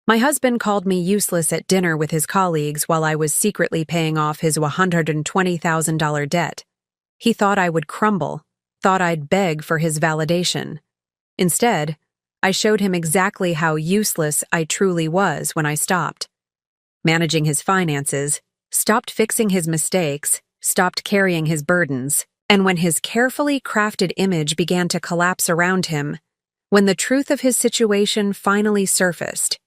My husband called me useless at dinner with his colleagues while I was secretly paying off his $120,000 debt. He thought I would crumble, thought I'd beg for his validation. Instead, I showed him exactly how useless I truly was when I stopped. Managing his finances, stopped fixing his mistakes, stopped carrying his burdens, and when his carefully crafted image began to collapse around him, when the truth of his situation finally surfaced,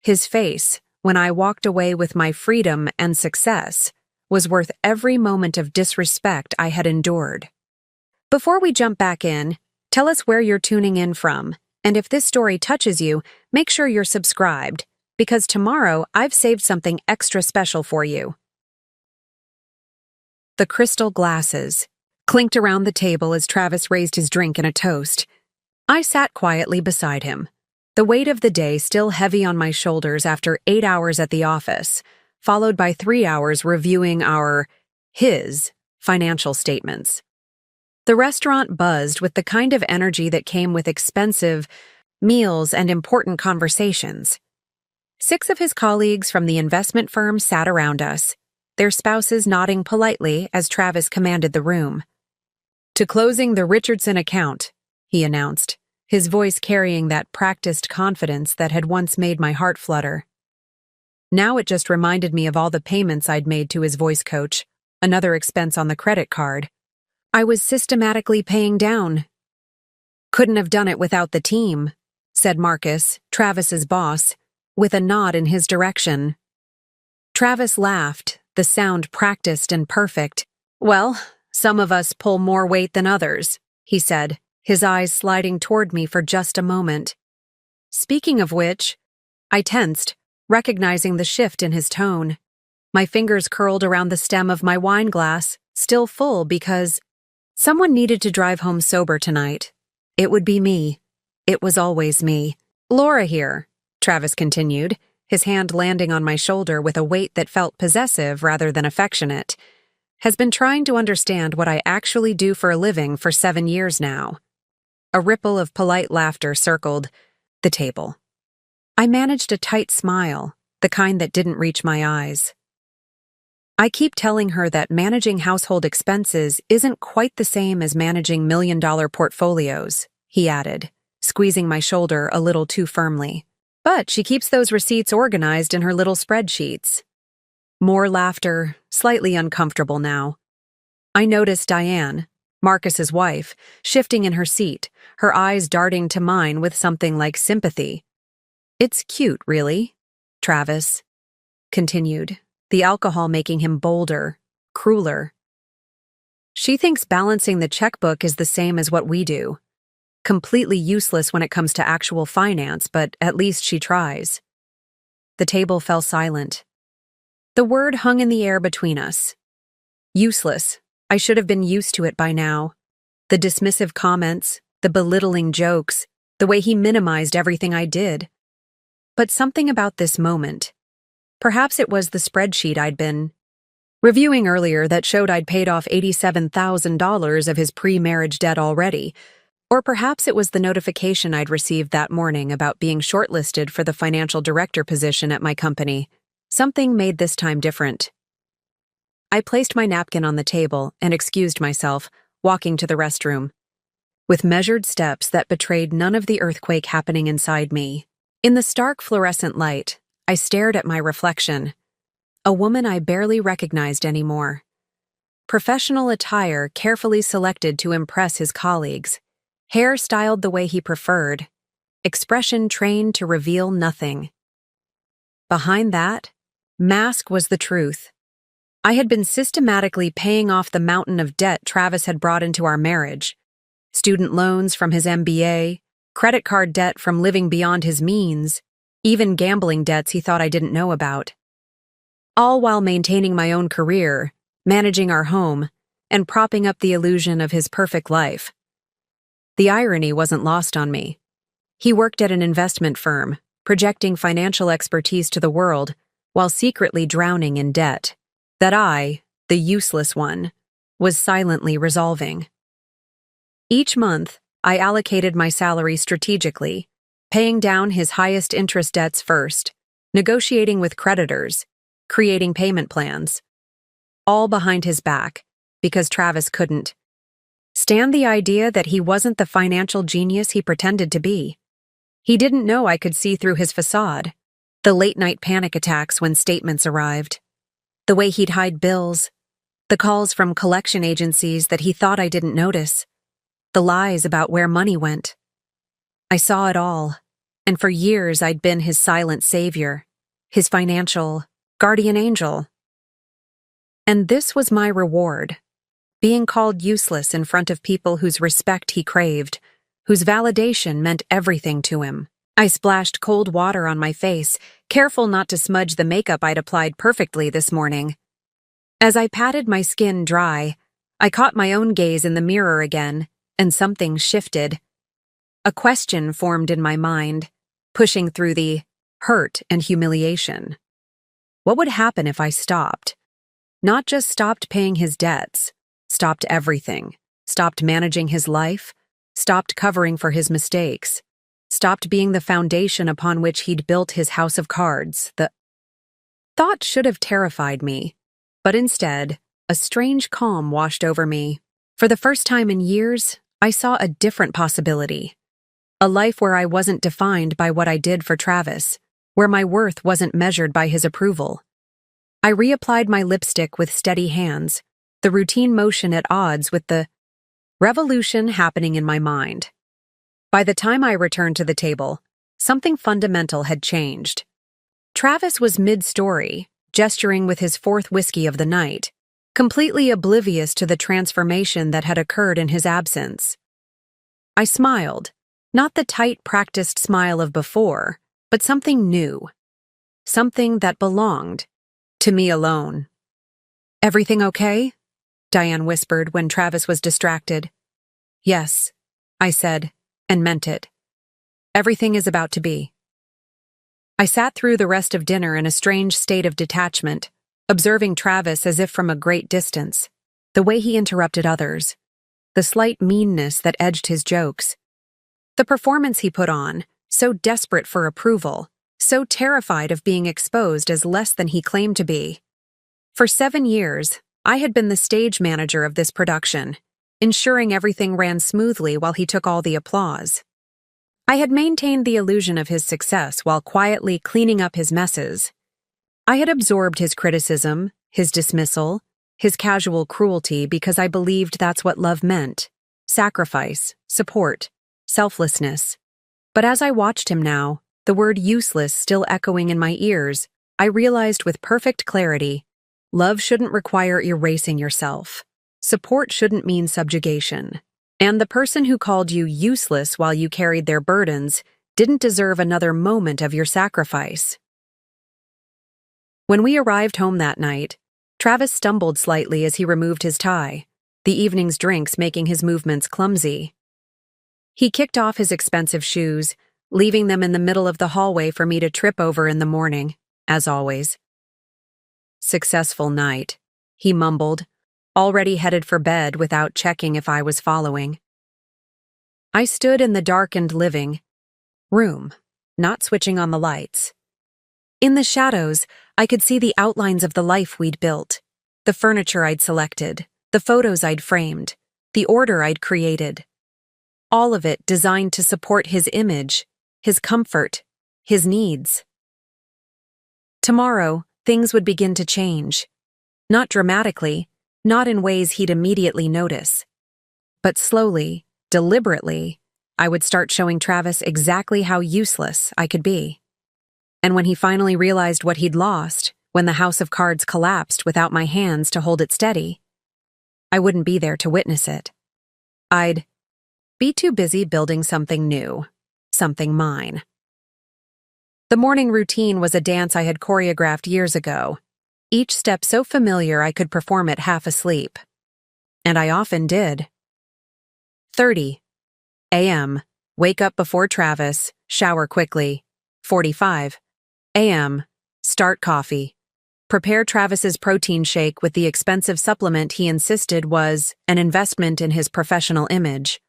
his face, when I walked away with my freedom and success, was worth every moment of disrespect I had endured. Before we jump back in, tell us where you're tuning in from, and if this story touches you, make sure you're subscribed, because tomorrow I've saved something extra special for you. The crystal glasses clinked around the table as Travis raised his drink in a toast. I sat quietly beside him, the weight of the day still heavy on my shoulders after 8 hours at the office, followed by 3 hours reviewing his financial statements. The restaurant buzzed with the kind of energy that came with expensive meals and important conversations. 6 of his colleagues from the investment firm sat around us, their spouses nodding politely as Travis commanded the room. "To closing the Richardson account," he announced, his voice carrying that practiced confidence that had once made my heart flutter. Now it just reminded me of all the payments I'd made to his voice coach, another expense on the credit card. I was systematically paying down. "Couldn't have done it without the team," said Marcus, Travis's boss, with a nod in his direction. Travis laughed, the sound practiced and perfect. "Well, some of us pull more weight than others," he said, his eyes sliding toward me for just a moment. Speaking of which, I tensed, recognizing the shift in his tone. My fingers curled around the stem of my wine glass, still full because someone needed to drive home sober tonight. It would be me. It was always me. "Laura here," Travis continued, his hand landing on my shoulder with a weight that felt possessive rather than affectionate, "has been trying to understand what I actually do for a living for 7 years now." A ripple of polite laughter circled the table. I managed a tight smile, the kind that didn't reach my eyes. "I keep telling her that managing household expenses isn't quite the same as managing million-dollar portfolios," he added, squeezing my shoulder a little too firmly. "But she keeps those receipts organized in her little spreadsheets." More laughter, slightly uncomfortable now. I noticed Diane, Marcus's wife, shifting in her seat, her eyes darting to mine with something like sympathy. "It's cute, really," Travis continued, the alcohol making him bolder, crueler. "She thinks balancing the checkbook is the same as what we do. Completely useless when it comes to actual finance, but at least she tries." The table fell silent. The word hung in the air between us. Useless. I should have been used to it by now. The dismissive comments, the belittling jokes, the way he minimized everything I did. But something about this moment. Perhaps it was the spreadsheet I'd been reviewing earlier that showed I'd paid off $87,000 of his pre-marriage debt already. Or perhaps it was the notification I'd received that morning about being shortlisted for the financial director position at my company. Something made this time different. I placed my napkin on the table and excused myself, walking to the restroom. With measured steps that betrayed none of the earthquake happening inside me. In the stark fluorescent light, I stared at my reflection. A woman I barely recognized anymore. Professional attire carefully selected to impress his colleagues. Hair styled the way he preferred. Expression trained to reveal nothing. Behind that, mask was the truth. I had been systematically paying off the mountain of debt Travis had brought into our marriage. Student loans from his MBA, credit card debt from living beyond his means, even gambling debts he thought I didn't know about. All while maintaining my own career, managing our home, and propping up the illusion of his perfect life. The irony wasn't lost on me. He worked at an investment firm, projecting financial expertise to the world, while secretly drowning in debt. That I, the useless one, was silently resolving. Each month, I allocated my salary strategically, paying down his highest interest debts first, negotiating with creditors, creating payment plans. All behind his back, because Travis couldn't stand the idea that he wasn't the financial genius he pretended to be. He didn't know I could see through his facade, the late-night panic attacks when statements arrived, the way he'd hide bills, the calls from collection agencies that he thought I didn't notice, the lies about where money went. I saw it all, and for years I'd been his silent savior, his financial guardian angel. And this was my reward, being called useless in front of people whose respect he craved, whose validation meant everything to him. I splashed cold water on my face, careful not to smudge the makeup I'd applied perfectly this morning. As I patted my skin dry, I caught my own gaze in the mirror again, and something shifted. A question formed in my mind, pushing through the hurt and humiliation. What would happen if I stopped? Not just stopped paying his debts, stopped everything, stopped managing his life, stopped covering for his mistakes, stopped being the foundation upon which he'd built his house of cards. The thought should have terrified me, but instead, a strange calm washed over me. For the first time in years, I saw a different possibility. A life where I wasn't defined by what I did for Travis, where my worth wasn't measured by his approval. I reapplied my lipstick with steady hands, the routine motion at odds with the revolution happening in my mind. By the time I returned to the table, something fundamental had changed. Travis was mid-story, gesturing with his fourth whiskey of the night, completely oblivious to the transformation that had occurred in his absence. I smiled, not the tight, practiced smile of before, but something new, something that belonged to me alone. "Everything okay?" Diane whispered when Travis was distracted. "Yes," I said, and meant it. "Everything is about to be." I sat through the rest of dinner in a strange state of detachment, observing Travis as if from a great distance, the way he interrupted others, the slight meanness that edged his jokes, the performance he put on, so desperate for approval, so terrified of being exposed as less than he claimed to be. For 7 years, I had been the stage manager of this production, ensuring everything ran smoothly while he took all the applause. I had maintained the illusion of his success while quietly cleaning up his messes. I had absorbed his criticism, his dismissal, his casual cruelty because I believed that's what love meant: sacrifice, support, selflessness. But as I watched him now, the word useless still echoing in my ears, I realized with perfect clarity, love shouldn't require erasing yourself. Support shouldn't mean subjugation. And the person who called you useless while you carried their burdens didn't deserve another moment of your sacrifice. When we arrived home that night, Travis stumbled slightly as he removed his tie, the evening's drinks making his movements clumsy. He kicked off his expensive shoes, leaving them in the middle of the hallway for me to trip over in the morning, as always. "Successful night," he mumbled, already headed for bed without checking if I was following. I stood in the darkened living room, not switching on the lights. In the shadows, I could see the outlines of the life we'd built, the furniture I'd selected, the photos I'd framed, the order I'd created. All of it designed to support his image, his comfort, his needs. Tomorrow, things would begin to change. Not dramatically, not in ways he'd immediately notice. But slowly, deliberately, I would start showing Travis exactly how useless I could be. And when he finally realized what he'd lost, when the house of cards collapsed without my hands to hold it steady, I wouldn't be there to witness it. I'd be too busy building something new, something mine. The morning routine was a dance I had choreographed years ago, each step so familiar I could perform it half asleep. And I often did. 30 a.m. Wake up before Travis, shower quickly. 45 a.m. Start coffee. Prepare Travis's protein shake with the expensive supplement he insisted was an investment in his professional image.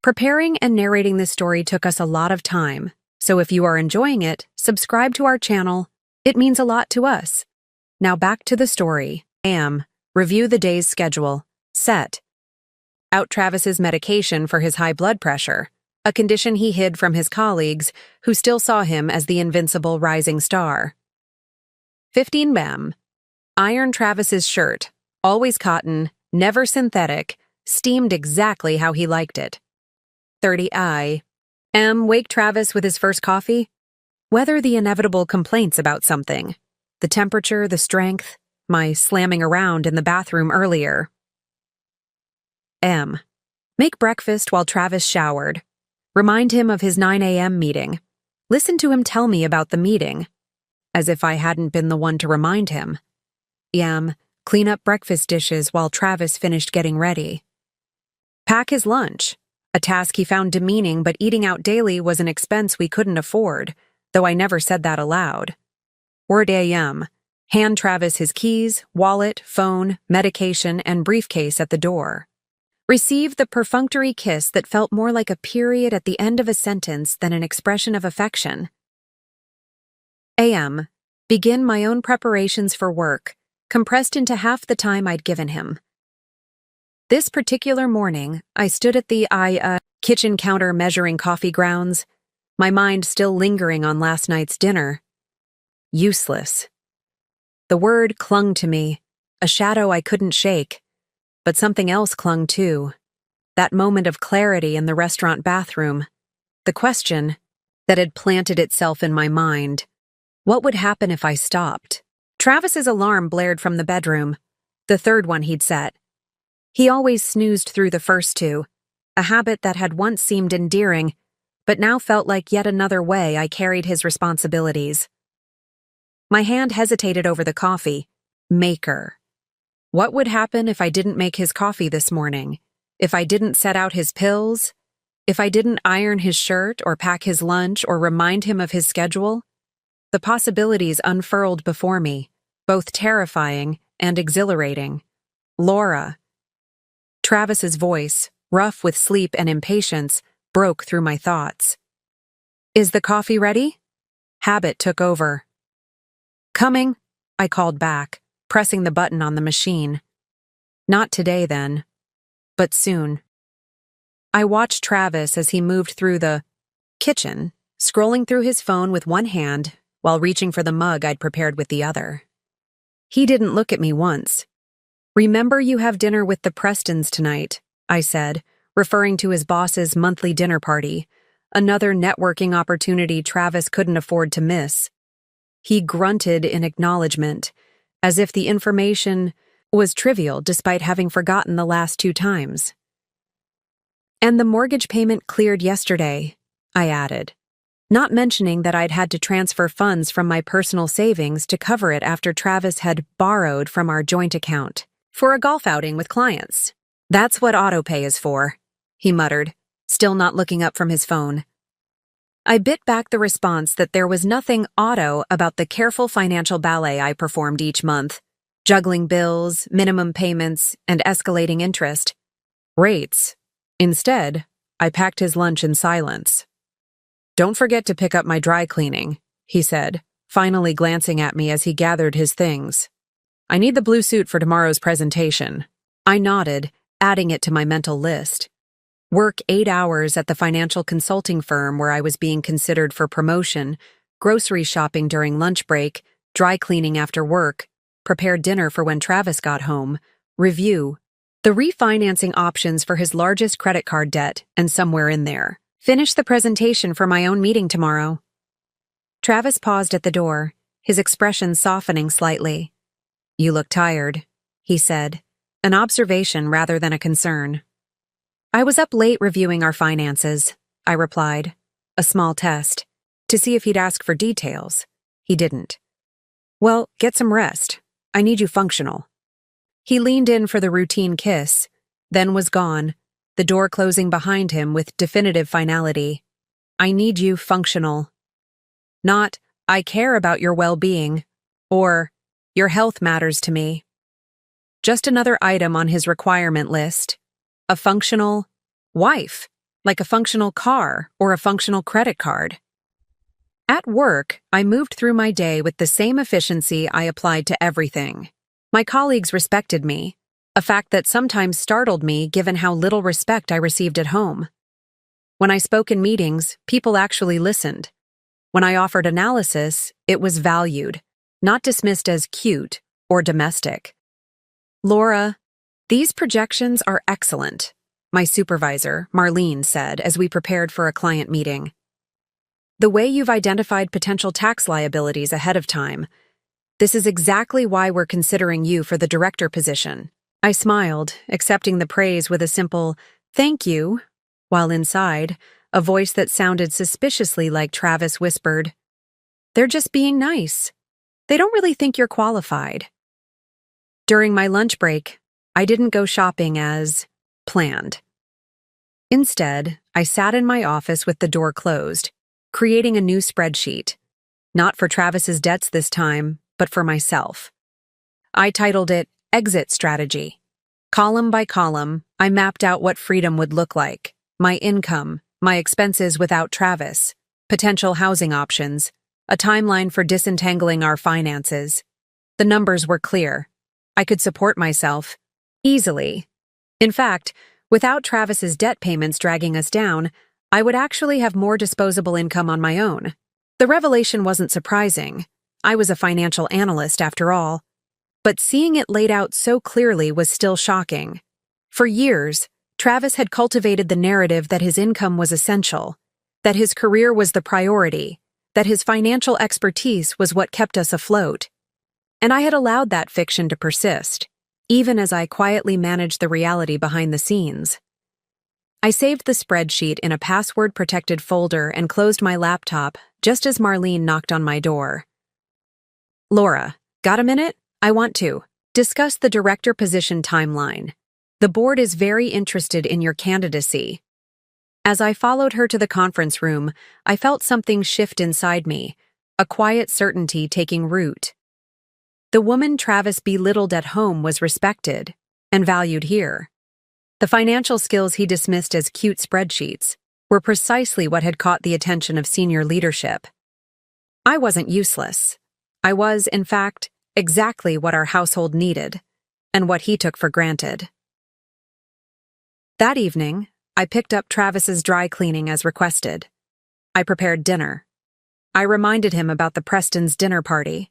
Preparing and narrating this story took us a lot of time, So if you are enjoying it, subscribe to our channel. It means a lot to us. Now back to the story. Review the day's schedule. Set. Out Travis's medication for his high blood pressure, a condition he hid from his colleagues, who still saw him as the invincible rising star. 15 Bam. Iron Travis's shirt, always cotton, never synthetic, steamed exactly how he liked it. 30 Wake Travis with his first coffee. Weather the inevitable complaints about something. The temperature, the strength, my slamming around in the bathroom earlier. Make breakfast while Travis showered. Remind him of his 9 a.m. meeting. Listen to him tell me about the meeting. As if I hadn't been the one to remind him. Clean up breakfast dishes while Travis finished getting ready. Pack his lunch. A task he found demeaning, but eating out daily was an expense we couldn't afford, though I never said that aloud. Word AM. Hand Travis his keys, wallet, phone, medication, and briefcase at the door. Receive the perfunctory kiss that felt more like a period at the end of a sentence than an expression of affection. AM. Begin my own preparations for work, compressed into half the time I'd given him. This particular morning, I stood at the kitchen counter measuring coffee grounds, my mind still lingering on last night's dinner. Useless. The word clung to me, a shadow I couldn't shake. But something else clung too. That moment of clarity in the restaurant bathroom. The question that had planted itself in my mind. What would happen if I stopped? Travis's alarm blared from the bedroom, the third one he'd set. He always snoozed through the first two, a habit that had once seemed endearing, but now felt like yet another way I carried his responsibilities. My hand hesitated over the coffee. Maker. What would happen if I didn't make his coffee this morning? If I didn't set out his pills? If I didn't iron his shirt or pack his lunch or remind him of his schedule? The possibilities unfurled before me, both terrifying and exhilarating. Laura. Travis's voice, rough with sleep and impatience, broke through my thoughts. Is the coffee ready? Habit took over. Coming, I called back, pressing the button on the machine. Not today, then, but soon. I watched Travis as he moved through the kitchen, scrolling through his phone with one hand while reaching for the mug I'd prepared with the other. He didn't look at me once. Remember you have dinner with the Prestons tonight, I said, referring to his boss's monthly dinner party, another networking opportunity Travis couldn't afford to miss. He grunted in acknowledgement, as if the information was trivial despite having forgotten the last 2 times. And the mortgage payment cleared yesterday, I added, not mentioning that I'd had to transfer funds from my personal savings to cover it after Travis had borrowed from our joint account for a golf outing with clients. That's what autopay is for, he muttered, still not looking up from his phone. I bit back the response that there was nothing auto about the careful financial ballet I performed each month, juggling bills, minimum payments, and escalating interest. Rates. Instead, I packed his lunch in silence. Don't forget to pick up my dry cleaning, he said, finally glancing at me as he gathered his things. I need the blue suit for tomorrow's presentation. I nodded, adding it to my mental list. Work 8 hours at the financial consulting firm where I was being considered for promotion, grocery shopping during lunch break, dry cleaning after work, prepare dinner for when Travis got home, review the refinancing options for his largest credit card debt, and somewhere in there, finish the presentation for my own meeting tomorrow. Travis paused at the door, his expression softening slightly. You look tired, he said, an observation rather than a concern. I was up late reviewing our finances, I replied, a small test, to see if he'd ask for details. He didn't. Well, get some rest. I need you functional. He leaned in for the routine kiss, then was gone, the door closing behind him with definitive finality. I need you functional. Not, I care about your well-being, or, your health matters to me. Just another item on his requirement list. A functional wife, like a functional car or a functional credit card. At work, I moved through my day with the same efficiency I applied to everything. My colleagues respected me, a fact that sometimes startled me given how little respect I received at home. When I spoke in meetings, people actually listened. When I offered analysis, it was valued, not dismissed as cute or domestic. "Laura, these projections are excellent," my supervisor, Marlene, said as we prepared for a client meeting. "The way you've identified potential tax liabilities ahead of time. This is exactly why we're considering you for the director position." I smiled, accepting the praise with a simple, "Thank you," while inside, a voice that sounded suspiciously like Travis whispered, "They're just being nice. They don't really think you're qualified." During my lunch break, I didn't go shopping as planned. Instead, I sat in my office with the door closed, creating a new spreadsheet. Not for Travis's debts this time, but for myself. I titled it Exit Strategy. Column by column, I mapped out what freedom would look like: my income, my expenses without Travis, potential housing options, a timeline for disentangling our finances. The numbers were clear. I could support myself easily. In fact, without Travis's debt payments dragging us down, I would actually have more disposable income on my own. The revelation wasn't surprising. I was a financial analyst after all. But seeing it laid out so clearly was still shocking. For years, Travis had cultivated the narrative that his income was essential, that his career was the priority, that his financial expertise was what kept us afloat. And I had allowed that fiction to persist, even as I quietly managed the reality behind the scenes. I saved the spreadsheet in a password-protected folder and closed my laptop just as Marlene knocked on my door. "Laura, got a minute? I want to discuss the director position timeline. The board is very interested in your candidacy." As I followed her to the conference room, I felt something shift inside me, a quiet certainty taking root. The woman Travis belittled at home was respected and valued here. The financial skills he dismissed as cute spreadsheets were precisely what had caught the attention of senior leadership. I wasn't useless. I was, in fact, exactly what our household needed, and what he took for granted. That evening, I picked up Travis's dry cleaning as requested. I prepared dinner. I reminded him about the Prestons' dinner party.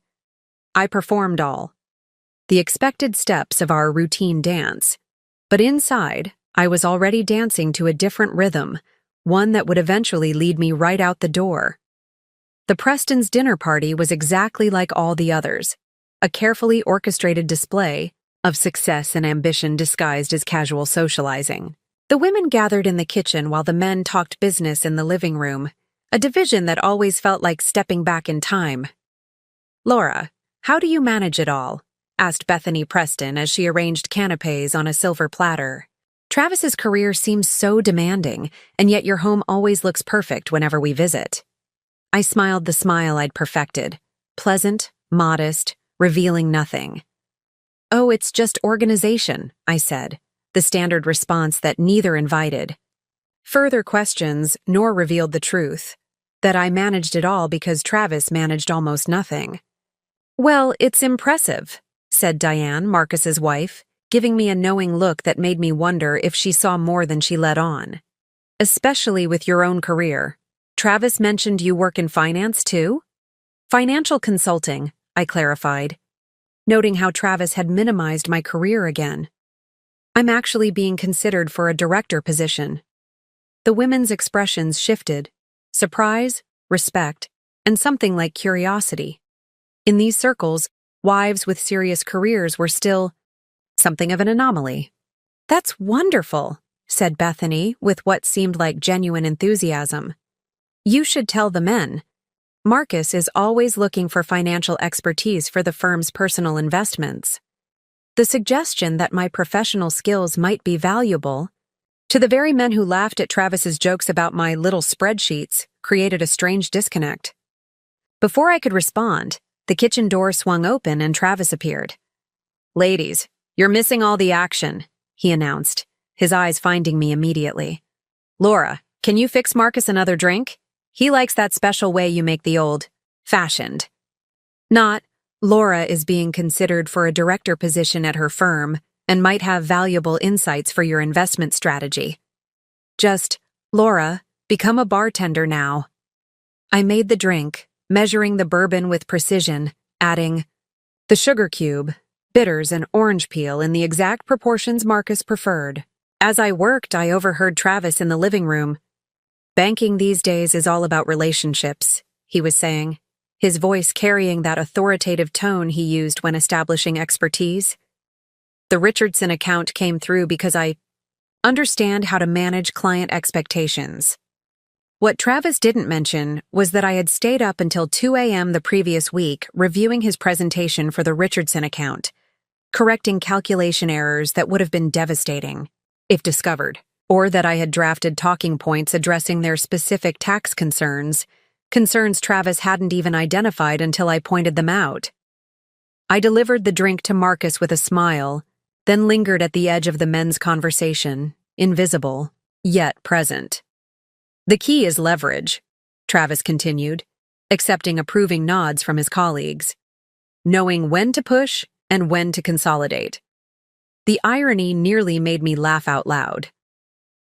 I performed all the expected steps of our routine dance, but inside, I was already dancing to a different rhythm, one that would eventually lead me right out the door. The Prestons' dinner party was exactly like all the others, a carefully orchestrated display of success and ambition disguised as casual socializing. The women gathered in the kitchen while the men talked business in the living room, a division that always felt like stepping back in time. "Laura, how do you manage it all?" asked Bethany Preston as she arranged canapes on a silver platter. "Travis's career seems so demanding, and yet your home always looks perfect whenever we visit." I smiled the smile I'd perfected, pleasant, modest, revealing nothing. "Oh, it's just organization," I said, the standard response that neither invited. Further questions nor revealed the truth, that I managed it all because Travis managed almost nothing. "Well, it's impressive," said Diane, Marcus's wife, giving me a knowing look that made me wonder if she saw more than she let on. "Especially with your own career. Travis mentioned you work in finance, too?" "Financial consulting," I clarified, noting how Travis had minimized my career again. "I'm actually being considered for a director position." The women's expressions shifted: surprise, respect, and something like curiosity. In these circles, wives with serious careers were still something of an anomaly. "That's wonderful," said Bethany with what seemed like genuine enthusiasm. "You should tell the men. Marcus is always looking for financial expertise for the firm's personal investments." The suggestion that my professional skills might be valuable, to the very men who laughed at Travis's jokes about my little spreadsheets, created a strange disconnect. Before I could respond, the kitchen door swung open and Travis appeared. "Ladies, you're missing all the action," he announced, his eyes finding me immediately. "Laura, can you fix Marcus another drink? He likes that special way you make the old-fashioned. Not, Laura is being considered for a director position at her firm and might have valuable insights for your investment strategy. Just, Laura, become a bartender now. I made the drink, measuring the bourbon with precision, adding the sugar cube, bitters, and orange peel in the exact proportions Marcus preferred. As I worked, I overheard Travis in the living room. Banking these days is all about relationships, he was saying, his voice carrying that authoritative tone he used when establishing expertise. The Richardson account came through because I understand how to manage client expectations. What Travis didn't mention was that I had stayed up until 2 a.m. the previous week reviewing his presentation for the Richardson account, correcting calculation errors that would have been devastating if discovered, or that I had drafted talking points addressing their specific tax concerns Travis hadn't even identified until I pointed them out. I delivered the drink to Marcus with a smile, then lingered at the edge of the men's conversation, invisible, yet present. The key is leverage, Travis continued, accepting approving nods from his colleagues, knowing when to push and when to consolidate. The irony nearly made me laugh out loud.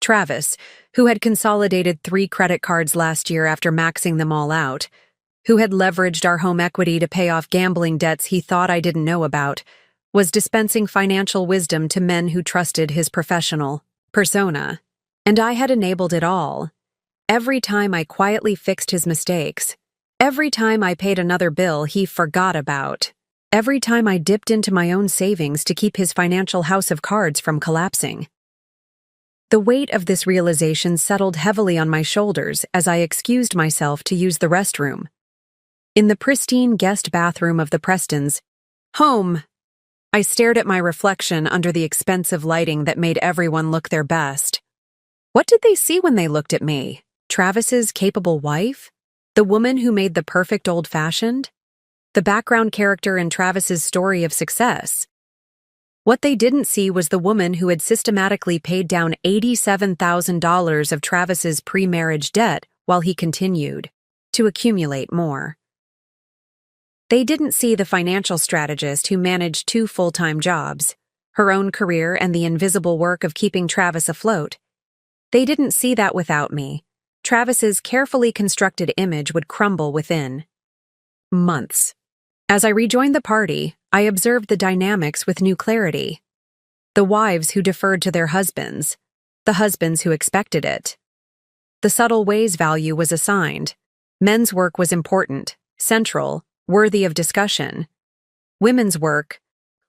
Travis, who had consolidated 3 credit cards last year after maxing them all out, who had leveraged our home equity to pay off gambling debts he thought I didn't know about, was dispensing financial wisdom to men who trusted his professional persona. And I had enabled it all. Every time I quietly fixed his mistakes, every time I paid another bill he forgot about, every time I dipped into my own savings to keep his financial house of cards from collapsing. The weight of this realization settled heavily on my shoulders as I excused myself to use the restroom. In the pristine guest bathroom of the Prestons' home, I stared at my reflection under the expensive lighting that made everyone look their best. What did they see when they looked at me? Travis's capable wife? The woman who made the perfect old-fashioned? The background character in Travis's story of success? What they didn't see was the woman who had systematically paid down $87,000 of Travis's pre-marriage debt while he continued to accumulate more. They didn't see the financial strategist who managed 2 full-time jobs, her own career and the invisible work of keeping Travis afloat. They didn't see that without me, Travis's carefully constructed image would crumble within months. As I rejoined the party, I observed the dynamics with new clarity. The wives who deferred to their husbands, the husbands who expected it. The subtle ways value was assigned. Men's work was important, central, worthy of discussion. Women's work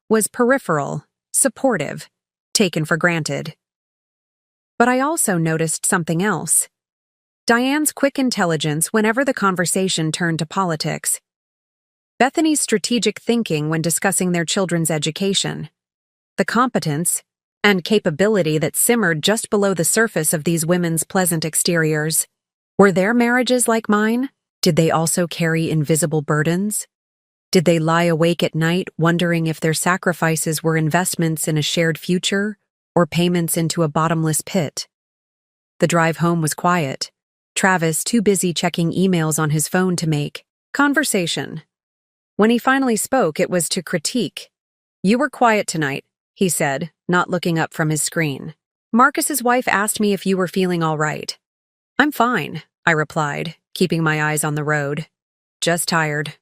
was peripheral, supportive, taken for granted. But I also noticed something else. Diane's quick intelligence whenever the conversation turned to politics. Bethany's strategic thinking when discussing their children's education. The competence and capability that simmered just below the surface of these women's pleasant exteriors. Were their marriages like mine? Did they also carry invisible burdens? Did they lie awake at night wondering if their sacrifices were investments in a shared future or payments into a bottomless pit? The drive home was quiet. Travis too busy checking emails on his phone to make conversation. When he finally spoke, it was to critique. "You were quiet tonight," he said, not looking up from his screen. "Marcus's wife asked me if you were feeling all right." "I'm fine," I replied, keeping my eyes on the road. "Just tired."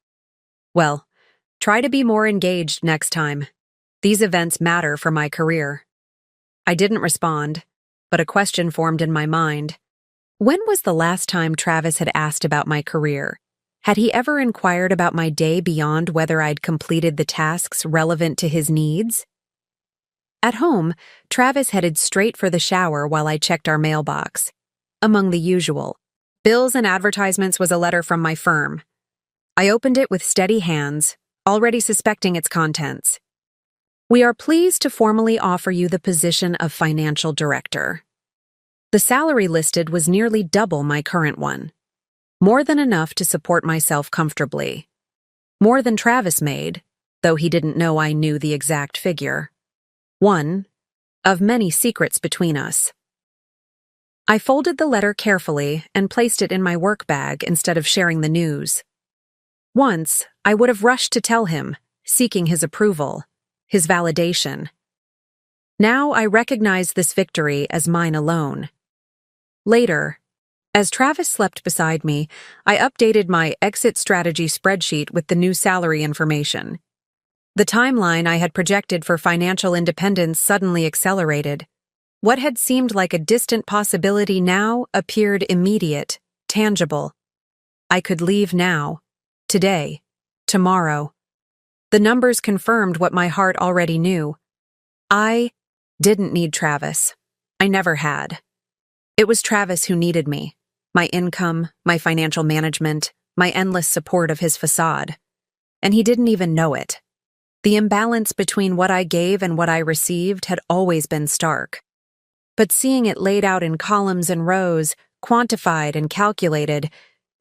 "Well, try to be more engaged next time. These events matter for my career." I didn't respond, but a question formed in my mind. When was the last time Travis had asked about my career? Had he ever inquired about my day beyond whether I'd completed the tasks relevant to his needs? At home, Travis headed straight for the shower while I checked our mailbox. Among the usual bills and advertisements was a letter from my firm. I opened it with steady hands, already suspecting its contents. "We are pleased to formally offer you the position of financial director." The salary listed was nearly double my current one. More than enough to support myself comfortably. More than Travis made, though he didn't know I knew the exact figure. One of many secrets between us. I folded the letter carefully and placed it in my work bag instead of sharing the news. Once, I would have rushed to tell him, seeking his approval, his validation. Now I recognize this victory as mine alone. Later, as Travis slept beside me, I updated my exit strategy spreadsheet with the new salary information. The timeline I had projected for financial independence suddenly accelerated. What had seemed like a distant possibility now appeared immediate, tangible. I could leave now, today, tomorrow. The numbers confirmed what my heart already knew. I didn't need Travis. I never had. It was Travis who needed me. My income, my financial management, my endless support of his facade. And he didn't even know it. The imbalance between what I gave and what I received had always been stark. But seeing it laid out in columns and rows, quantified and calculated,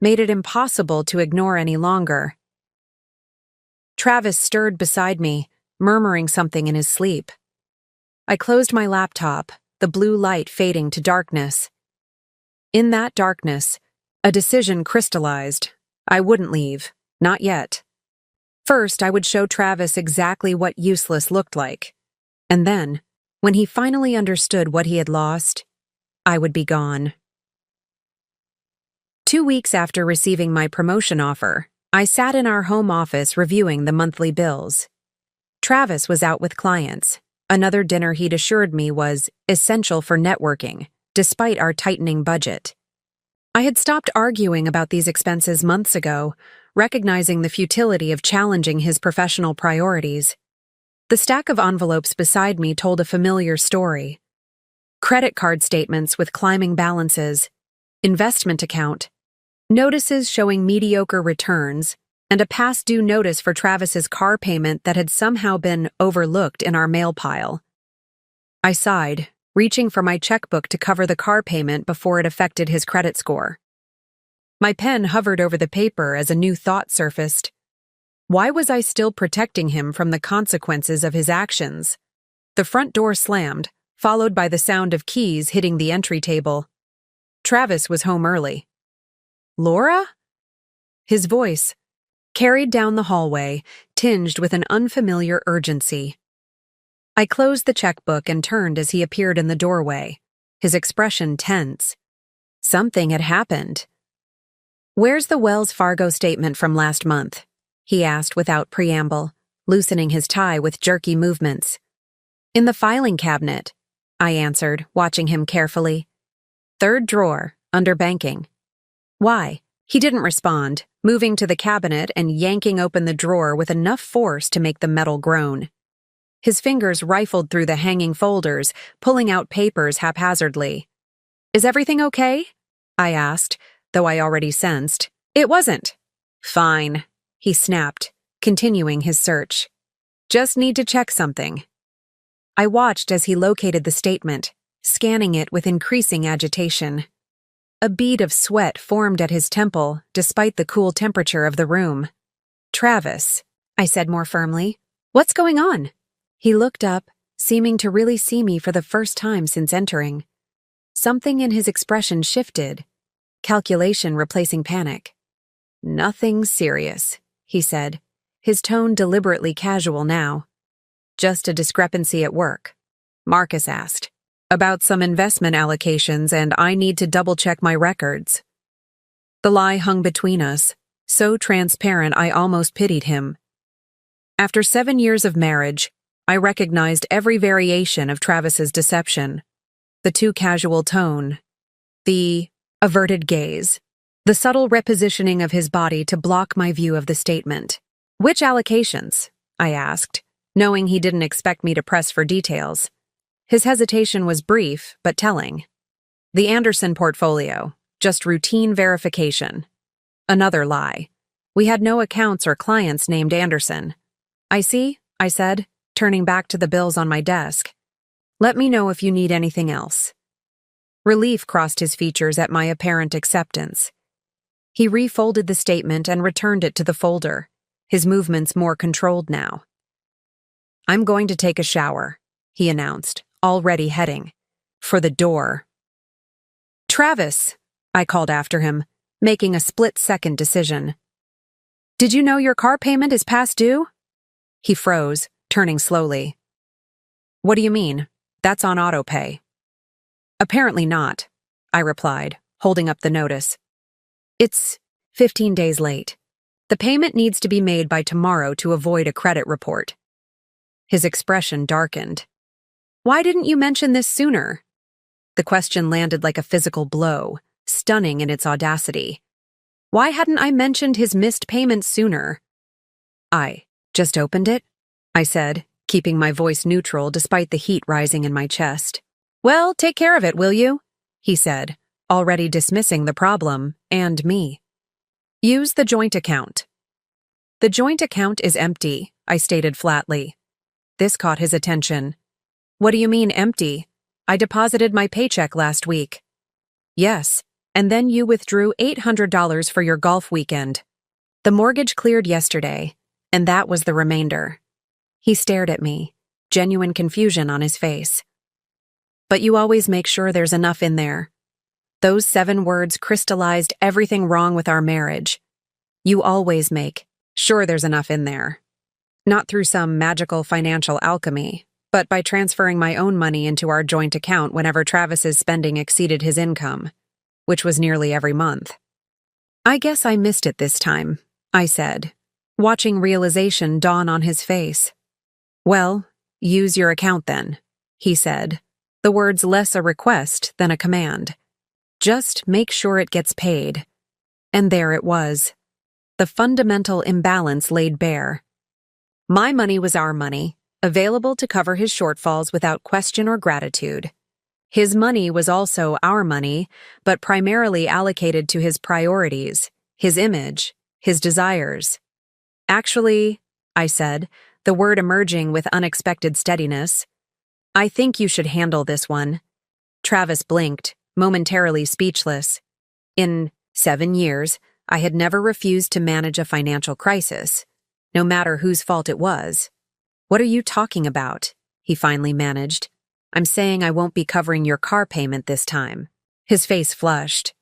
made it impossible to ignore any longer. Travis stirred beside me, murmuring something in his sleep. I closed my laptop, the blue light fading to darkness. In that darkness, a decision crystallized. I wouldn't leave, not yet. First, I would show Travis exactly what useless looked like. And then, when he finally understood what he had lost, I would be gone. 2 weeks after receiving my promotion offer, I sat in our home office reviewing the monthly bills. Travis was out with clients. Another dinner he'd assured me was essential for networking, despite our tightening budget. I had stopped arguing about these expenses months ago, recognizing the futility of challenging his professional priorities. The stack of envelopes beside me told a familiar story. Credit card statements with climbing balances, investment account, notices showing mediocre returns, and a past due notice for Travis's car payment that had somehow been overlooked in our mail pile. I sighed, reaching for my checkbook to cover the car payment before it affected his credit score. My pen hovered over the paper as a new thought surfaced. Why was I still protecting him from the consequences of his actions? The front door slammed, followed by the sound of keys hitting the entry table. Travis was home early. Laura? His voice, carried down the hallway, tinged with an unfamiliar urgency. I closed the checkbook and turned as he appeared in the doorway, his expression tense. Something had happened. Where's the Wells Fargo statement from last month? He asked without preamble, loosening his tie with jerky movements. In the filing cabinet, I answered, watching him carefully. Third drawer, under banking. Why? He didn't respond, moving to the cabinet and yanking open the drawer with enough force to make the metal groan. His fingers rifled through the hanging folders, pulling out papers haphazardly. Is everything okay? I asked, though I already sensed. It wasn't. Fine, he snapped, continuing his search. Just need to check something. I watched as he located the statement, scanning it with increasing agitation. A bead of sweat formed at his temple, despite the cool temperature of the room. Travis, I said more firmly, what's going on? He looked up, seeming to really see me for the first time since entering. Something in his expression shifted, calculation replacing panic. Nothing serious, he said, his tone deliberately casual now. Just a discrepancy at work. Marcus asked. About some investment allocations, and I need to double-check my records. The lie hung between us, so transparent I almost pitied him. After 7 years of marriage, I recognized every variation of Travis's deception. The too casual tone, the averted gaze, the subtle repositioning of his body to block my view of the statement. Which allocations? I asked, knowing he didn't expect me to press for details. His hesitation was brief, but telling. The Anderson portfolio, just routine verification. Another lie. We had no accounts or clients named Anderson. I see, I said, turning back to the bills on my desk. Let me know if you need anything else. Relief crossed his features at my apparent acceptance. He refolded the statement and returned it to the folder, his movements more controlled now. I'm going to take a shower, he announced, already heading for the door. Travis, I called after him, making a split-second decision. Did you know your car payment is past due? He froze, turning slowly. What do you mean? That's on autopay. Apparently not, I replied, holding up the notice. It's 15 days late. The payment needs to be made by tomorrow to avoid a credit report. His expression darkened. Why didn't you mention this sooner? The question landed like a physical blow, stunning in its audacity. Why hadn't I mentioned his missed payment sooner? I just opened it, I said, keeping my voice neutral despite the heat rising in my chest. Well, take care of it, will you? He said, already dismissing the problem, and me. Use the joint account. The joint account is empty, I stated flatly. This caught his attention. What do you mean empty? I deposited my paycheck last week. Yes, and then you withdrew $800 for your golf weekend. The mortgage cleared yesterday, and that was the remainder. He stared at me, genuine confusion on his face. But you always make sure there's enough in there. Those 7 words crystallized everything wrong with our marriage. You always make sure there's enough in there. Not through some magical financial alchemy, but by transferring my own money into our joint account whenever Travis's spending exceeded his income, which was nearly every month. I guess I missed it this time, I said, watching realization dawn on his face. Well, use your account then, he said, the words less a request than a command. Just make sure it gets paid. And there it was. The fundamental imbalance laid bare. My money was our money, available to cover his shortfalls without question or gratitude. His money was also our money, but primarily allocated to his priorities, his image, his desires. Actually, I said, the word emerging with unexpected steadiness, I think you should handle this one. Travis blinked, momentarily speechless. In 7 years, I had never refused to manage a financial crisis, no matter whose fault it was. What are you talking about? He finally managed. I'm saying I won't be covering your car payment this time. His face flushed.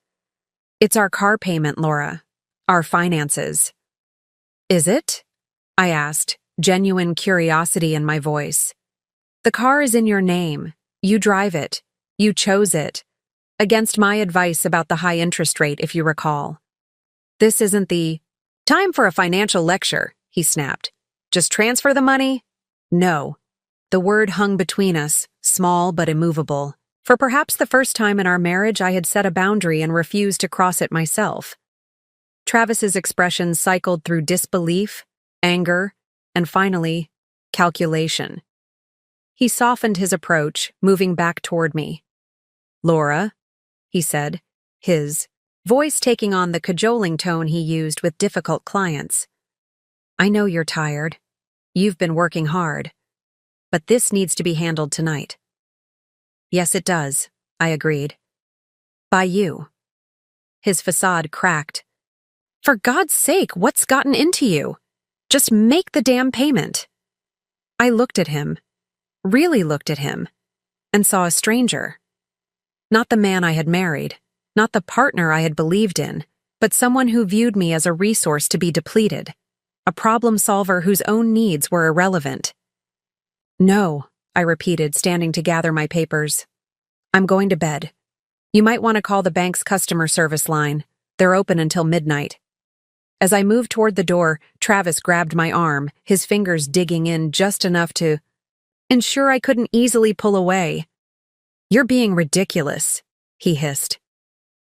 It's our car payment, Laura. Our finances. Is it? I asked, genuine curiosity in my voice. The car is in your name. You drive it. You chose it. Against my advice about the high interest rate, if you recall. This isn't the time for a financial lecture, he snapped. Just transfer the money? No. The word hung between us, small but immovable. For perhaps the first time in our marriage, I had set a boundary and refused to cross it myself. Travis's expression cycled through disbelief, anger, and finally, calculation. He softened his approach, moving back toward me. Laura, he said, his voice taking on the cajoling tone he used with difficult clients. I know you're tired. You've been working hard. But this needs to be handled tonight. Yes, it does, I agreed. By you. His facade cracked. For God's sake, what's gotten into you? Just make the damn payment. I looked at him, really looked at him, and saw a stranger. Not the man I had married, not the partner I had believed in, but someone who viewed me as a resource to be depleted, a problem solver whose own needs were irrelevant. No, I repeated, standing to gather my papers. I'm going to bed. You might want to call the bank's customer service line. They're open until midnight. As I moved toward the door, Travis grabbed my arm, his fingers digging in just enough to ensure I couldn't easily pull away. You're being ridiculous, he hissed.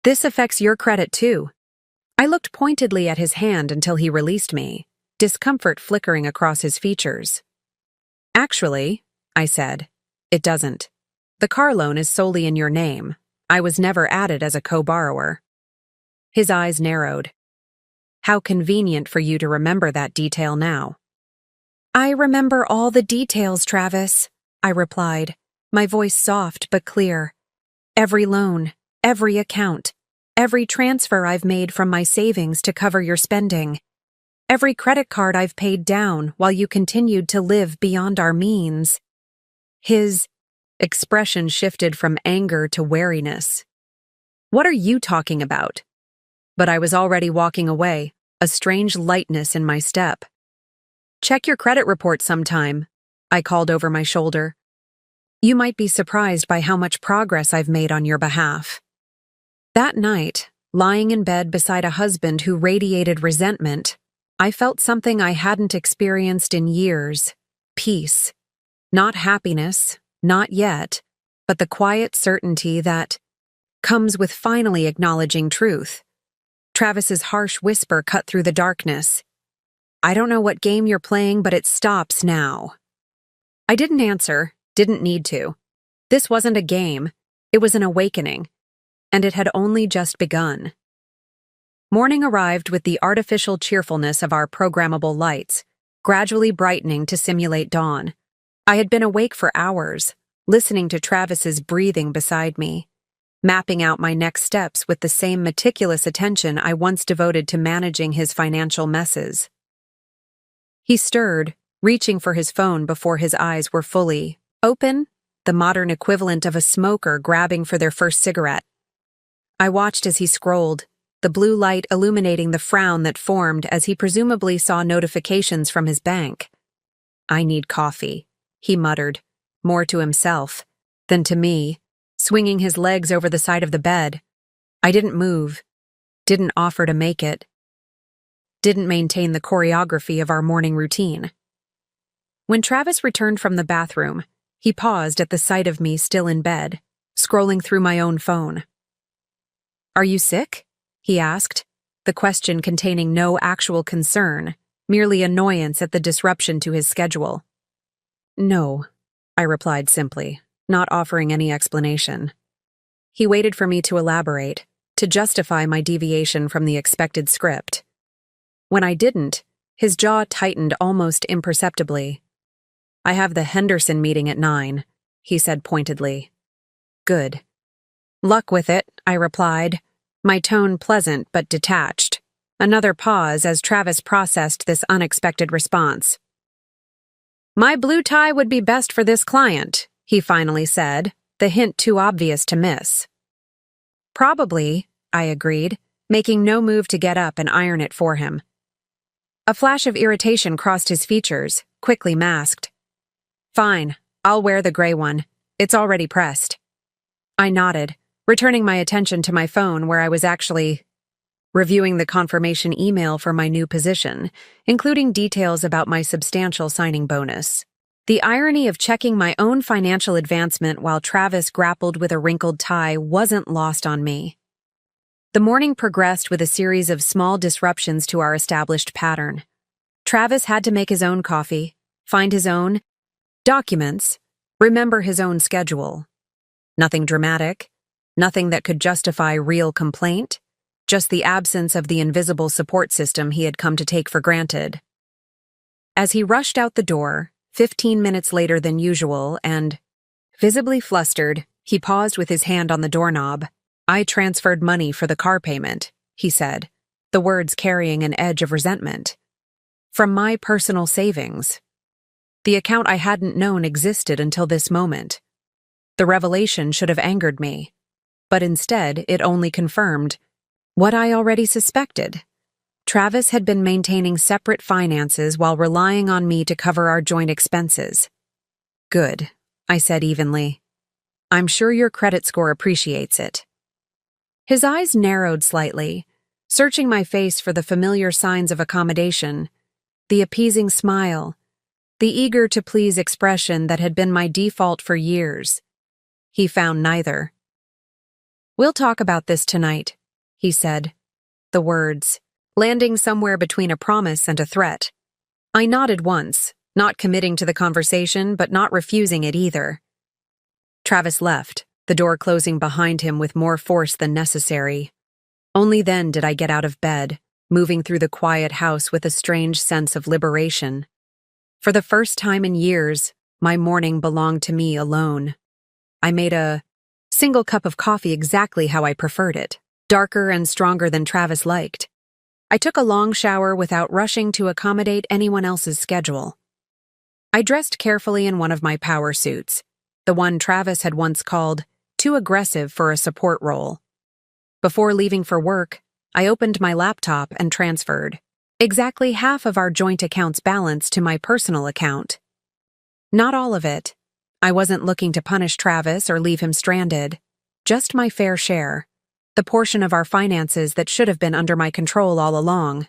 This affects your credit too. I looked pointedly at his hand until he released me, discomfort flickering across his features. Actually, I said, it doesn't. The car loan is solely in your name. I was never added as a co-borrower. His eyes narrowed. How convenient for you to remember that detail now. I remember all the details, Travis, I replied, my voice soft but clear. Every loan, every account, every transfer I've made from my savings to cover your spending, every credit card I've paid down while you continued to live beyond our means. His expression shifted from anger to wariness. What are you talking about? But I was already walking away, a strange lightness in my step. Check your credit report sometime, I called over my shoulder. You might be surprised by how much progress I've made on your behalf. That night, lying in bed beside a husband who radiated resentment, I felt something I hadn't experienced in years: peace. Not happiness, not yet, but the quiet certainty that comes with finally acknowledging truth. Travis's harsh whisper cut through the darkness. I don't know what game you're playing, but it stops now. I didn't answer, didn't need to. This wasn't a game, it was an awakening, and it had only just begun. Morning arrived with the artificial cheerfulness of our programmable lights, gradually brightening to simulate dawn. I had been awake for hours, listening to Travis's breathing beside me, mapping out my next steps with the same meticulous attention I once devoted to managing his financial messes. He stirred, reaching for his phone before his eyes were fully open, the modern equivalent of a smoker grabbing for their first cigarette. I watched as he scrolled, the blue light illuminating the frown that formed as he presumably saw notifications from his bank. I need coffee, he muttered, more to himself than to me, swinging his legs over the side of the bed. I didn't move, didn't offer to make it, didn't maintain the choreography of our morning routine. When Travis returned from the bathroom, he paused at the sight of me still in bed, scrolling through my own phone. Are you sick? He asked, the question containing no actual concern, merely annoyance at the disruption to his schedule. No, I replied simply, not offering any explanation. He waited for me to elaborate, to justify my deviation from the expected script. When I didn't, his jaw tightened almost imperceptibly. I have the Henderson meeting at 9, he said pointedly. Good. Luck with it, I replied, my tone pleasant but detached. Another pause as Travis processed this unexpected response. My blue tie would be best for this client, he finally said, the hint too obvious to miss. Probably, I agreed, making no move to get up and iron it for him. A flash of irritation crossed his features, quickly masked. Fine, I'll wear the gray one. It's already pressed. I nodded, returning my attention to my phone where I was actually reviewing the confirmation email for my new position, including details about my substantial signing bonus. The irony of checking my own financial advancement while Travis grappled with a wrinkled tie wasn't lost on me. The morning progressed with a series of small disruptions to our established pattern. Travis had to make his own coffee, find his own documents, remember his own schedule. Nothing dramatic, nothing that could justify real complaint, just the absence of the invisible support system he had come to take for granted. As he rushed out the door, 15 minutes later than usual, and, visibly flustered, he paused with his hand on the doorknob. I transferred money for the car payment, he said, the words carrying an edge of resentment. From my personal savings. The account I hadn't known existed until this moment. The revelation should have angered me, but instead it only confirmed what I already suspected. Travis had been maintaining separate finances while relying on me to cover our joint expenses. Good, I said evenly. I'm sure your credit score appreciates it. His eyes narrowed slightly, searching my face for the familiar signs of accommodation, the appeasing smile, the eager-to-please expression that had been my default for years. He found neither. We'll talk about this tonight, he said, the words landing somewhere between a promise and a threat. I nodded once, not committing to the conversation but not refusing it either. Travis left, the door closing behind him with more force than necessary. Only then did I get out of bed, moving through the quiet house with a strange sense of liberation. For the first time in years, my morning belonged to me alone. I made a single cup of coffee exactly how I preferred it, darker and stronger than Travis liked. I took a long shower without rushing to accommodate anyone else's schedule. I dressed carefully in one of my power suits, the one Travis had once called too aggressive for a support role. Before leaving for work, I opened my laptop and transferred exactly half of our joint account's balance to my personal account. Not all of it. I wasn't looking to punish Travis or leave him stranded. Just my fair share. The portion of our finances that should have been under my control all along.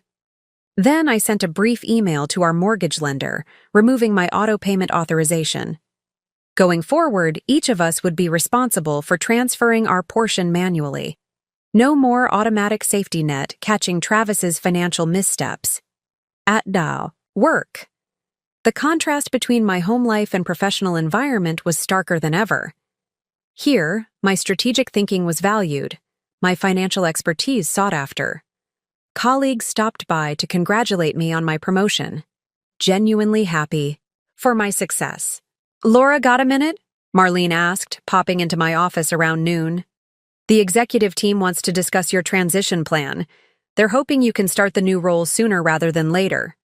Then I sent a brief email to our mortgage lender, removing my auto payment authorization. Going forward, each of us would be responsible for transferring our portion manually. No more automatic safety net catching Travis's financial missteps. At Dow, work. The contrast between my home life and professional environment was starker than ever. Here, my strategic thinking was valued, my financial expertise sought after. Colleagues stopped by to congratulate me on my promotion. Genuinely happy for my success. "Laura, got a minute?" Marlene asked, popping into my office around noon. "The executive team wants to discuss your transition plan. They're hoping you can start the new role sooner rather than later."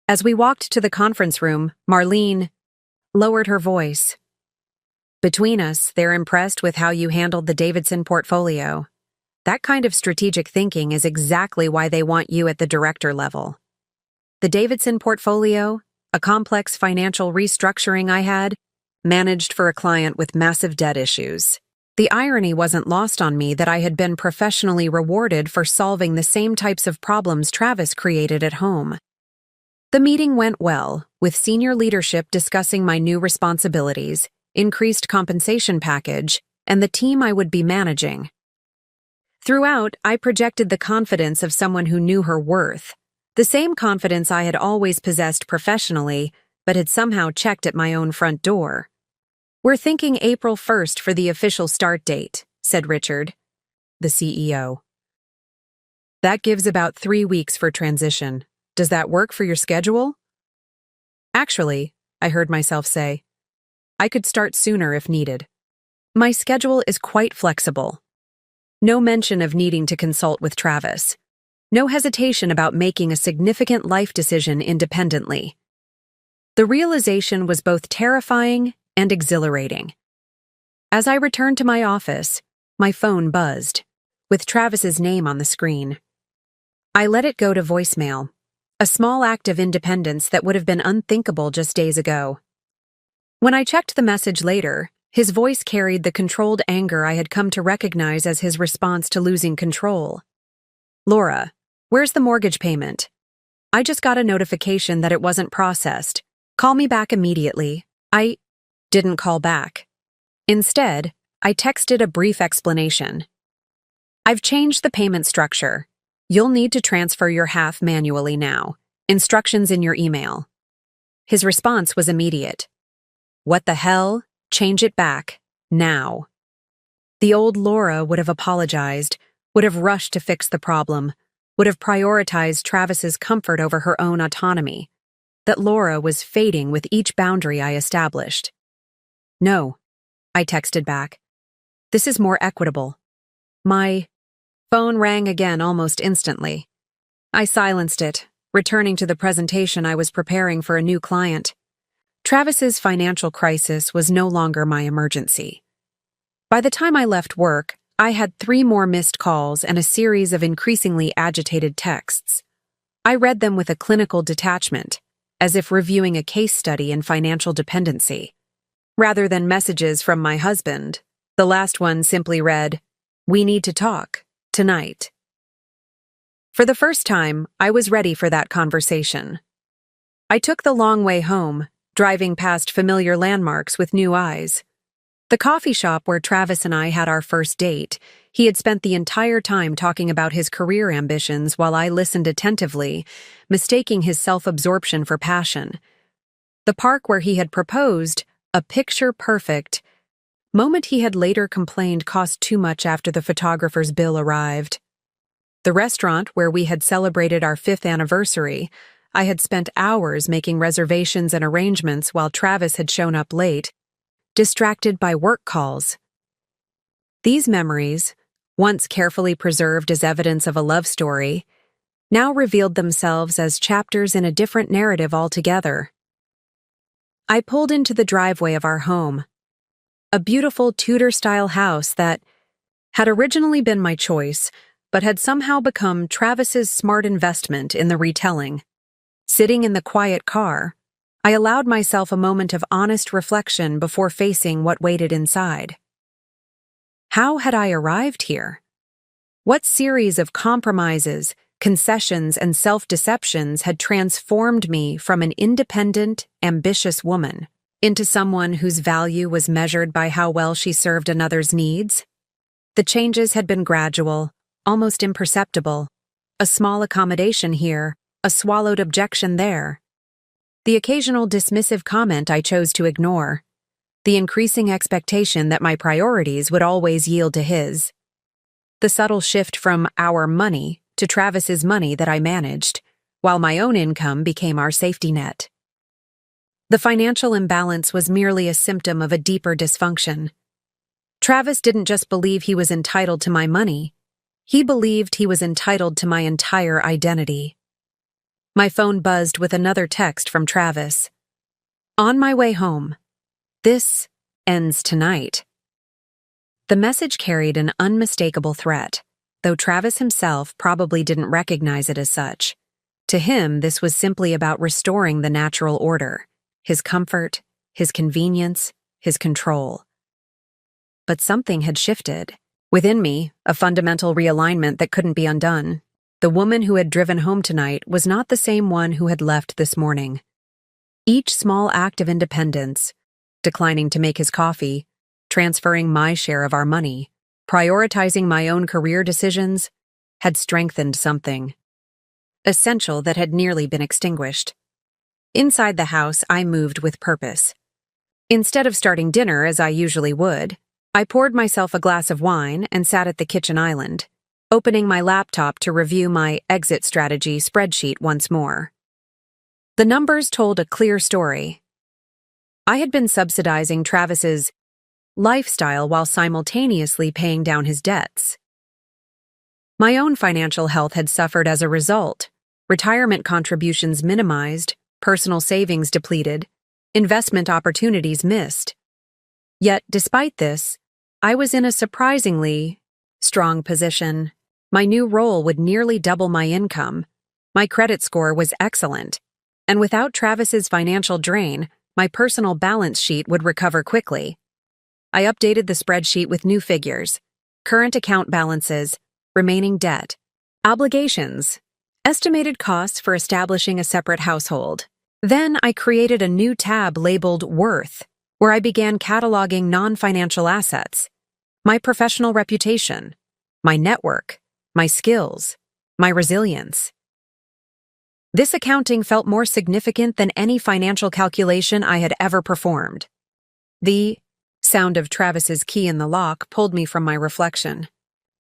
As we walked to the conference room, Marlene lowered her voice. "Between us, they're impressed with how you handled the Davidson portfolio. That kind of strategic thinking is exactly why they want you at the director level. The Davidson portfolio, a complex financial restructuring I had, managed for a client with massive debt issues. The irony wasn't lost on me that I had been professionally rewarded for solving the same types of problems Travis created at home. The meeting went well, with senior leadership discussing my new responsibilities, increased compensation package, and the team I would be managing. Throughout, I projected the confidence of someone who knew her worth, the same confidence I had always possessed professionally, but had somehow checked at my own front door. "We're thinking April 1st for the official start date," said Richard, the CEO. "That gives about 3 weeks for transition. Does that work for your schedule?" "Actually," I heard myself say, "I could start sooner if needed. My schedule is quite flexible." No mention of needing to consult with Travis. No hesitation about making a significant life decision independently. The realization was both terrifying and exhilarating. As I returned to my office, my phone buzzed, with Travis's name on the screen. I let it go to voicemail, a small act of independence that would have been unthinkable just days ago. When I checked the message later, his voice carried the controlled anger I had come to recognize as his response to losing control. "Laura, where's the mortgage payment? I just got a notification that it wasn't processed. Call me back immediately." I didn't call back. Instead, I texted a brief explanation. "I've changed the payment structure. You'll need to transfer your half manually now. Instructions in your email." His response was immediate. "What the hell? Change it back. Now." The old Laura would have apologized, would have rushed to fix the problem, would have prioritized Travis's comfort over her own autonomy. That Laura was fading with each boundary I established. "No," I texted back. "This is more equitable." My phone rang again almost instantly. I silenced it, returning to the presentation I was preparing for a new client. Travis's financial crisis was no longer my emergency. By the time I left work, I had 3 more missed calls and a series of increasingly agitated texts. I read them with a clinical detachment, as if reviewing a case study in financial dependency. Rather than messages from my husband, the last one simply read, "We need to talk, tonight." For the first time, I was ready for that conversation. I took the long way home, driving past familiar landmarks with new eyes. The coffee shop where Travis and I had our first date, he had spent the entire time talking about his career ambitions while I listened attentively, mistaking his self-absorption for passion. The park where he had proposed, a picture-perfect moment he had later complained cost too much after the photographer's bill arrived. The restaurant where we had celebrated our 5th anniversary, I had spent hours making reservations and arrangements while Travis had shown up late, distracted by work calls. These memories, once carefully preserved as evidence of a love story, now revealed themselves as chapters in a different narrative altogether. I pulled into the driveway of our home, a beautiful Tudor-style house that, had originally been my choice, but had somehow become Travis's smart investment in the retelling. Sitting in the quiet car, I allowed myself a moment of honest reflection before facing what waited inside. How had I arrived here? What series of compromises, concessions, and self-deceptions had transformed me from an independent, ambitious woman into someone whose value was measured by how well she served another's needs? The changes had been gradual, almost imperceptible. A small accommodation here, a swallowed objection there. The occasional dismissive comment I chose to ignore. The increasing expectation that my priorities would always yield to his. The subtle shift from our money to Travis's money that I managed, while my own income became our safety net. The financial imbalance was merely a symptom of a deeper dysfunction. Travis didn't just believe he was entitled to my money, he believed he was entitled to my entire identity. My phone buzzed with another text from Travis. On my way home. This ends tonight. The message carried an unmistakable threat, though Travis himself probably didn't recognize it as such. To him, this was simply about restoring the natural order, his comfort, his convenience, his control. But something had shifted. Within me, a fundamental realignment that couldn't be undone. The woman who had driven home tonight was not the same one who had left this morning. Each small act of independence, declining to make his coffee, transferring my share of our money, prioritizing my own career decisions, had strengthened something essential that had nearly been extinguished. Inside the house, I moved with purpose. Instead of starting dinner as I usually would, I poured myself a glass of wine and sat at the kitchen island, opening my laptop to review my exit strategy spreadsheet once more. The numbers told a clear story. I had been subsidizing Travis's lifestyle while simultaneously paying down his debts. My own financial health had suffered as a result, retirement contributions minimized, personal savings depleted, investment opportunities missed. Yet, despite this, I was in a surprisingly strong position. My new role would nearly double my income. My credit score was excellent. And without Travis's financial drain, my personal balance sheet would recover quickly. I updated the spreadsheet with new figures: current account balances, remaining debt, obligations, estimated costs for establishing a separate household. Then I created a new tab labeled Worth, where I began cataloging non-financial assets: my professional reputation, my network, my skills, my resilience. This accounting felt more significant than any financial calculation I had ever performed. The sound of Travis's key in the lock pulled me from my reflection.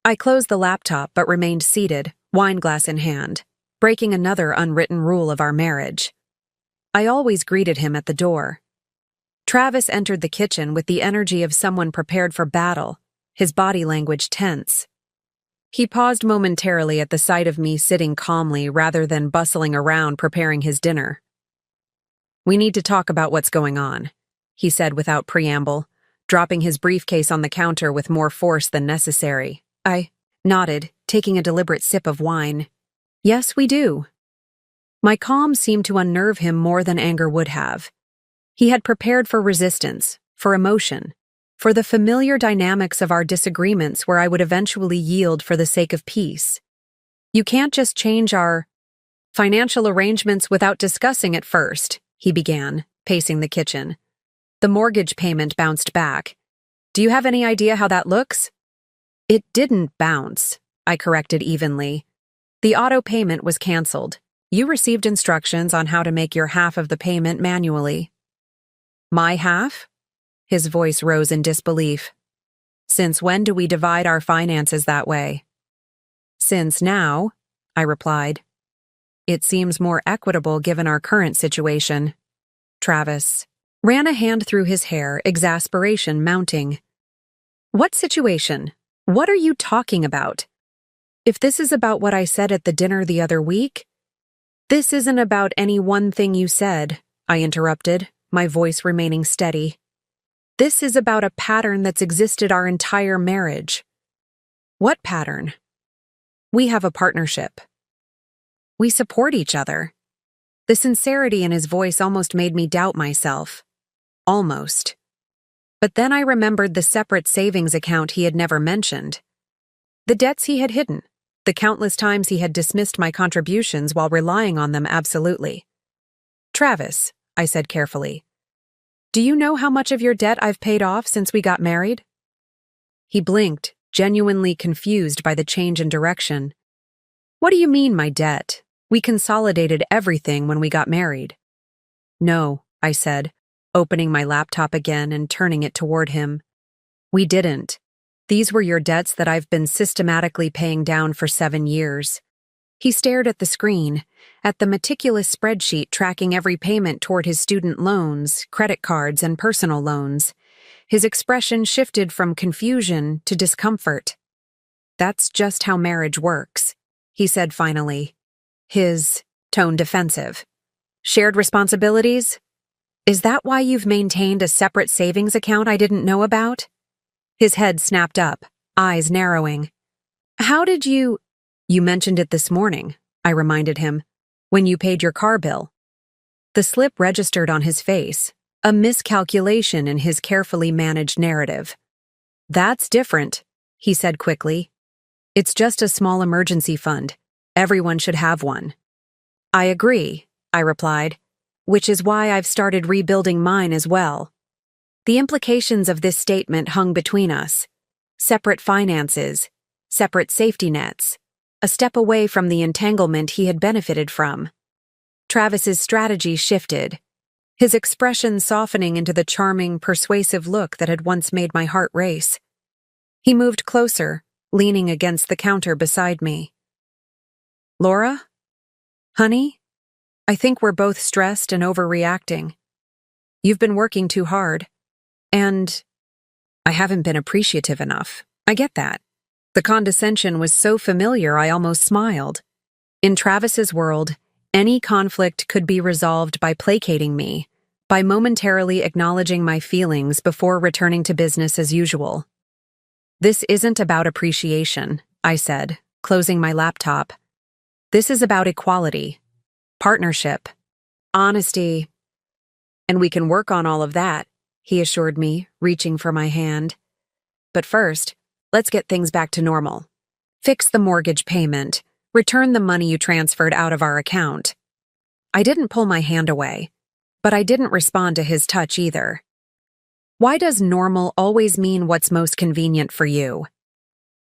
I closed the laptop but remained seated, wine glass in hand, breaking another unwritten rule of our marriage. I always greeted him at the door. Travis entered the kitchen with the energy of someone prepared for battle, his body language tense. He paused momentarily at the sight of me sitting calmly rather than bustling around preparing his dinner. "We need to talk about what's going on," he said without preamble, dropping his briefcase on the counter with more force than necessary. I nodded, taking a deliberate sip of wine. "Yes, we do." My calm seemed to unnerve him more than anger would have. He had prepared for resistance, for emotion, for the familiar dynamics of our disagreements where I would eventually yield for the sake of peace. "You can't just change our financial arrangements without discussing it first," he began, pacing the kitchen. "The mortgage payment bounced back. Do you have any idea how that looks?" "It didn't bounce," I corrected evenly. "The auto payment was canceled. You received instructions on how to make your half of the payment manually." "My half?" His voice rose in disbelief. "Since when do we divide our finances that way?" "Since now," I replied. "It seems more equitable given our current situation." Travis ran a hand through his hair, exasperation mounting. "What situation? What are you talking about? If this is about what I said at the dinner the other week—" "This isn't about any one thing you said," I interrupted, my voice remaining steady. "This is about a pattern that's existed our entire marriage. What pattern? We have a partnership. We support each other. The sincerity in his voice almost made me doubt myself. Almost. But then I remembered the separate savings account he had never mentioned. The debts he had hidden. The countless times he had dismissed my contributions while relying on them absolutely. Travis, I said carefully, do you know how much of your debt I've paid off since we got married? He blinked, genuinely confused by the change in direction. What do you mean, my debt? We consolidated everything when we got married. No, I said, opening my laptop again and turning it toward him. We didn't. These were your debts that I've been systematically paying down for 7 years. He stared at the screen, at the meticulous spreadsheet tracking every payment toward his student loans, credit cards, and personal loans. His expression shifted from confusion to discomfort. That's just how marriage works, he said finally, his tone defensive. Shared responsibilities? Is that why you've maintained a separate savings account I didn't know about? His head snapped up, eyes narrowing. How did you... You mentioned it this morning, I reminded him, when you paid your car bill. The slip registered on his face, a miscalculation in his carefully managed narrative. That's different, he said quickly. It's just a small emergency fund. Everyone should have one. I agree, I replied, which is why I've started rebuilding mine as well. The implications of this statement hung between us. Separate finances, separate safety nets, a step away from the entanglement he had benefited from. Travis's strategy shifted, his expression softening into the charming, persuasive look that had once made my heart race. He moved closer, leaning against the counter beside me. Laura? Honey? I think we're both stressed and overreacting. You've been working too hard. And I haven't been appreciative enough. I get that. The condescension was so familiar I almost smiled. In Travis's world, any conflict could be resolved by placating me, by momentarily acknowledging my feelings before returning to business as usual. This isn't about appreciation, I said, closing my laptop. This is about equality, partnership, honesty, and we can work on all of that, he assured me, reaching for my hand. But first, let's get things back to normal. Fix the mortgage payment. Return the money you transferred out of our account. I didn't pull my hand away, but I didn't respond to his touch either. Why does normal always mean what's most convenient for you?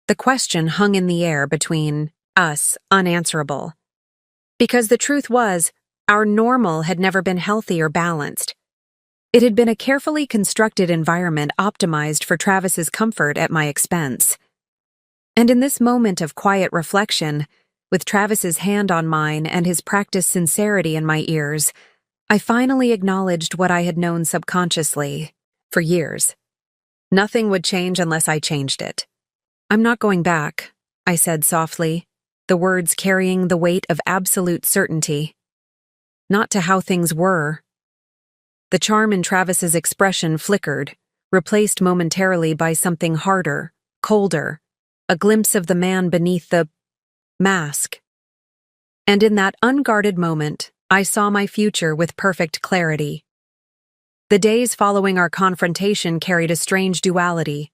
The question hung in the air between us, unanswerable. Because the truth was, our normal had never been healthy or balanced. It had been a carefully constructed environment optimized for Travis's comfort at my expense. And in this moment of quiet reflection, with Travis's hand on mine and his practiced sincerity in my ears, I finally acknowledged what I had known subconsciously, for years. Nothing would change unless I changed it. I'm not going back, I said softly, the words carrying the weight of absolute certainty. Not to how things were. The charm in Travis's expression flickered, replaced momentarily by something harder, colder, a glimpse of the man beneath the mask. And in that unguarded moment, I saw my future with perfect clarity. The days following our confrontation carried a strange duality.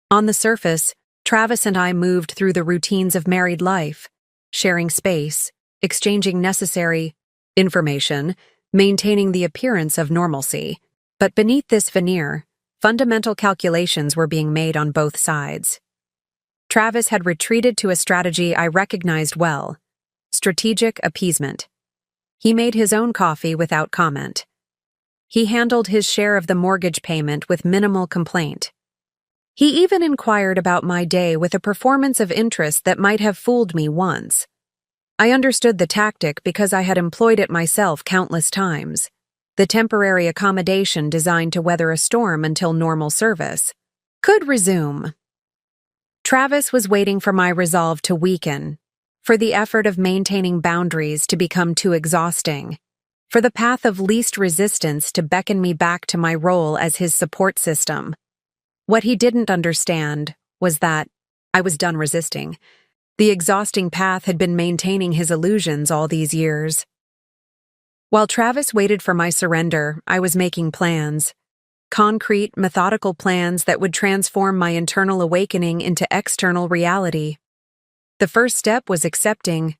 On the surface, Travis and I moved through the routines of married life, sharing space, exchanging necessary information, maintaining the appearance of normalcy. But beneath this veneer, fundamental calculations were being made on both sides. Travis had retreated to a strategy I recognized well: strategic appeasement. He made his own coffee without comment. He handled his share of the mortgage payment with minimal complaint. He even inquired about my day with a performance of interest that might have fooled me once. I understood the tactic because I had employed it myself countless times. The temporary accommodation designed to weather a storm until normal service could resume. Travis was waiting for my resolve to weaken, for the effort of maintaining boundaries to become too exhausting, for the path of least resistance to beckon me back to my role as his support system. What he didn't understand was that, I was done resisting. The exhausting path had been maintaining his illusions all these years. While Travis waited for my surrender, I was making plans. Concrete, methodical plans that would transform my internal awakening into external reality. The first step was accepting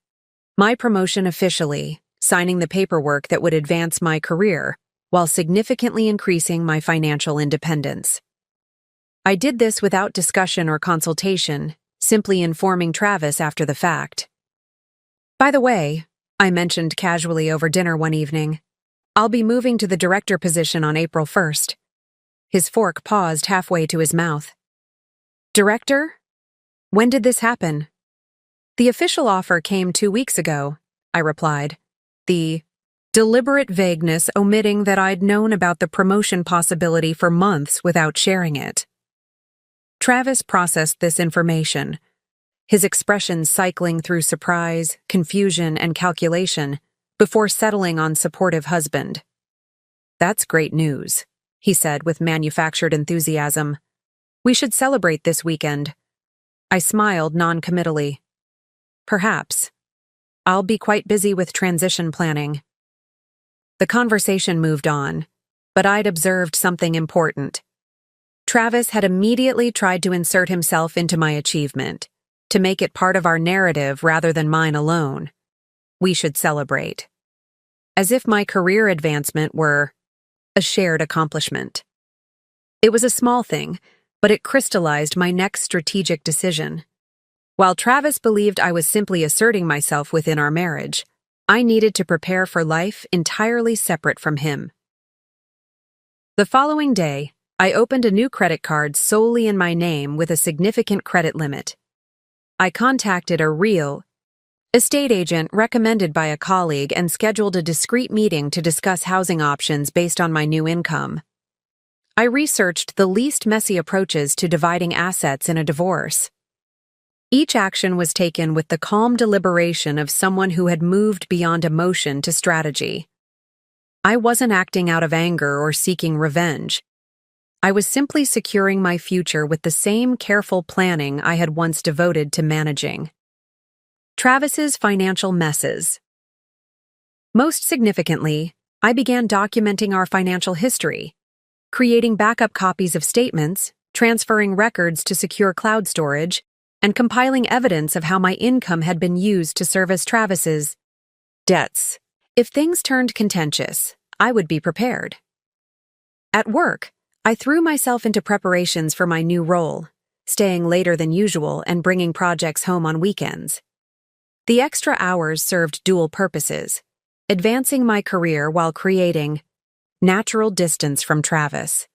my promotion officially, signing the paperwork that would advance my career, while significantly increasing my financial independence. I did this without discussion or consultation, simply informing Travis after the fact. By the way, I mentioned casually over dinner one evening, I'll be moving to the director position on April 1st. His fork paused halfway to his mouth. Director? When did this happen? The official offer came 2 weeks ago, I replied, the deliberate vagueness omitting that I'd known about the promotion possibility for months without sharing it. Travis processed this information, his expression cycling through surprise, confusion, and calculation before settling on supportive husband. That's great news, he said with manufactured enthusiasm. We should celebrate this weekend. I smiled non-committally. Perhaps. I'll be quite busy with transition planning. The conversation moved on, but I'd observed something important. Travis had immediately tried to insert himself into my achievement, to make it part of our narrative rather than mine alone. We should celebrate. As if my career advancement were a shared accomplishment. It was a small thing, but it crystallized my next strategic decision. While Travis believed I was simply asserting myself within our marriage, I needed to prepare for life entirely separate from him. The following day, I opened a new credit card solely in my name with a significant credit limit. I contacted a real estate agent recommended by a colleague and scheduled a discreet meeting to discuss housing options based on my new income. I researched the least messy approaches to dividing assets in a divorce. Each action was taken with the calm deliberation of someone who had moved beyond emotion to strategy. I wasn't acting out of anger or seeking revenge. I was simply securing my future with the same careful planning I had once devoted to managing. Travis's financial messes. Most significantly, I began documenting our financial history, creating backup copies of statements, transferring records to secure cloud storage, and compiling evidence of how my income had been used to service Travis's debts. If things turned contentious, I would be prepared. At work, I threw myself into preparations for my new role, staying later than usual and bringing projects home on weekends. The extra hours served dual purposes, advancing my career while creating natural distance from Travis.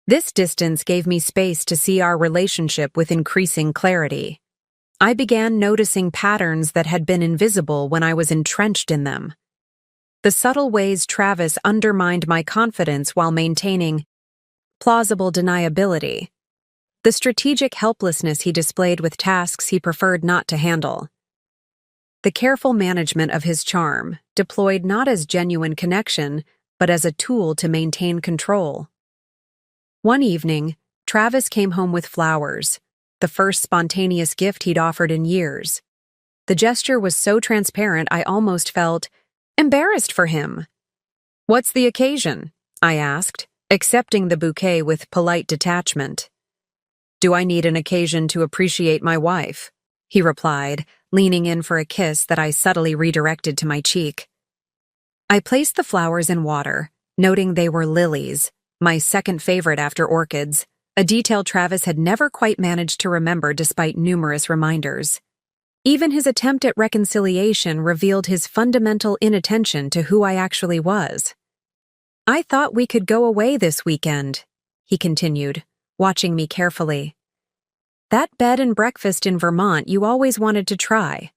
This distance gave me space to see our relationship with increasing clarity. I began noticing patterns that had been invisible when I was entrenched in them. The subtle ways Travis undermined my confidence while maintaining plausible deniability. The strategic helplessness he displayed with tasks he preferred not to handle. The careful management of his charm, deployed not as genuine connection, but as a tool to maintain control. One evening, Travis came home with flowers, the first spontaneous gift he'd offered in years. The gesture was so transparent I almost felt embarrassed for him. "What's the occasion?" I asked, accepting the bouquet with polite detachment. "Do I need an occasion to appreciate my wife?" he replied, leaning in for a kiss that I subtly redirected to my cheek. I placed the flowers in water, noting they were lilies, my second favorite after orchids, a detail Travis had never quite managed to remember despite numerous reminders. Even his attempt at reconciliation revealed his fundamental inattention to who I actually was. "I thought we could go away this weekend," he continued, watching me carefully. "That bed and breakfast in Vermont you always wanted to try.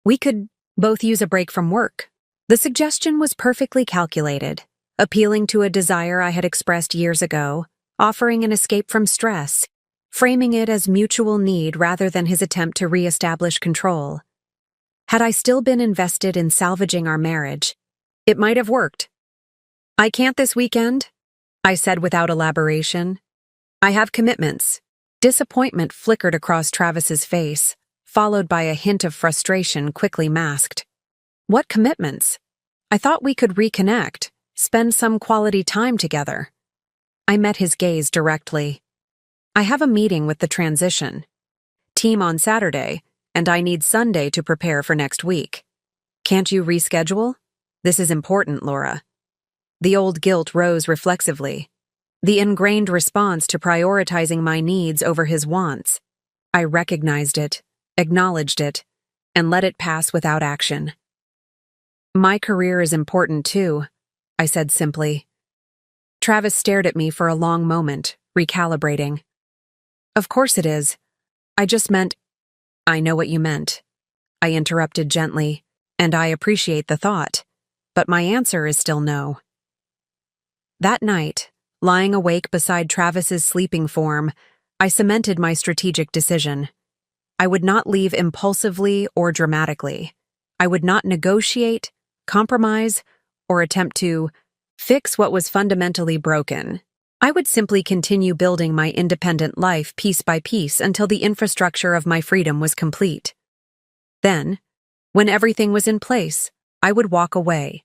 We could both use a break from work." The suggestion was perfectly calculated, appealing to a desire I had expressed years ago, offering an escape from stress, framing it as mutual need rather than his attempt to re-establish control. Had I still been invested in salvaging our marriage, it might have worked. "I can't this weekend," I said without elaboration. "I have commitments." Disappointment flickered across Travis's face, followed by a hint of frustration quickly masked. What commitments? I thought we could reconnect, spend some quality time together. I met his gaze directly. I have a meeting with the transition team on Saturday, and I need Sunday to prepare for next week. Can't you reschedule? This is important, Laura. The old guilt rose reflexively, the ingrained response to prioritizing my needs over his wants. I recognized it, acknowledged it, and let it pass without action. My career is important too, I said simply. Travis stared at me for a long moment, recalibrating. Of course it is. I just meant— I know what you meant. I interrupted gently, and I appreciate the thought, but my answer is still no. That night, lying awake beside Travis's sleeping form, I cemented my strategic decision. I would not leave impulsively or dramatically. I would not negotiate, compromise, or attempt to fix what was fundamentally broken. I would simply continue building my independent life piece by piece until the infrastructure of my freedom was complete. Then, when everything was in place, I would walk away.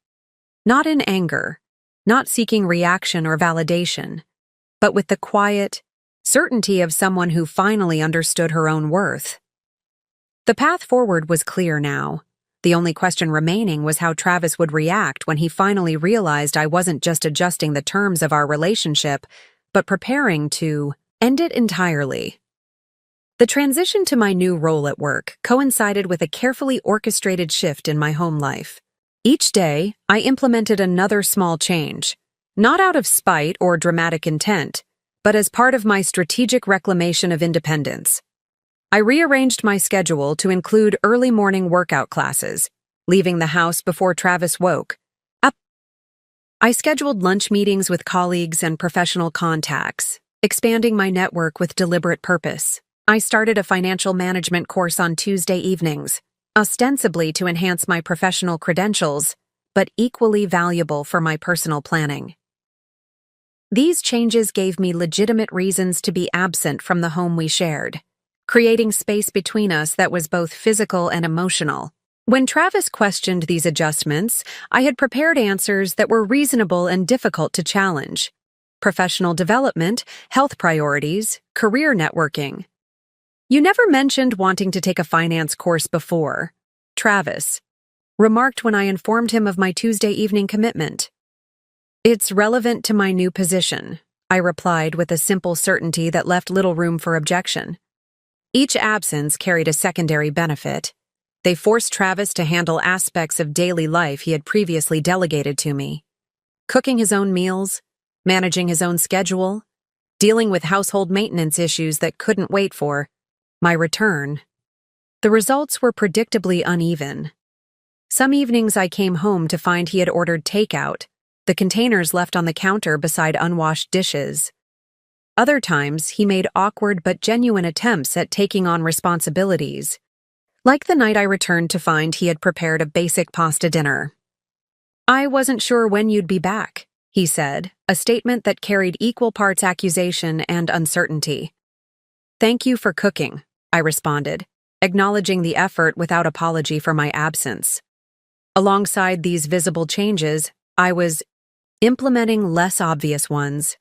Not in anger, not seeking reaction or validation, but with the quiet certainty of someone who finally understood her own worth. The path forward was clear now. The only question remaining was how Travis would react when he finally realized I wasn't just adjusting the terms of our relationship, but preparing to end it entirely. The transition to my new role at work coincided with a carefully orchestrated shift in my home life. Each day, I implemented another small change, not out of spite or dramatic intent, but as part of my strategic reclamation of independence. I rearranged my schedule to include early morning workout classes, leaving the house before Travis woke up. I scheduled lunch meetings with colleagues and professional contacts, expanding my network with deliberate purpose. I started a financial management course on Tuesday evenings, ostensibly to enhance my professional credentials, but equally valuable for my personal planning. These changes gave me legitimate reasons to be absent from the home we shared, creating space between us that was both physical and emotional. When Travis questioned these adjustments, I had prepared answers that were reasonable and difficult to challenge. Professional development, health priorities, career networking. You never mentioned wanting to take a finance course before, Travis remarked when I informed him of my Tuesday evening commitment. It's relevant to my new position, I replied with a simple certainty that left little room for objection. Each absence carried a secondary benefit. They forced Travis to handle aspects of daily life he had previously delegated to me. Cooking his own meals, managing his own schedule, dealing with household maintenance issues that couldn't wait for my return. The results were predictably uneven. Some evenings I came home to find he had ordered takeout, the containers left on the counter beside unwashed dishes. Other times, he made awkward but genuine attempts at taking on responsibilities, like the night I returned to find he had prepared a basic pasta dinner. I wasn't sure when you'd be back, he said, a statement that carried equal parts accusation and uncertainty. Thank you for cooking, I responded, acknowledging the effort without apology for my absence. Alongside these visible changes, I was implementing less obvious ones.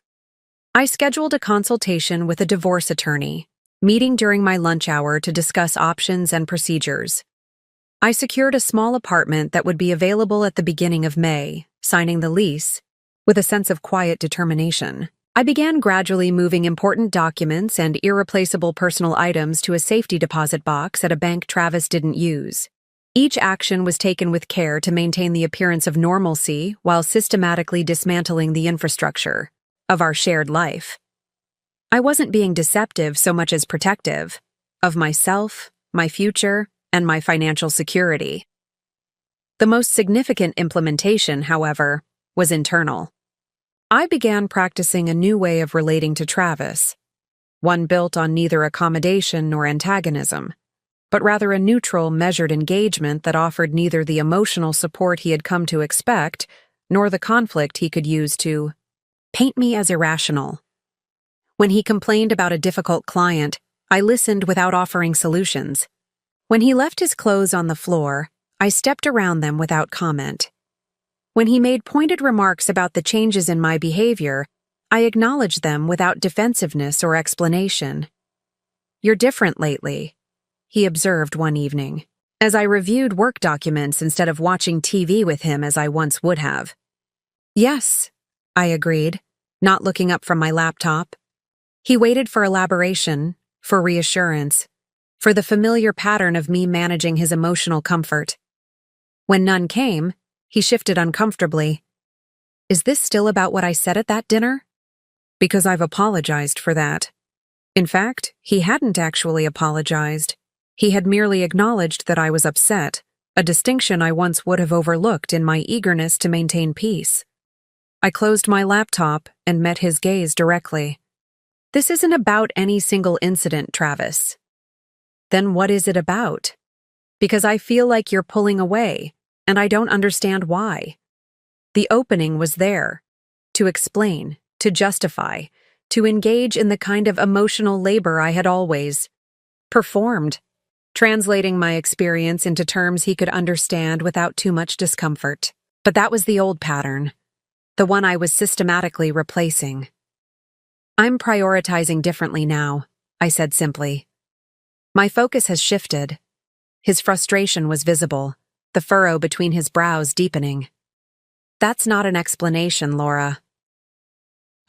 I scheduled a consultation with a divorce attorney, meeting during my lunch hour to discuss options and procedures. I secured a small apartment that would be available at the beginning of May, signing the lease, with a sense of quiet determination. I began gradually moving important documents and irreplaceable personal items to a safety deposit box at a bank Travis didn't use. Each action was taken with care to maintain the appearance of normalcy while systematically dismantling the infrastructure of our shared life. I wasn't being deceptive so much as protective of myself, my future, and my financial security. The most significant implementation, however, was internal. I began practicing a new way of relating to Travis, one built on neither accommodation nor antagonism, but rather a neutral, measured engagement that offered neither the emotional support he had come to expect nor the conflict he could use to paint me as irrational. When he complained about a difficult client, I listened without offering solutions. When he left his clothes on the floor, I stepped around them without comment. When he made pointed remarks about the changes in my behavior, I acknowledged them without defensiveness or explanation. "You're different lately," he observed one evening, as I reviewed work documents instead of watching TV with him as I once would have. "Yes," I agreed, not looking up from my laptop. He waited for elaboration, for reassurance, for the familiar pattern of me managing his emotional comfort. When none came, he shifted uncomfortably. "Is this still about what I said at that dinner?" Because I've apologized for that. In fact, he hadn't actually apologized. He had merely acknowledged that I was upset, a distinction I once would have overlooked in my eagerness to maintain peace. I closed my laptop and met his gaze directly. "This isn't about any single incident, Travis." "Then what is it about?" "Because I feel like you're pulling away, and I don't understand why." The opening was there. To explain, to justify, to engage in the kind of emotional labor I had always performed, translating my experience into terms he could understand without too much discomfort. But that was the old pattern, the one I was systematically replacing. "I'm prioritizing differently now," I said simply. My focus has shifted. His frustration was visible, the furrow between his brows deepening. "That's not an explanation, Laura."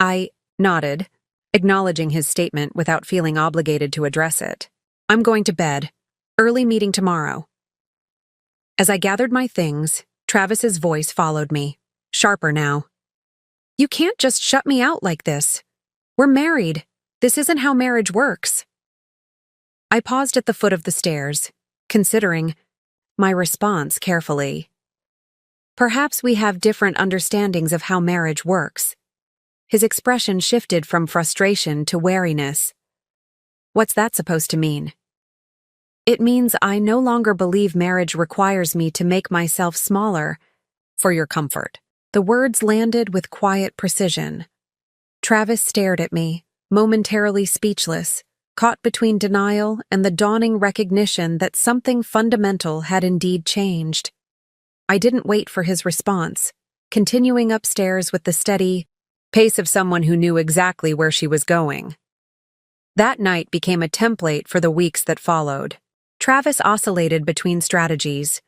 I nodded, acknowledging his statement without feeling obligated to address it. "I'm going to bed. Early meeting tomorrow." As I gathered my things, Travis's voice followed me, sharper now. "You can't just shut me out like this. We're married. This isn't how marriage works." I paused at the foot of the stairs, considering my response carefully. "Perhaps we have different understandings of how marriage works." His expression shifted from frustration to wariness. "What's that supposed to mean?" "It means I no longer believe marriage requires me to make myself smaller for your comfort." The words landed with quiet precision. Travis stared at me, momentarily speechless, caught between denial and the dawning recognition that something fundamental had indeed changed. I didn't wait for his response, continuing upstairs with the steady pace of someone who knew exactly where she was going. That night became a template for the weeks that followed. Travis oscillated between strategies,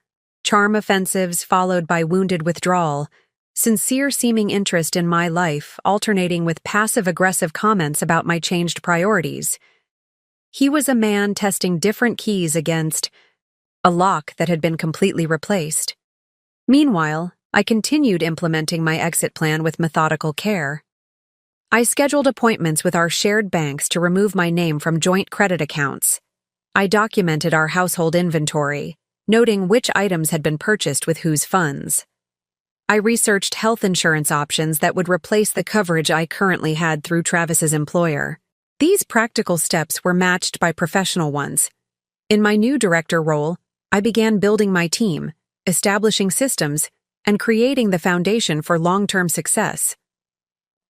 charm offensives followed by wounded withdrawal, sincere-seeming interest in my life alternating with passive-aggressive comments about my changed priorities. He was a man testing different keys against a lock that had been completely replaced. Meanwhile, I continued implementing my exit plan with methodical care. I scheduled appointments with our shared banks to remove my name from joint credit accounts. I documented our household inventory, noting which items had been purchased with whose funds. I researched health insurance options that would replace the coverage I currently had through Travis's employer. These practical steps were matched by professional ones. In my new director role, I began building my team, establishing systems, and creating the foundation for long-term success.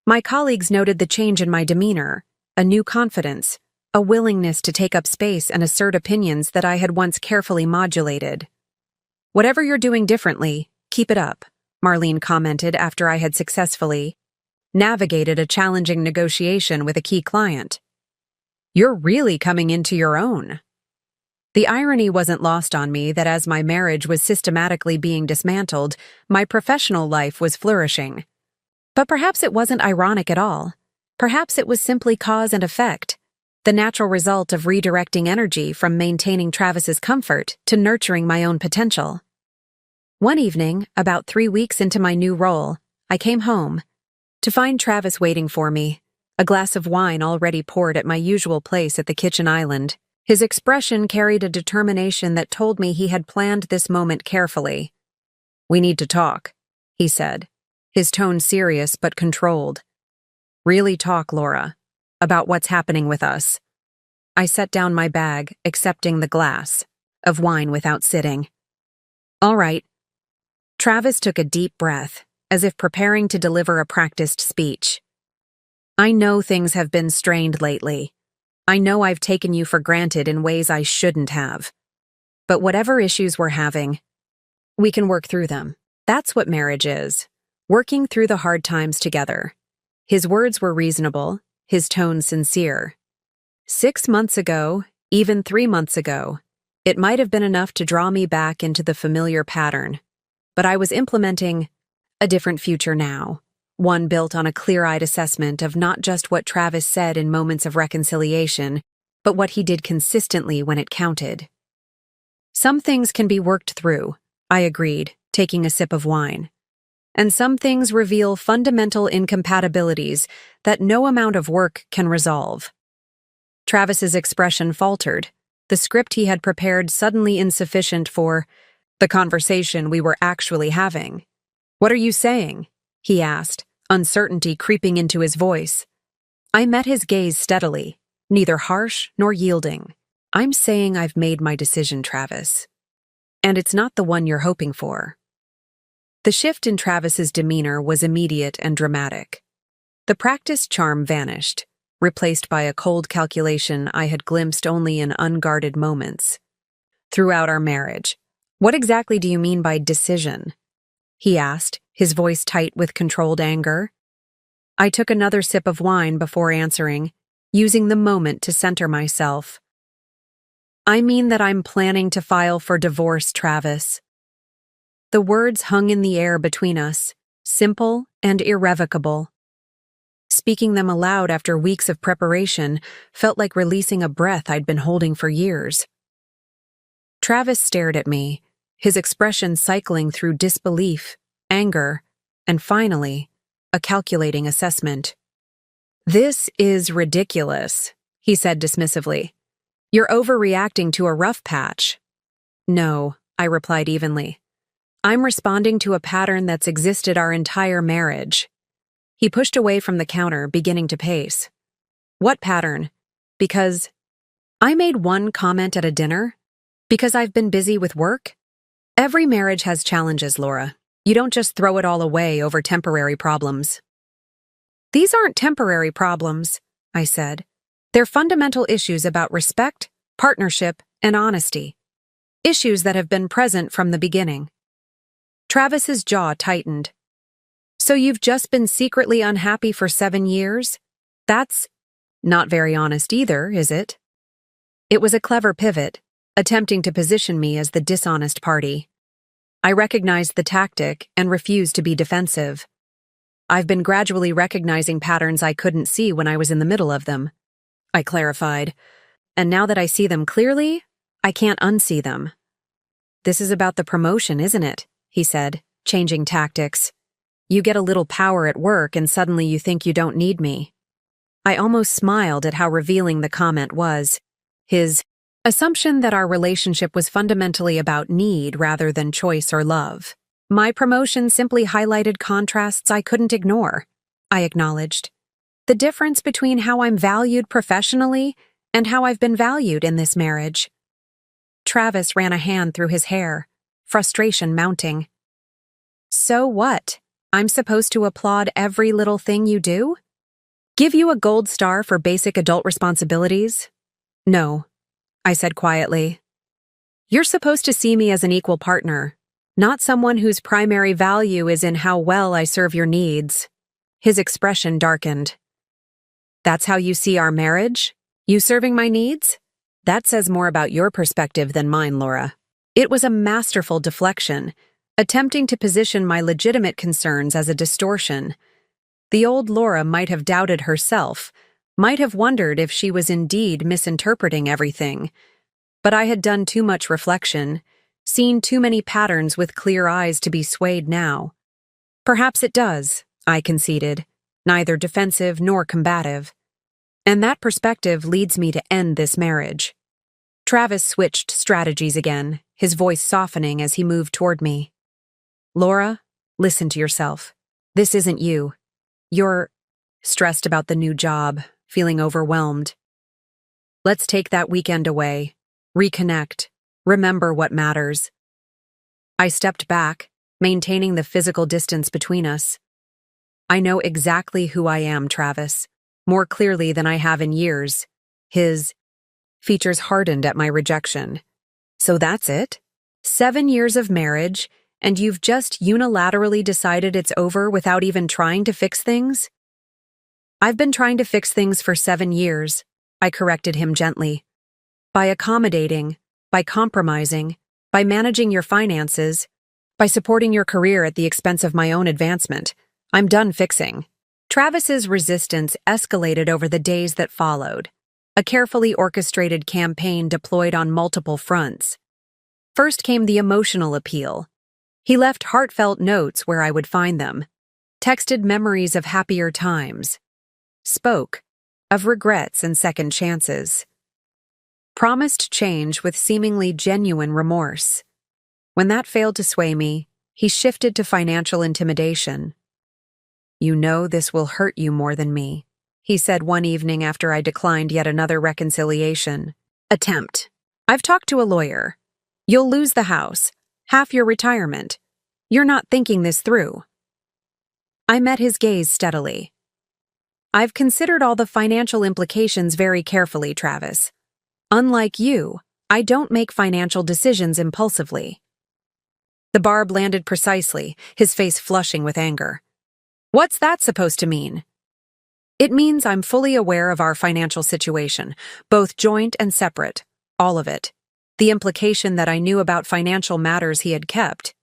My colleagues noted the change in my demeanor, a new confidence, a willingness to take up space and assert opinions that I had once carefully modulated. "Whatever you're doing differently, keep it up," Marlene commented after I had successfully navigated a challenging negotiation with a key client. "You're really coming into your own." The irony wasn't lost on me that as my marriage was systematically being dismantled, my professional life was flourishing. But perhaps it wasn't ironic at all. Perhaps it was simply cause and effect, the natural result of redirecting energy from maintaining Travis's comfort to nurturing my own potential. One evening, about 3 weeks into my new role, I came home to find Travis waiting for me, a glass of wine already poured at my usual place at the kitchen island. His expression carried a determination that told me he had planned this moment carefully. "We need to talk," he said, his tone serious but controlled. "Really talk, Laura, about what's happening with us." I set down my bag, accepting the glass of wine without sitting. "All right." Travis took a deep breath, as if preparing to deliver a practiced speech. I know things have been strained lately. I know I've taken you for granted in ways I shouldn't have. But whatever issues we're having, we can work through them. That's what marriage is. Working through the hard times together. His words were reasonable, his tone sincere. 6 months ago, even 3 months ago, it might have been enough to draw me back into the familiar pattern. But I was implementing a different future now. One built on a clear-eyed assessment of not just what Travis said in moments of reconciliation, but what he did consistently when it counted. Some things can be worked through, I agreed, taking a sip of wine. And some things reveal fundamental incompatibilities that no amount of work can resolve. Travis's expression faltered, the script he had prepared suddenly insufficient for the conversation we were actually having. "What are you saying?" he asked, uncertainty creeping into his voice. I met his gaze steadily, neither harsh nor yielding. "I'm saying I've made my decision, Travis. And it's not the one you're hoping for." The shift in Travis's demeanor was immediate and dramatic. The practiced charm vanished, replaced by a cold calculation I had glimpsed only in unguarded moments. "Throughout our marriage, what exactly do you mean by decision?" he asked, his voice tight with controlled anger. I took another sip of wine before answering, using the moment to center myself. "I mean that I'm planning to file for divorce, Travis." The words hung in the air between us, simple and irrevocable. Speaking them aloud after weeks of preparation felt like releasing a breath I'd been holding for years. Travis stared at me, his expression cycling through disbelief, anger, and finally, a calculating assessment. "This is ridiculous," he said dismissively. "You're overreacting to a rough patch." "No," I replied evenly. "I'm responding to a pattern that's existed our entire marriage." He pushed away from the counter, beginning to pace. "What pattern? Because I made one comment at a dinner? Because I've been busy with work? Every marriage has challenges, Laura. You don't just throw it all away over temporary problems." "These aren't temporary problems," I said. "They're fundamental issues about respect, partnership, and honesty. Issues that have been present from the beginning." Travis's jaw tightened. "So you've just been secretly unhappy for 7 years? That's not very honest either, is it?" It was a clever pivot, attempting to position me as the dishonest party. I recognized the tactic and refused to be defensive. "I've been gradually recognizing patterns I couldn't see when I was in the middle of them," I clarified. "And now that I see them clearly, I can't unsee them." "This is about the promotion, isn't it?" he said, changing tactics. "You get a little power at work and suddenly you think you don't need me." I almost smiled at how revealing the comment was. His assumption that our relationship was fundamentally about need rather than choice or love. My promotion simply highlighted contrasts I couldn't ignore, I acknowledged. The difference between how I'm valued professionally and how I've been valued in this marriage. Travis ran a hand through his hair, frustration mounting. "So what? I'm supposed to applaud every little thing you do? Give you a gold star for basic adult responsibilities? No," I said quietly. "You're supposed to see me as an equal partner, not someone whose primary value is in how well I serve your needs." His expression darkened. "That's how you see our marriage? You serving my needs? That says more about your perspective than mine, Laura." It was a masterful deflection, attempting to position my legitimate concerns as a distortion. The old Laura might have doubted herself, might have wondered if she was indeed misinterpreting everything. But I had done too much reflection, seen too many patterns with clear eyes to be swayed now. "Perhaps it does," I conceded, neither defensive nor combative. "And that perspective leads me to end this marriage." Travis switched strategies again, his voice softening as he moved toward me. "Laura, listen to yourself. This isn't you. You're stressed about the new job, feeling overwhelmed. Let's take that weekend away, reconnect, remember what matters." I stepped back, maintaining the physical distance between us. "I know exactly who I am, Travis. more clearly than I have in years. His features hardened at my rejection. So that's it? 7 years of marriage, and you've just unilaterally decided it's over without even trying to fix things? I've been trying to fix things for 7 years, I corrected him gently. By accommodating, by compromising, by managing your finances, by supporting your career at the expense of my own advancement, I'm done fixing. Travis's resistance escalated over the days that followed, a carefully orchestrated campaign deployed on multiple fronts. First came the emotional appeal. He left heartfelt notes where I would find them, texted memories of happier times, spoke of regrets and second chances, promised change with seemingly genuine remorse. When that failed to sway me, he shifted to financial intimidation. "You know this will hurt you more than me," he said one evening after I declined yet another reconciliation attempt. "I've talked to a lawyer. You'll lose the house, half your retirement. You're not thinking this through." I met his gaze steadily. "I've considered all the financial implications very carefully, Travis. Unlike you, I don't make financial decisions impulsively." The barb landed precisely, his face flushing with anger. "What's that supposed to mean?" "It means I'm fully aware of our financial situation, both joint and separate, all of it. The implication that I knew about financial matters he had kept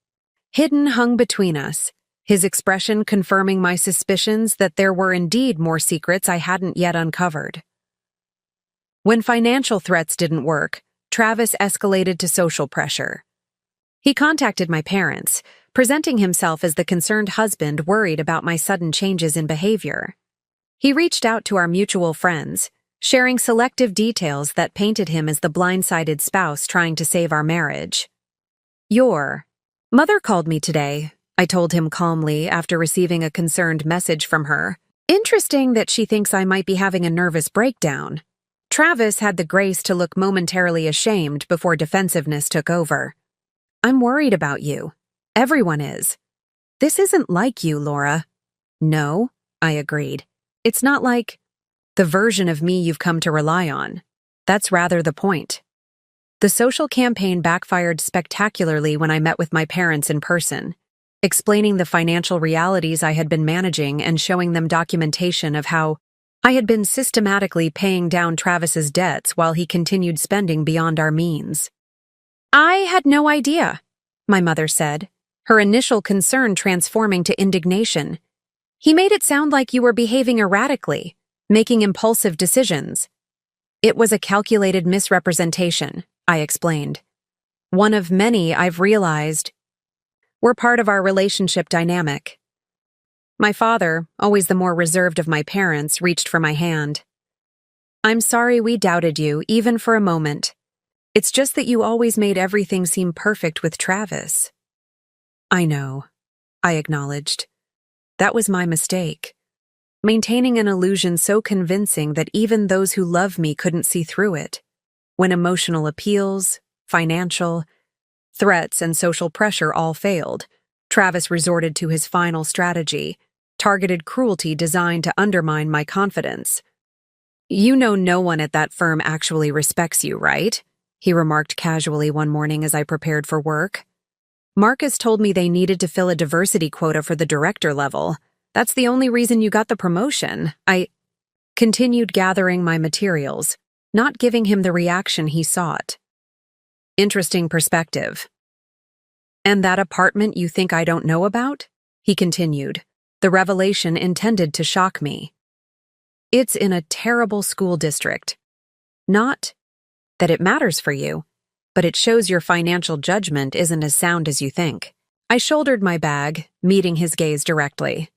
hidden hung between us, his expression confirming my suspicions that there were indeed more secrets I hadn't yet uncovered. When financial threats didn't work, Travis escalated to social pressure. He contacted my parents, presenting himself as the concerned husband worried about my sudden changes in behavior. He reached out to our mutual friends, sharing selective details that painted him as the blindsided spouse trying to save our marriage. "Your mother called me today," I told him calmly after receiving a concerned message from her. "Interesting that she thinks I might be having a nervous breakdown." Travis had the grace to look momentarily ashamed before defensiveness took over. "I'm worried about you. Everyone is. This isn't like you, Laura." "No," I agreed. "It's not like the version of me you've come to rely on. That's rather the point." The social campaign backfired spectacularly when I met with my parents in person, explaining the financial realities I had been managing and showing them documentation of how I had been systematically paying down Travis's debts while he continued spending beyond our means. "I had no idea," my mother said, her initial concern transforming to indignation. "He made it sound like you were behaving erratically, making impulsive decisions." "It was a calculated misrepresentation," I explained. "One of many I've realized were part of our relationship dynamic." My father, always the more reserved of my parents, reached for my hand. "I'm sorry we doubted you, even for a moment. It's just that you always made everything seem perfect with Travis." "I know," I acknowledged. "That was my mistake. Maintaining an illusion so convincing that even those who love me couldn't see through it. When emotional appeals, financial, threats, and social pressure all failed, Travis resorted to his final strategy, targeted cruelty designed to undermine my confidence. "You know no one at that firm actually respects you, right?" he remarked casually one morning as I prepared for work. "Marcus told me they needed to fill a diversity quota for the director level. That's the only reason you got the promotion." I continued gathering my materials, not giving him the reaction he sought. "Interesting perspective." "And that apartment you think I don't know about?" he continued, the revelation intended to shock me. "It's in a terrible school district. Not that it matters for you, but it shows your financial judgment isn't as sound as you think." I shouldered my bag, meeting his gaze directly.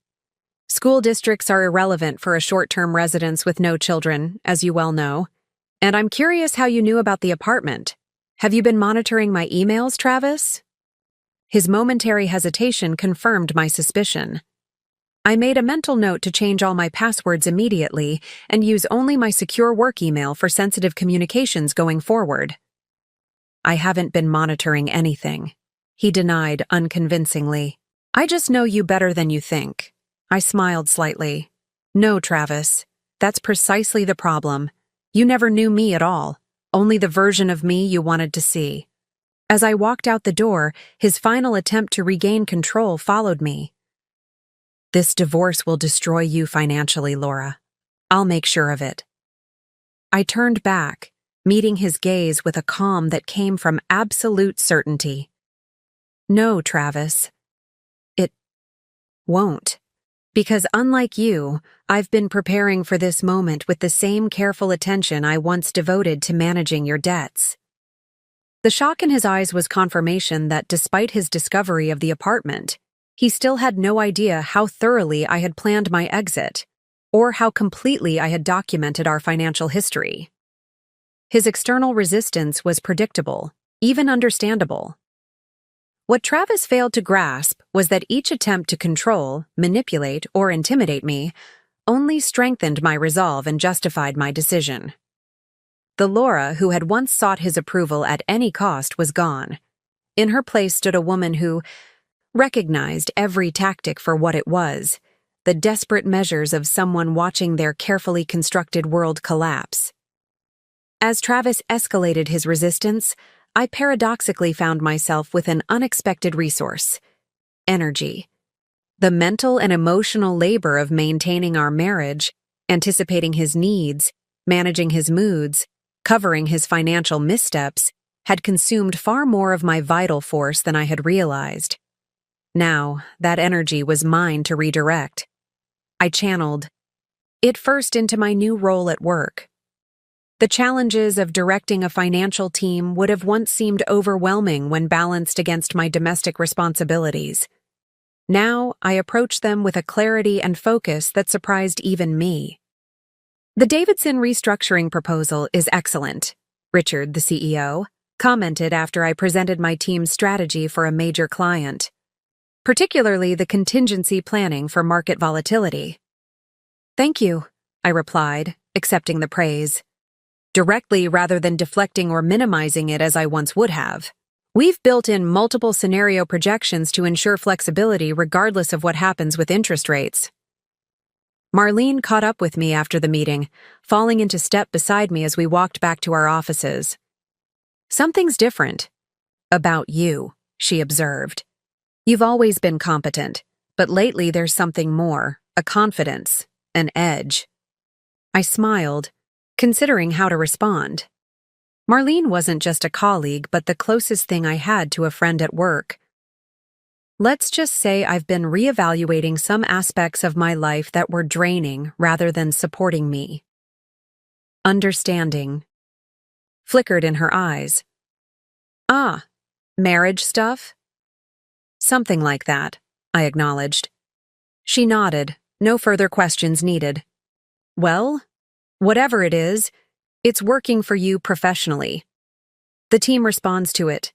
"School districts are irrelevant for a short-term residence with no children, as you well know. And I'm curious how you knew about the apartment. Have you been monitoring my emails, Travis?" His momentary hesitation confirmed my suspicion. I made a mental note to change all my passwords immediately and use only my secure work email for sensitive communications going forward. "I haven't been monitoring anything," he denied unconvincingly. "I just know you better than you think." I smiled slightly. "No, Travis. That's precisely the problem. You never knew me at all, only the version of me you wanted to see. As I walked out the door, his final attempt to regain control followed me. This divorce will destroy you financially, Laura. I'll make sure of it. I turned back, meeting his gaze with a calm that came from absolute certainty. No, Travis. It won't. Because unlike you, I've been preparing for this moment with the same careful attention I once devoted to managing your debts. The shock in his eyes was confirmation that despite his discovery of the apartment, he still had no idea how thoroughly I had planned my exit, or how completely I had documented our financial history. His external resistance was predictable, even understandable. What Travis failed to grasp was that each attempt to control, manipulate, or intimidate me only strengthened my resolve and justified my decision. The Laura who had once sought his approval at any cost was gone. In her place stood a woman who recognized every tactic for what it was, the desperate measures of someone watching their carefully constructed world collapse. As Travis escalated his resistance, I paradoxically found myself with an unexpected resource: energy. The mental and emotional labor of maintaining our marriage, anticipating his needs, managing his moods, covering his financial missteps, had consumed far more of my vital force than I had realized. Now, that energy was mine to redirect. I channeled it first into my new role at work. The challenges of directing a financial team would have once seemed overwhelming when balanced against my domestic responsibilities. Now, I approached them with a clarity and focus that surprised even me. The Davidson restructuring proposal is excellent, Richard, the CEO, commented after I presented my team's strategy for a major client, particularly the contingency planning for market volatility. Thank you, I replied, accepting the praise. Directly rather than deflecting or minimizing it as I once would have. We've built in multiple scenario projections to ensure flexibility regardless of what happens with interest rates. Marlene caught up with me after the meeting, falling into step beside me as we walked back to our offices. Something's different about you, she observed. You've always been competent, but lately there's something more, a confidence, an edge. I smiled, considering how to respond. Marlene wasn't just a colleague, but the closest thing I had to a friend at work. Let's just say I've been reevaluating some aspects of my life that were draining rather than supporting me. Understanding flickered in her eyes. Ah, marriage stuff? Something like that, I acknowledged. She nodded, no further questions needed. Well, whatever it is, it's working for you professionally. The team responds to it.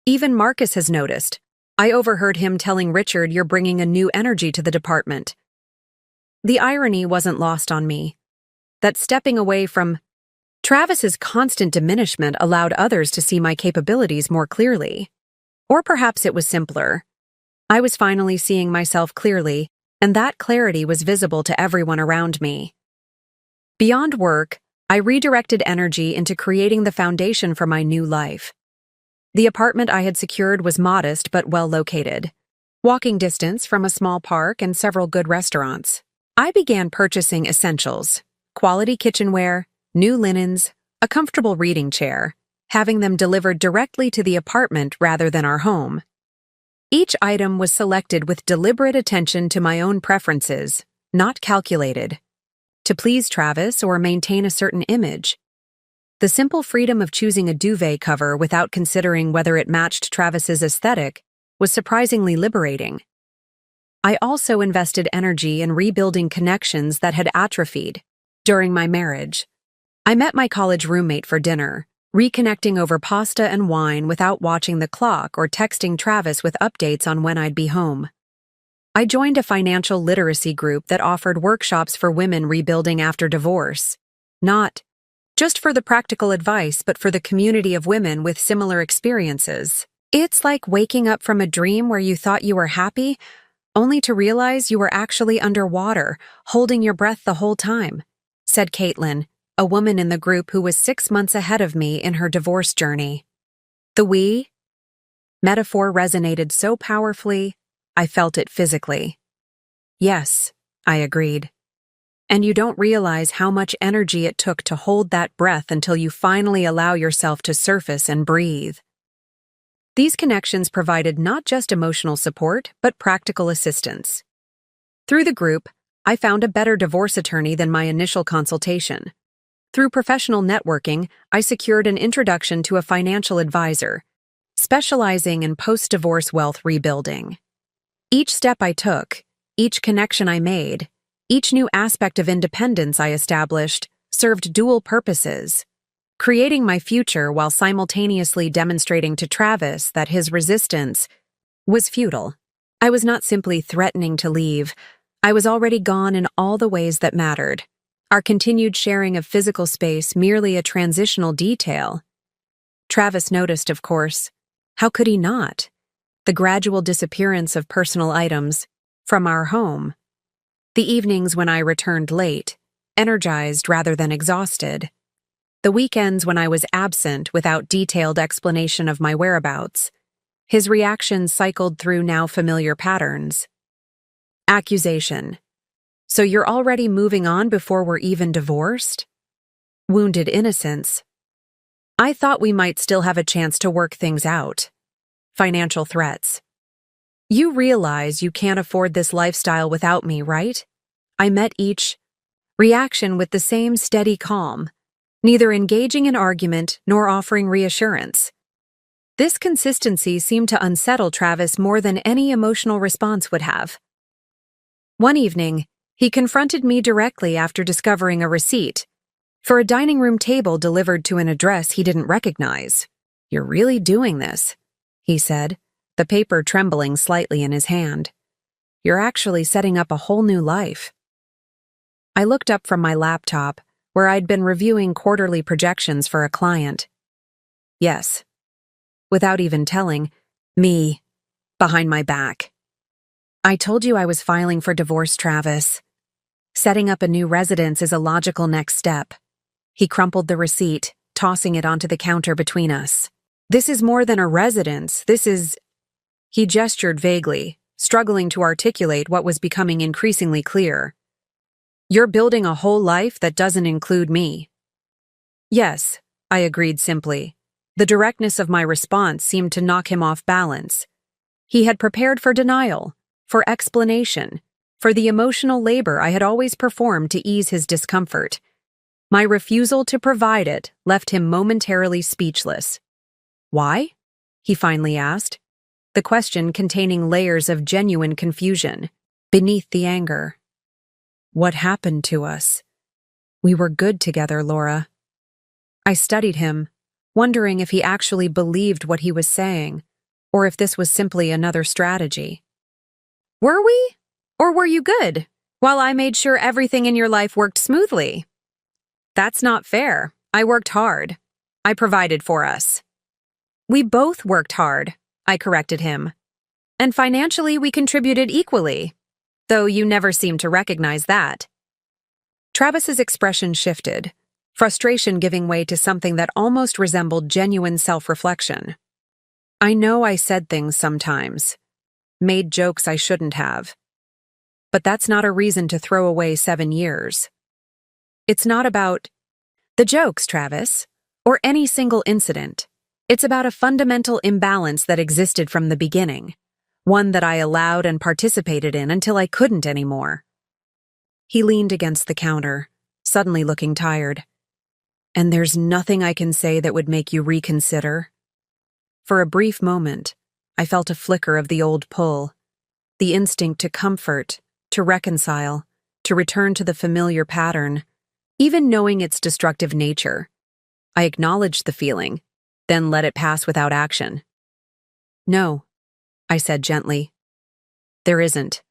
Even Marcus has noticed. I overheard him telling Richard you're bringing a new energy to the department. The irony wasn't lost on me. That stepping away from Travis's constant diminishment allowed others to see my capabilities more clearly. Or perhaps it was simpler. I was finally seeing myself clearly, and that clarity was visible to everyone around me. Beyond work, I redirected energy into creating the foundation for my new life. The apartment I had secured was modest but well located. Walking distance from a small park and several good restaurants. I began purchasing essentials, quality kitchenware, new linens, a comfortable reading chair, having them delivered directly to the apartment rather than our home. Each item was selected with deliberate attention to my own preferences, not calculated, to please Travis or maintain a certain image. The simple freedom of choosing a duvet cover without considering whether it matched Travis's aesthetic was surprisingly liberating. I also invested energy in rebuilding connections that had atrophied during my marriage. I met my college roommate for dinner, reconnecting over pasta and wine without watching the clock or texting Travis with updates on when I'd be home. I joined a financial literacy group that offered workshops for women rebuilding after divorce, not just for the practical advice, but for the community of women with similar experiences. It's like waking up from a dream where you thought you were happy, only to realize you were actually underwater, holding your breath the whole time. said Caitlin, a woman in the group who was 6 months ahead of me in her divorce journey. The we metaphor resonated so powerfully, I felt it physically. Yes, I agreed. And you don't realize how much energy it took to hold that breath until you finally allow yourself to surface and breathe. These connections provided not just emotional support, but practical assistance. Through the group, I found a better divorce attorney than my initial consultation. Through professional networking, I secured an introduction to a financial advisor, specializing in post-divorce wealth rebuilding. Each step I took, each connection I made, each new aspect of independence I established served dual purposes, creating my future while simultaneously demonstrating to Travis that his resistance was futile. I was not simply threatening to leave. I was already gone in all the ways that mattered. Our continued sharing of physical space merely a transitional detail. Travis noticed, of course. How could he not? The gradual disappearance of personal items from our home. The evenings when I returned late, energized rather than exhausted. The weekends when I was absent without detailed explanation of my whereabouts. His reactions cycled through now familiar patterns. Accusation. So you're already moving on before we're even divorced? Wounded innocence. I thought we might still have a chance to work things out. Financial threats. You realize you can't afford this lifestyle without me, right? I met each reaction with the same steady calm, neither engaging in argument nor offering reassurance. This consistency seemed to unsettle Travis more than any emotional response would have. One evening, he confronted me directly after discovering a receipt for a dining room table delivered to an address he didn't recognize. "You're really doing this," he said, the paper trembling slightly in his hand. "You're actually setting up a whole new life." I looked up from my laptop, where I'd been reviewing quarterly projections for a client. Yes. Without even telling me behind my back. "I told you I was filing for divorce, Travis. Setting up a new residence is a logical next step." He crumpled the receipt, tossing it onto the counter between us. "This is more than a residence, this is—" He gestured vaguely, struggling to articulate what was becoming increasingly clear. "You're building a whole life that doesn't include me." "Yes," I agreed simply. The directness of my response seemed to knock him off balance. He had prepared for denial, for explanation, for the emotional labor I had always performed to ease his discomfort. My refusal to provide it left him momentarily speechless. "Why?" he finally asked, the question containing layers of genuine confusion beneath the anger. "What happened to us? We were good together, Laura." I studied him, wondering if he actually believed what he was saying, or if this was simply another strategy. "Were we? Or were you good, while I made sure everything in your life worked smoothly?" "That's not fair. I worked hard. I provided for us." "We both worked hard," I corrected him. "And financially we contributed equally, though you never seemed to recognize that." Travis's expression shifted, frustration giving way to something that almost resembled genuine self-reflection. "I know I said things sometimes, made jokes I shouldn't have. But that's not a reason to throw away 7 years. It's not about the jokes, Travis, or any single incident. It's about a fundamental imbalance that existed from the beginning, one that I allowed and participated in until I couldn't anymore." He leaned against the counter, suddenly looking tired. "And there's nothing I can say that would make you reconsider?" For a brief moment, I felt a flicker of the old pull, the instinct to comfort, to reconcile, to return to the familiar pattern, even knowing its destructive nature. I acknowledged the feeling, then let it pass without action. "No," I said gently. "There isn't."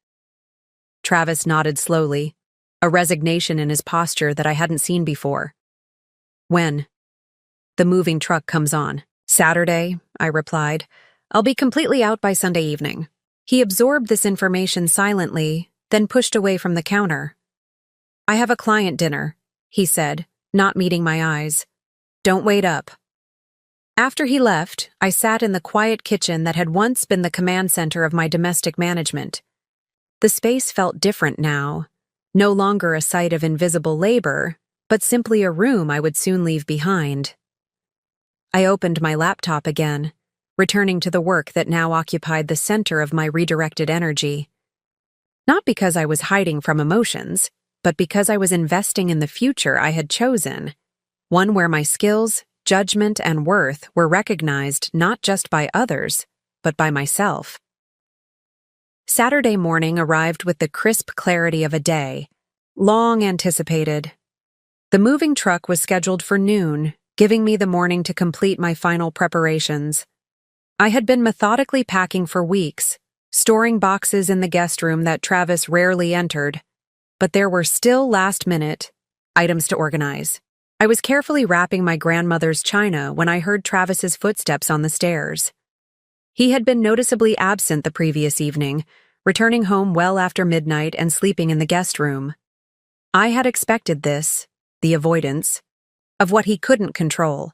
Travis nodded slowly, a resignation in his posture that I hadn't seen before. "When?" "The moving truck comes on." "Saturday," I replied. "I'll be completely out by Sunday evening." He absorbed this information silently, then pushed away from the counter. "I have a client dinner. he said, not meeting my eyes. Don't wait up. After he left, I sat in the quiet kitchen that had once been the command center of my domestic management. The space felt different now, no longer a site of invisible labor, but simply a room I would soon leave behind. I opened my laptop again, returning to the work that now occupied the center of my redirected energy. Not because I was hiding from emotions, but because I was investing in the future I had chosen, one where my skills, judgment, and worth were recognized not just by others, but by myself. Saturday morning arrived with the crisp clarity of a day, long anticipated. The moving truck was scheduled for noon, giving me the morning to complete my final preparations. I had been methodically packing for weeks, storing boxes in the guest room that Travis rarely entered, but there were still last-minute items to organize. I was carefully wrapping my grandmother's china when I heard Travis's footsteps on the stairs. He had been noticeably absent the previous evening, returning home well after midnight and sleeping in the guest room. I had expected this, the avoidance, of what he couldn't control,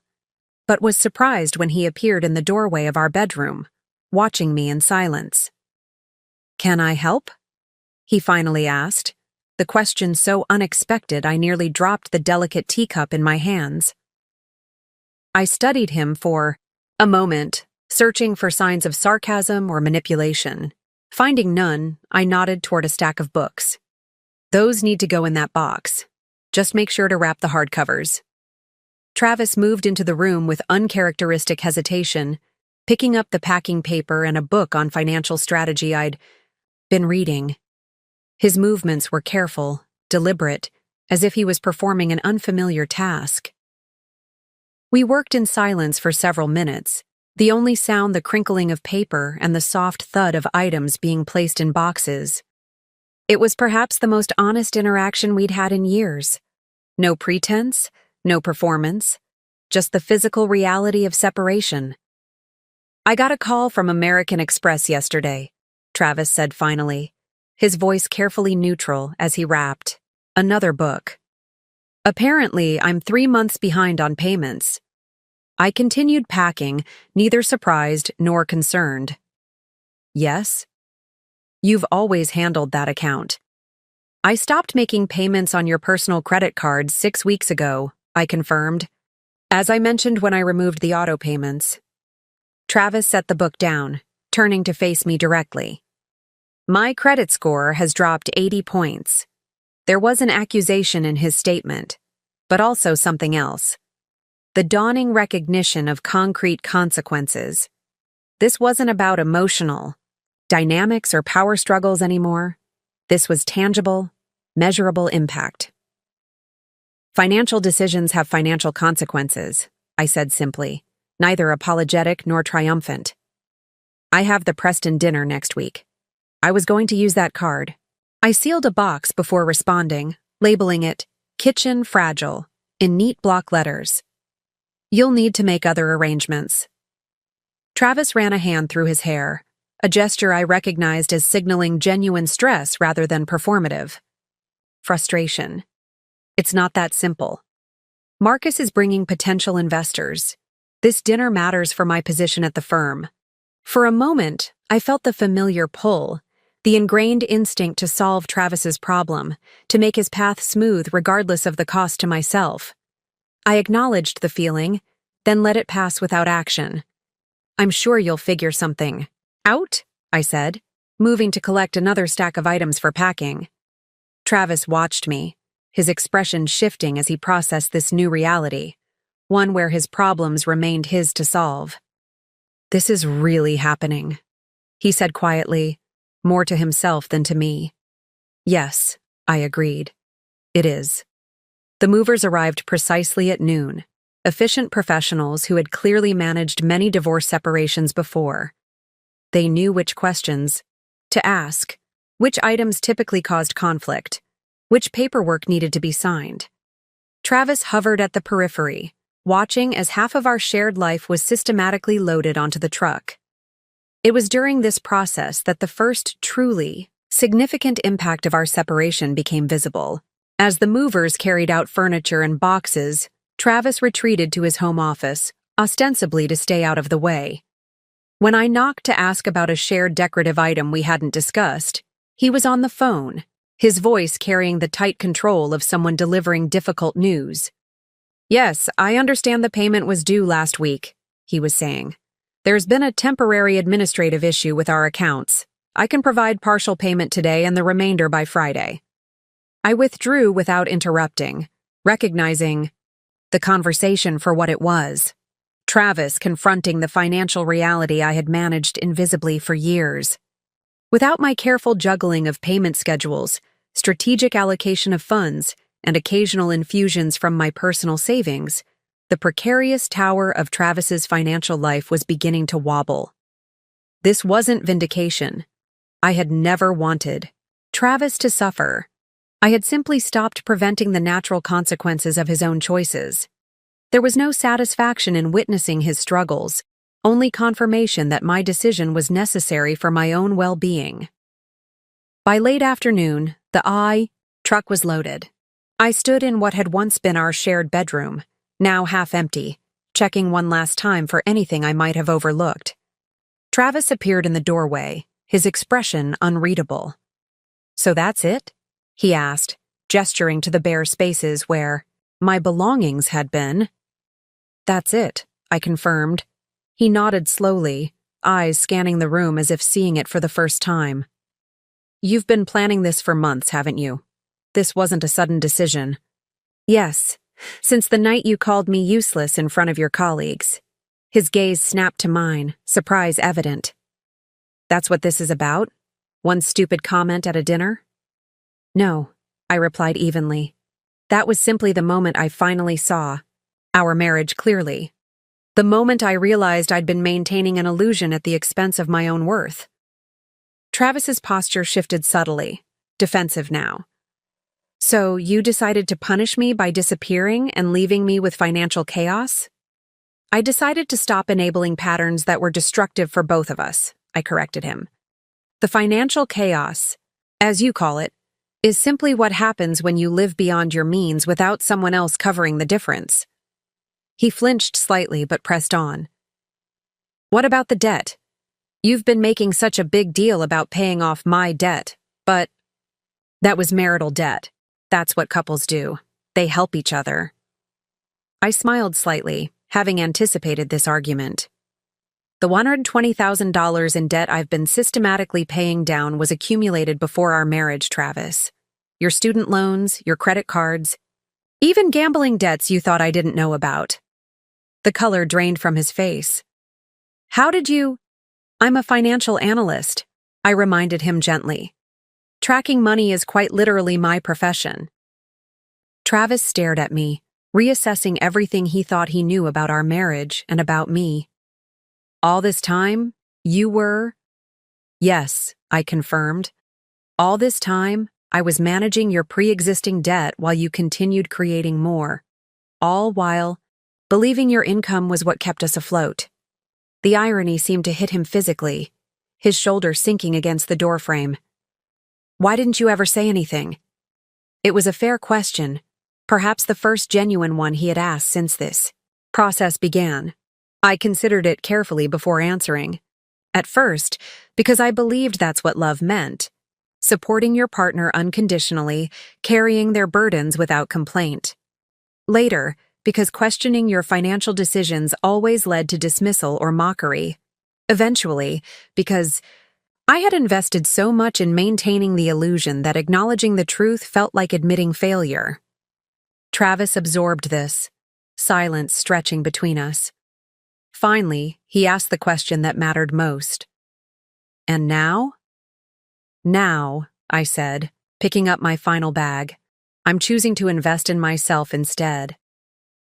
but was surprised when he appeared in the doorway of our bedroom, watching me in silence. "Can I help?" he finally asked, the question so unexpected I nearly dropped the delicate teacup in my hands. I studied him for a moment, searching for signs of sarcasm or manipulation. Finding none, I nodded toward a stack of books. "Those need to go in that box. Just make sure to wrap the hardcovers." Travis moved into the room with uncharacteristic hesitation, picking up the packing paper and a book on financial strategy I'd been reading. His movements were careful, deliberate, as if he was performing an unfamiliar task. We worked in silence for several minutes, the only sound the crinkling of paper and the soft thud of items being placed in boxes. It was perhaps the most honest interaction we'd had in years. No pretense, no performance, just the physical reality of separation. "I got a call from American Express yesterday," Travis said finally, his voice carefully neutral as he wrapped. "Another book. Apparently, I'm 3 months behind on payments." I continued packing, neither surprised nor concerned. "Yes? You've always handled that account." "I stopped making payments on your personal credit card 6 weeks ago," I confirmed, as I mentioned when I removed the auto payments. Travis set the book down, turning to face me directly. "My credit score has dropped 80 points. There was an accusation in his statement, but also something else. The dawning recognition of concrete consequences. This wasn't about emotional dynamics or power struggles anymore. This was tangible, measurable impact. "Financial decisions have financial consequences," I said simply, neither apologetic nor triumphant. "I have the Preston dinner next week. I was going to use that card." I sealed a box before responding, labeling it "Kitchen Fragile" in neat block letters. "You'll need to make other arrangements." Travis ran a hand through his hair, a gesture I recognized as signaling genuine stress rather than performative. Frustration. "It's not that simple. Marcus is bringing potential investors. This dinner matters for my position at the firm." For a moment, I felt the familiar pull, the ingrained instinct to solve Travis's problem, to make his path smooth regardless of the cost to myself. I acknowledged the feeling, then let it pass without action. "I'm sure you'll figure something out," I said, moving to collect another stack of items for packing. Travis watched me, his expression shifting as he processed this new reality, one where his problems remained his to solve. "This is really happening," he said quietly, more to himself than to me. "Yes," I agreed. "It is." The movers arrived precisely at noon, efficient professionals who had clearly managed many divorce separations before. They knew which questions to ask, which items typically caused conflict, which paperwork needed to be signed. Travis hovered at the periphery, watching as half of our shared life was systematically loaded onto the truck. It was during this process that the first truly significant impact of our separation became visible, As the movers carried out furniture and boxes, Travis retreated to his home office, ostensibly to stay out of the way. When I knocked to ask about a shared decorative item we hadn't discussed, he was on the phone, his voice carrying the tight control of someone delivering difficult news. "Yes, I understand the payment was due last week," he was saying. "There's been a temporary administrative issue with our accounts. I can provide partial payment today and the remainder by Friday." I withdrew without interrupting, recognizing the conversation for what it was. Travis confronting the financial reality I had managed invisibly for years. Without my careful juggling of payment schedules, strategic allocation of funds, and occasional infusions from my personal savings, the precarious tower of Travis's financial life was beginning to wobble. This wasn't vindication. I had never wanted Travis to suffer. I had simply stopped preventing the natural consequences of his own choices. There was no satisfaction in witnessing his struggles, only confirmation that my decision was necessary for my own well-being. By late afternoon, the truck was loaded. I stood in what had once been our shared bedroom, now half empty, checking one last time for anything I might have overlooked. Travis appeared in the doorway, his expression unreadable. "So that's it?" he asked, gesturing to the bare spaces where my belongings had been. "That's it," I confirmed. He nodded slowly, eyes scanning the room as if seeing it for the first time. "You've been planning this for months, haven't you? This wasn't a sudden decision." "Yes, since the night you called me useless in front of your colleagues." His gaze snapped to mine, surprise evident. "That's what this is about? One stupid comment at a dinner?" "No," I replied evenly. "That was simply the moment I finally saw our marriage clearly. The moment I realized I'd been maintaining an illusion at the expense of my own worth." Travis's posture shifted subtly, defensive now. "So you decided to punish me by disappearing and leaving me with financial chaos?" "I decided to stop enabling patterns that were destructive for both of us," I corrected him. "The financial chaos, as you call it, is simply what happens when you live beyond your means without someone else covering the difference." He flinched slightly but pressed on. "What about the debt? You've been making such a big deal about paying off my debt, but that was marital debt. That's what couples do. They help each other." I smiled slightly, having anticipated this argument. "The $120,000 in debt I've been systematically paying down was accumulated before our marriage, Travis. Your student loans, your credit cards, even gambling debts you thought I didn't know about." The color drained from his face. "How did you—" "I'm a financial analyst," I reminded him gently. "Tracking money is quite literally my profession." Travis stared at me, reassessing everything he thought he knew about our marriage and about me. "All this time, you were—" "Yes," I confirmed. "All this time, I was managing your pre-existing debt while you continued creating more. All while believing your income was what kept us afloat." The irony seemed to hit him physically, his shoulder sinking against the doorframe. "Why didn't you ever say anything?" It was a fair question, perhaps the first genuine one he had asked since this process began. I considered it carefully before answering. At first, because I believed that's what love meant. Supporting your partner unconditionally, carrying their burdens without complaint. Later, because questioning your financial decisions always led to dismissal or mockery. Eventually, because I had invested so much in maintaining the illusion that acknowledging the truth felt like admitting failure. Travis absorbed this, silence stretching between us. Finally, he asked the question that mattered most. "And now?" "Now," I said, picking up my final bag, "I'm choosing to invest in myself instead."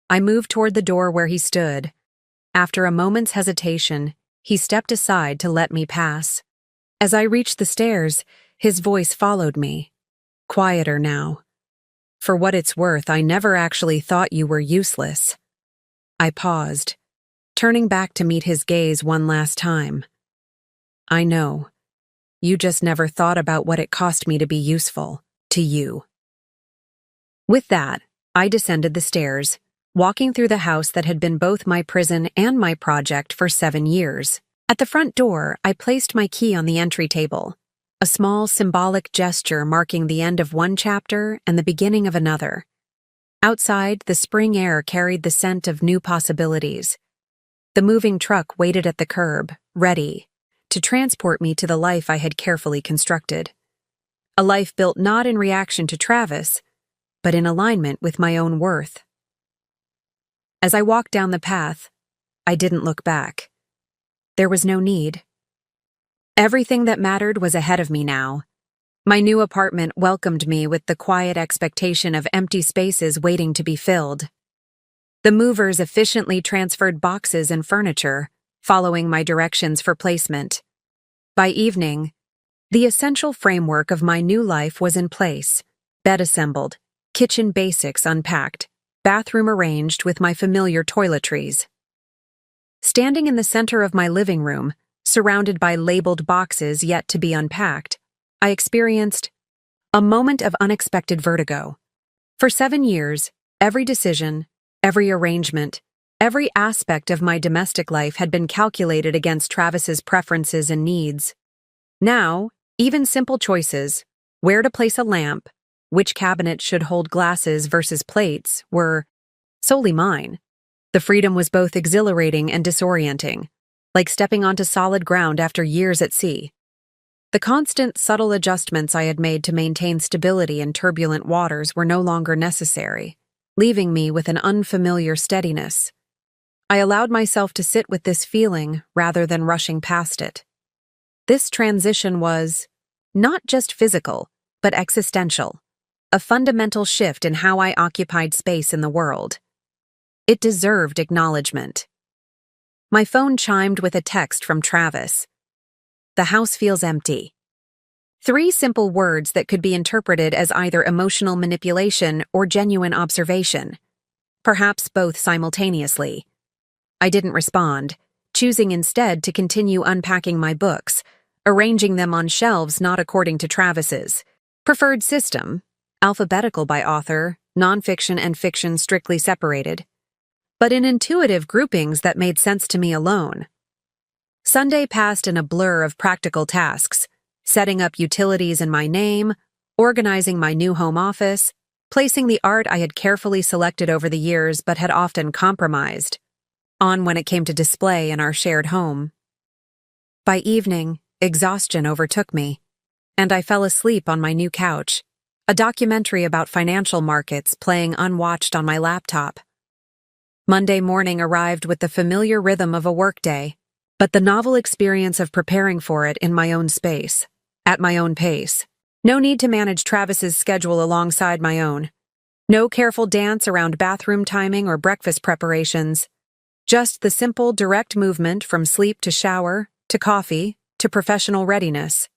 I moved toward the door where he stood. After a moment's hesitation, he stepped aside to let me pass. As I reached the stairs, his voice followed me. Quieter now. "For what it's worth, I never actually thought you were useless." I paused, turning back to meet his gaze one last time. "I know. You just never thought about what it cost me to be useful, to you." With that, I descended the stairs, walking through the house that had been both my prison and my project for 7 years. At the front door, I placed my key on the entry table, a small symbolic gesture marking the end of one chapter and the beginning of another. Outside, the spring air carried the scent of new possibilities. The moving truck waited at the curb, ready to transport me to the life I had carefully constructed. A life built not in reaction to Travis, but in alignment with my own worth. As I walked down the path, I didn't look back. There was no need. Everything that mattered was ahead of me now. My new apartment welcomed me with the quiet expectation of empty spaces waiting to be filled. The movers efficiently transferred boxes and furniture, following my directions for placement. By evening, the essential framework of my new life was in place: bed assembled, kitchen basics unpacked, bathroom arranged with my familiar toiletries. Standing in the center of my living room, surrounded by labeled boxes yet to be unpacked, I experienced a moment of unexpected vertigo. For 7 years, every decision, every arrangement, every aspect of my domestic life had been calculated against Travis's preferences and needs. Now, even simple choices, where to place a lamp, which cabinet should hold glasses versus plates, were solely mine. The freedom was both exhilarating and disorienting, like stepping onto solid ground after years at sea. The constant, subtle adjustments I had made to maintain stability in turbulent waters were no longer necessary, leaving me with an unfamiliar steadiness. I allowed myself to sit with this feeling rather than rushing past it. This transition was not just physical, but existential, a fundamental shift in how I occupied space in the world. It deserved acknowledgement. My phone chimed with a text from Travis. "The house feels empty." 3 simple words that could be interpreted as either emotional manipulation or genuine observation, perhaps both simultaneously. I didn't respond, choosing instead to continue unpacking my books, arranging them on shelves not according to Travis's preferred system, alphabetical by author, nonfiction and fiction strictly separated, but in intuitive groupings that made sense to me alone. Sunday passed in a blur of practical tasks, setting up utilities in my name, organizing my new home office, placing the art I had carefully selected over the years but had often compromised on when it came to display in our shared home. By evening, exhaustion overtook me, and I fell asleep on my new couch, a documentary about financial markets playing unwatched on my laptop. Monday morning arrived with the familiar rhythm of a workday, but the novel experience of preparing for it in my own space, at my own pace. No need to manage Travis's schedule alongside my own. No careful dance around bathroom timing or breakfast preparations. Just the simple, direct movement from sleep to shower, to coffee, to professional readiness.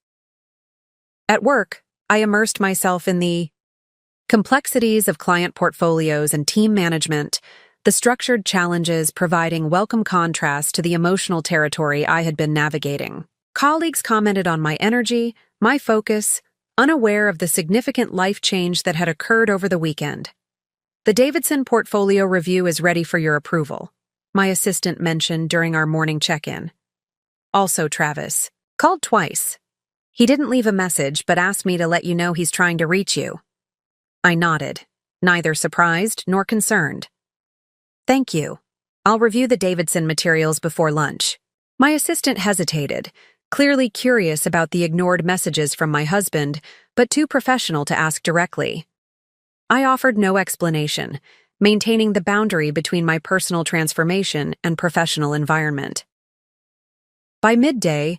At work, I immersed myself in the complexities of client portfolios and team management, the structured challenges providing welcome contrast to the emotional territory I had been navigating. Colleagues commented on my energy, my focus, unaware of the significant life change that had occurred over the weekend. "The Davidson portfolio review is ready for your approval," my assistant mentioned during our morning check-in. Also, Travis called twice. "He didn't leave a message, but asked me to let you know he's trying to reach you." I nodded, neither surprised nor concerned. "Thank you. I'll review the Davidson materials before lunch." My assistant hesitated, clearly curious about the ignored messages from my husband, but too professional to ask directly. I offered no explanation, maintaining the boundary between my personal transformation and professional environment. By midday,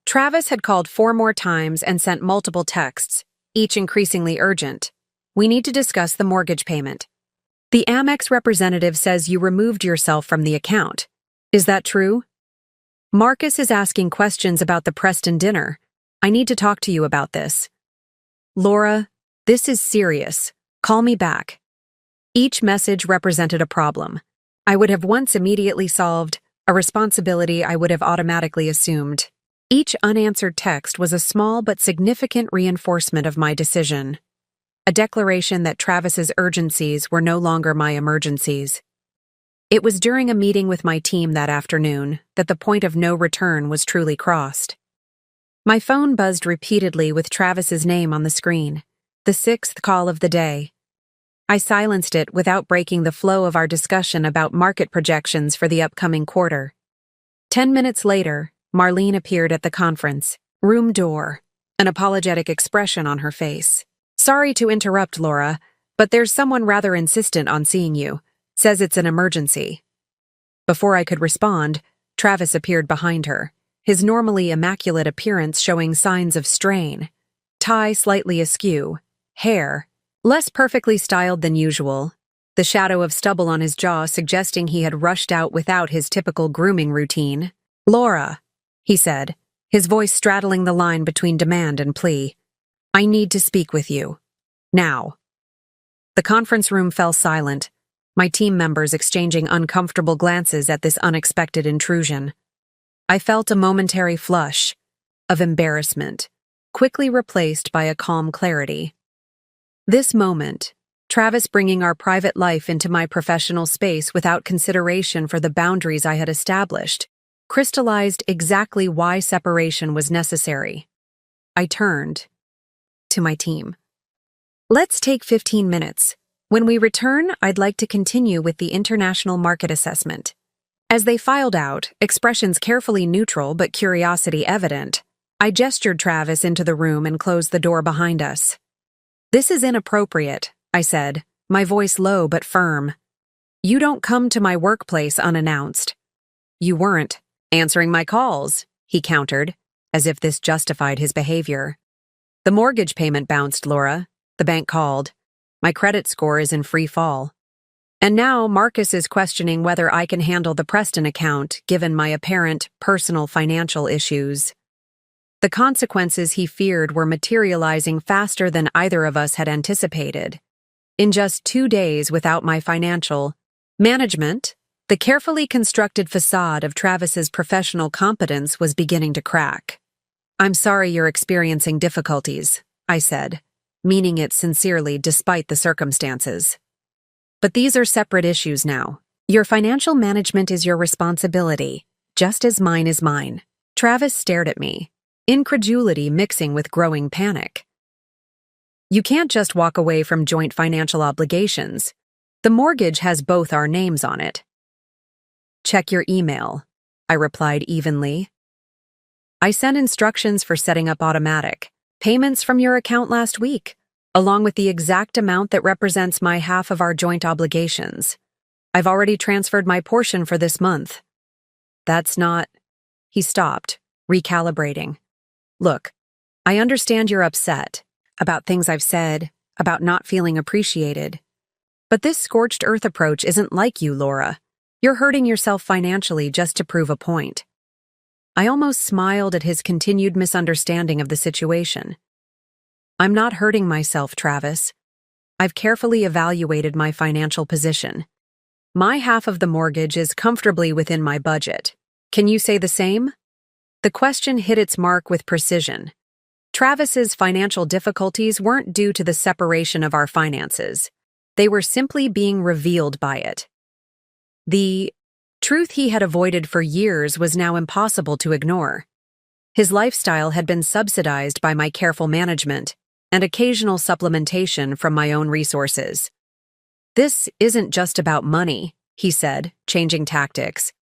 Travis had called 4 more times and sent multiple texts, each increasingly urgent. "We need to discuss the mortgage payment. The Amex representative says you removed yourself from the account. Is that true? Marcus is asking questions about the Preston dinner. I need to talk to you about this. Laura, this is serious. Call me back." Each message represented a problem I would have once immediately solved, a responsibility I would have automatically assumed. Each unanswered text was a small but significant reinforcement of my decision. a declaration that Travis's urgencies were no longer my emergencies. It was during a meeting with my team that afternoon that the point of no return was truly crossed. My phone buzzed repeatedly with Travis's name on the screen, the sixth call of the day. I silenced it without breaking the flow of our discussion about market projections for the upcoming quarter. 10 minutes later, Marlene appeared at the conference room door, an apologetic expression on her face. "Sorry to interrupt, Laura, but there's someone rather insistent on seeing you. Says it's an emergency." Before I could respond, Travis appeared behind her, his normally immaculate appearance showing signs of strain. Tie slightly askew, hair less perfectly styled than usual, the shadow of stubble on his jaw suggesting he had rushed out without his typical grooming routine. "Laura," he said, his voice straddling the line between demand and plea. "I need to speak with you. Now." The conference room fell silent, my team members exchanging uncomfortable glances at this unexpected intrusion. I felt a momentary flush of embarrassment, quickly replaced by a calm clarity. This moment, Travis bringing our private life into my professional space without consideration for the boundaries I had established, crystallized exactly why separation was necessary. I turned to my team. "Let's take 15 minutes. When we return, I'd like to continue with the international market assessment." As they filed out, expressions carefully neutral but curiosity evident, I gestured Travis into the room and closed the door behind us. "This is inappropriate," I said, my voice low but firm. "You don't come to my workplace unannounced." "You weren't answering my calls," he countered, as if this justified his behavior. "The mortgage payment bounced, Laura. The bank called. My credit score is in free fall. And now Marcus is questioning whether I can handle the Preston account given my apparent personal financial issues." The consequences he feared were materializing faster than either of us had anticipated. In just 2 days without my financial management, the carefully constructed facade of Travis's professional competence was beginning to crack. "I'm sorry you're experiencing difficulties," I said, meaning it sincerely despite the circumstances. "But these are separate issues now. Your financial management is your responsibility, just as mine is mine." Travis stared at me, incredulity mixing with growing panic. "You can't just walk away from joint financial obligations. The mortgage has both our names on it." "Check your email," I replied evenly. "I sent instructions for setting up automatic payments from your account last week, along with the exact amount that represents my half of our joint obligations. I've already transferred my portion for this month." "That's not—" He stopped, recalibrating. "Look, I understand you're upset about things I've said, about not feeling appreciated. But this scorched earth approach isn't like you, Laura. You're hurting yourself financially just to prove a point." I almost smiled at his continued misunderstanding of the situation. "I'm not hurting myself, Travis. I've carefully evaluated my financial position. My half of the mortgage is comfortably within my budget. Can you say the same?" The question hit its mark with precision. Travis's financial difficulties weren't due to the separation of our finances. They were simply being revealed by it. The truth he had avoided for years was now impossible to ignore. His lifestyle had been subsidized by my careful management and occasional supplementation from my own resources. "This isn't just about money," he said, changing tactics.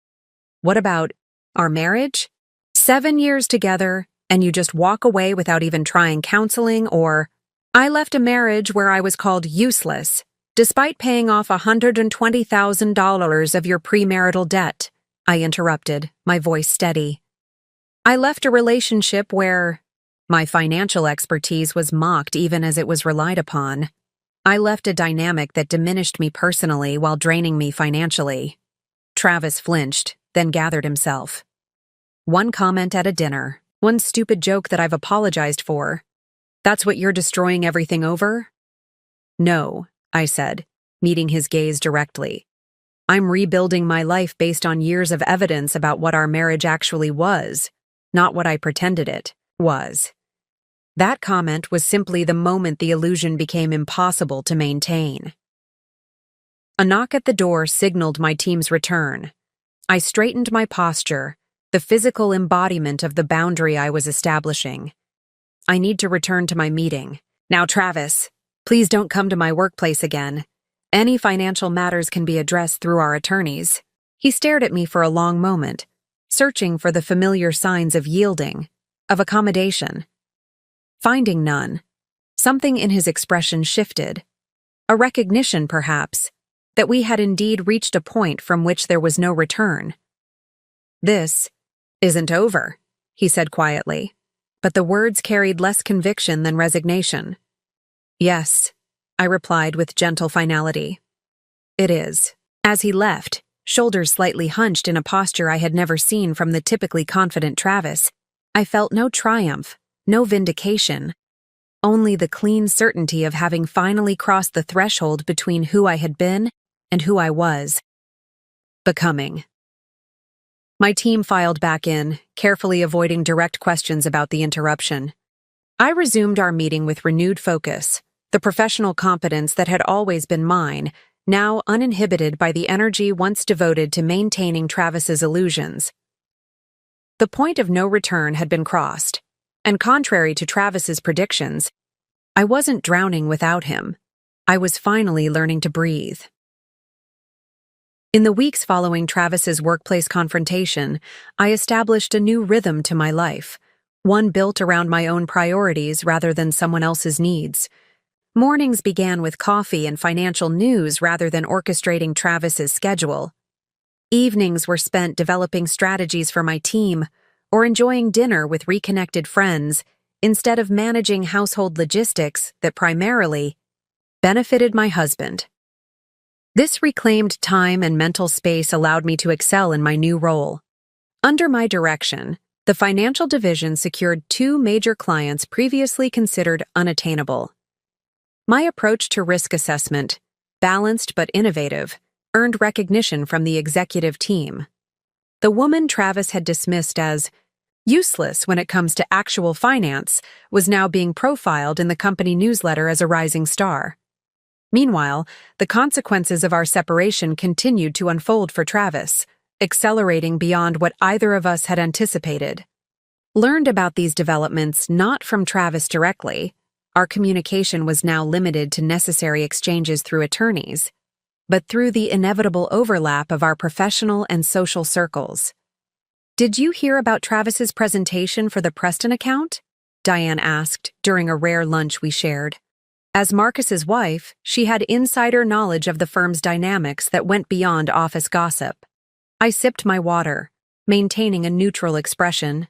"What about our marriage? 7 years together, and you just walk away without even trying counseling or—" "I left a marriage where I was called useless, despite paying off $120,000 of your premarital debt," I interrupted, my voice steady. "I left a relationship where my financial expertise was mocked even as it was relied upon. I left a dynamic that diminished me personally while draining me financially." Travis flinched, then gathered himself. "One comment at a dinner, one stupid joke that I've apologized for. That's what you're destroying everything over?" "No," I said, meeting his gaze directly. "I'm rebuilding my life based on years of evidence about what our marriage actually was, not what I pretended it was." That comment was simply the moment the illusion became impossible to maintain. A knock at the door signaled my team's return. I straightened my posture, the physical embodiment of the boundary I was establishing. I need to return to my meeting. Now, Travis, please don't come to my workplace again. Any financial matters can be addressed through our attorneys. He stared at me for a long moment, searching for the familiar signs of yielding, of accommodation. Finding none, something in his expression shifted. A recognition, perhaps, that we had indeed reached a point from which there was no return. "This isn't over," he said quietly, but the words carried less conviction than resignation. "Yes," I replied with gentle finality. "It is." As he left, shoulders slightly hunched in a posture I had never seen from the typically confident Travis, I felt no triumph, no vindication, only the clean certainty of having finally crossed the threshold between who I had been and who I was becoming. My team filed back in, carefully avoiding direct questions about the interruption. I resumed our meeting with renewed focus, the professional competence that had always been mine, now uninhibited by the energy once devoted to maintaining Travis's illusions. The point of no return had been crossed, and contrary to Travis's predictions, I wasn't drowning without him. I was finally learning to breathe. In the weeks following Travis's workplace confrontation, I established a new rhythm to my life, one built around my own priorities rather than someone else's needs. Mornings began with coffee and financial news rather than orchestrating Travis's schedule. Evenings were spent developing strategies for my team or enjoying dinner with reconnected friends instead of managing household logistics that primarily benefited my husband. This reclaimed time and mental space allowed me to excel in my new role. Under my direction, the financial division secured 2 major clients previously considered unattainable. My approach to risk assessment, balanced but innovative, earned recognition from the executive team. The woman Travis had dismissed as useless when it comes to actual finance was now being profiled in the company newsletter as a rising star. Meanwhile, the consequences of our separation continued to unfold for Travis, accelerating beyond what either of us had anticipated. Learned about these developments not from Travis directly. Our communication was now limited to necessary exchanges through attorneys, but through the inevitable overlap of our professional and social circles. "Did you hear about Travis's presentation for the Preston account?" Diane asked during a rare lunch we shared. As Marcus's wife, she had insider knowledge of the firm's dynamics that went beyond office gossip. I sipped my water, maintaining a neutral expression.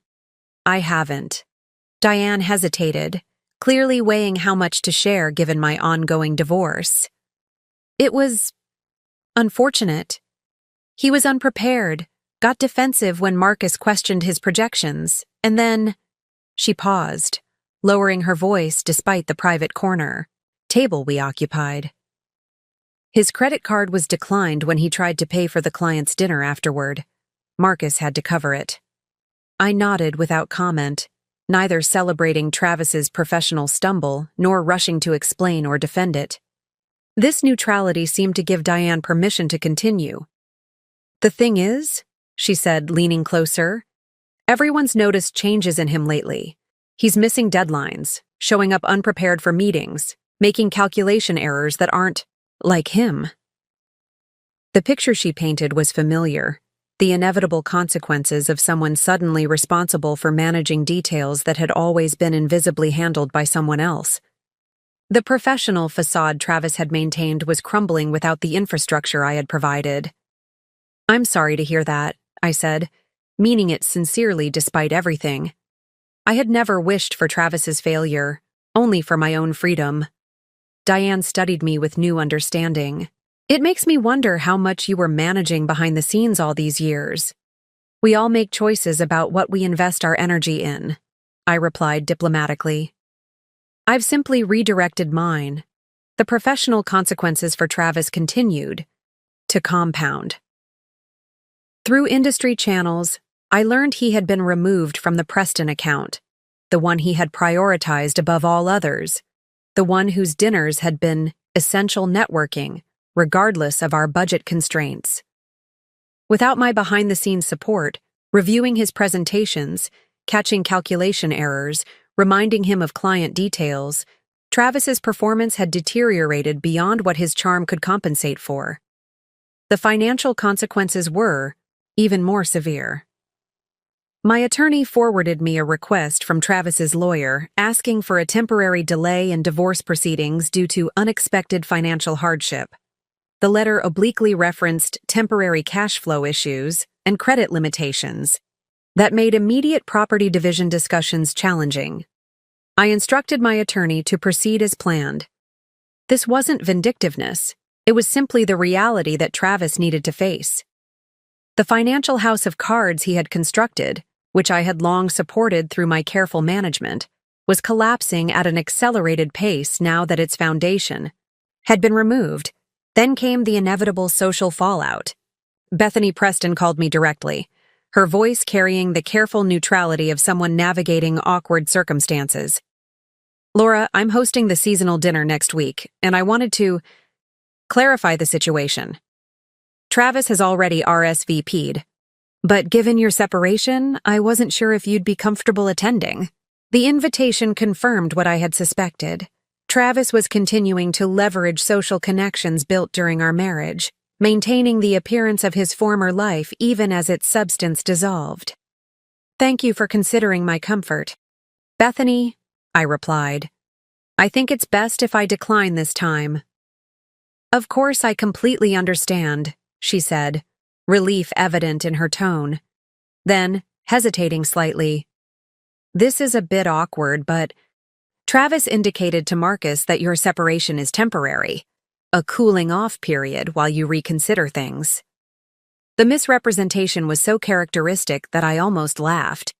"I haven't." Diane hesitated, clearly weighing how much to share given my ongoing divorce. "It was unfortunate. He was unprepared, got defensive when Marcus questioned his projections, and then—" She paused, lowering her voice despite the private table we occupied. "His credit card was declined when he tried to pay for the client's dinner afterward. Marcus had to cover it." I nodded without comment, neither celebrating Travis's professional stumble nor rushing to explain or defend it. This neutrality seemed to give Diane permission to continue. "The thing is," she said, leaning closer, "everyone's noticed changes in him lately. He's missing deadlines, showing up unprepared for meetings, making calculation errors that aren't like him." The picture she painted was familiar, the inevitable consequences of someone suddenly responsible for managing details that had always been invisibly handled by someone else. The professional facade Travis had maintained was crumbling without the infrastructure I had provided. "I'm sorry to hear that," I said, meaning it sincerely despite everything. I had never wished for Travis's failure, only for my own freedom. Diane studied me with new understanding. "It makes me wonder how much you were managing behind the scenes all these years." "We all make choices about what we invest our energy in," I replied diplomatically. "I've simply redirected mine." The professional consequences for Travis continued to compound. Through industry channels, I learned he had been removed from the Preston account. the one he had prioritized above all others, the one whose dinners had been essential networking, regardless of our budget constraints. Without my behind-the-scenes support, reviewing his presentations, catching calculation errors, reminding him of client details, Travis's performance had deteriorated beyond what his charm could compensate for. The financial consequences were even more severe. My attorney forwarded me a request from Travis's lawyer asking for a temporary delay in divorce proceedings due to unexpected financial hardship. The letter obliquely referenced temporary cash flow issues and credit limitations that made immediate property division discussions challenging. I instructed my attorney to proceed as planned. This wasn't vindictiveness, it was simply the reality that Travis needed to face. The financial house of cards he had constructed, which I had long supported through my careful management, was collapsing at an accelerated pace now that its foundation had been removed. Then came the inevitable social fallout. Bethany Preston called me directly, her voice carrying the careful neutrality of someone navigating awkward circumstances. "Laura, I'm hosting the seasonal dinner next week, and I wanted to clarify the situation. Travis has already RSVP'd, but given your separation, I wasn't sure if you'd be comfortable attending." The invitation confirmed what I had suspected. Travis was continuing to leverage social connections built during our marriage, maintaining the appearance of his former life even as its substance dissolved. "Thank you for considering my comfort." "Bethany," I replied, "I think it's best if I decline this time." "Of course, I completely understand," she said, relief evident in her tone. Then, hesitating slightly, "This is a bit awkward, but Travis indicated to Marcus that your separation is temporary, a cooling-off period while you reconsider things." The misrepresentation was so characteristic that I almost laughed.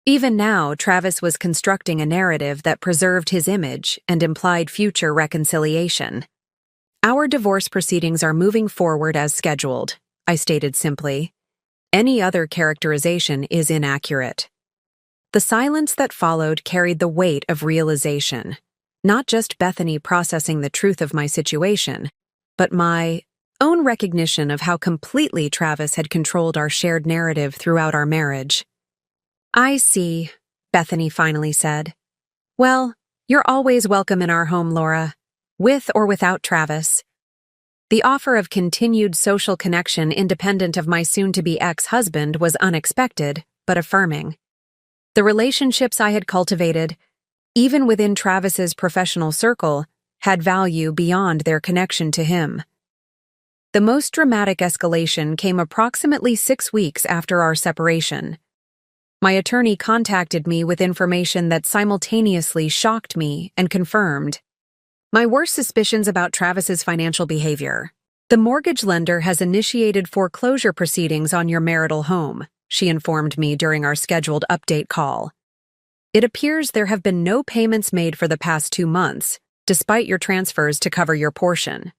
Even now, Travis was constructing a narrative that preserved his image and implied future reconciliation. "Our divorce proceedings are moving forward as scheduled," I stated simply. "Any other characterization is inaccurate." The silence that followed carried the weight of realization, not just Bethany processing the truth of my situation, but my own recognition of how completely Travis had controlled our shared narrative throughout our marriage. "I see," Bethany finally said. "Well, you're always welcome in our home, Laura, with or without Travis." The offer of continued social connection independent of my soon-to-be ex-husband was unexpected, but affirming. The relationships I had cultivated, even within Travis's professional circle, had value beyond their connection to him. The most dramatic escalation came approximately 6 weeks after our separation. My attorney contacted me with information that simultaneously shocked me and confirmed my worst suspicions about Travis's financial behavior. "The mortgage lender has initiated foreclosure proceedings on your marital home," she informed me during our scheduled update call. "It appears there have been no payments made for the past 2 months, despite your transfers to cover your portion."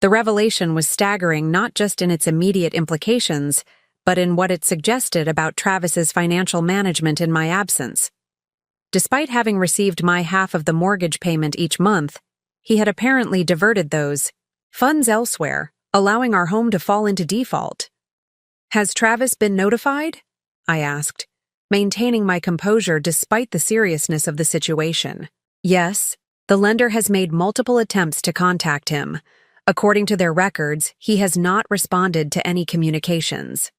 The revelation was staggering not just in its immediate implications, but in what it suggested about Travis's financial management in my absence. Despite having received my half of the mortgage payment each month, he had apparently diverted those funds elsewhere, allowing our home to fall into default. "Has Travis been notified?" I asked, maintaining my composure despite the seriousness of the situation. "Yes, the lender has made multiple attempts to contact him. According to their records, he has not responded to any communications."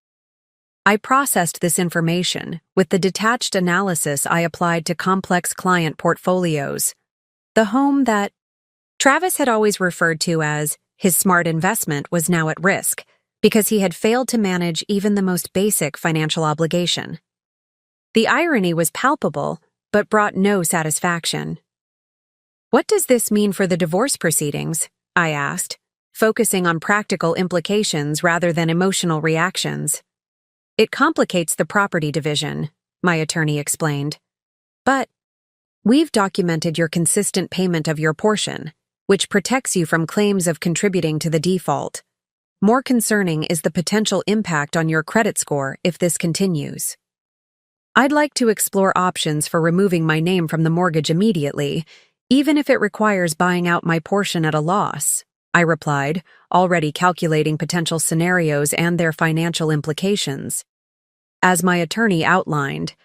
I processed this information with the detached analysis I applied to complex client portfolios. The home that Travis had always referred to as his smart investment was now at risk because he had failed to manage even the most basic financial obligation. The irony was palpable, but brought no satisfaction. "What does this mean for the divorce proceedings?" I asked, focusing on practical implications rather than emotional reactions. "It complicates the property division," my attorney explained. "But we've documented your consistent payment of your portion, which protects you from claims of contributing to the default. More concerning is the potential impact on your credit score if this continues." I'd like to explore options for removing my name from the mortgage immediately, even if it requires buying out my portion at a loss, I replied, already calculating potential scenarios and their financial implications. As my attorney outlined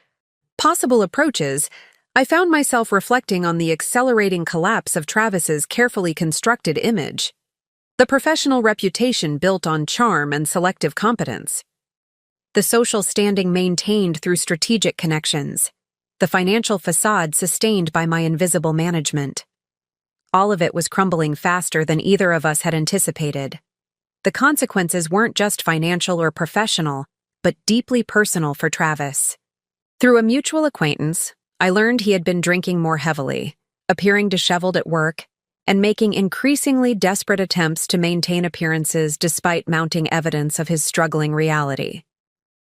possible approaches, I found myself reflecting on the accelerating collapse of Travis's carefully constructed image, the professional reputation built on charm and selective competence, the social standing maintained through strategic connections, the financial facade sustained by my invisible management. All of it was crumbling faster than either of us had anticipated. The consequences weren't just financial or professional, but deeply personal for Travis. Through a mutual acquaintance, I learned he had been drinking more heavily, appearing disheveled at work, and making increasingly desperate attempts to maintain appearances despite mounting evidence of his struggling reality.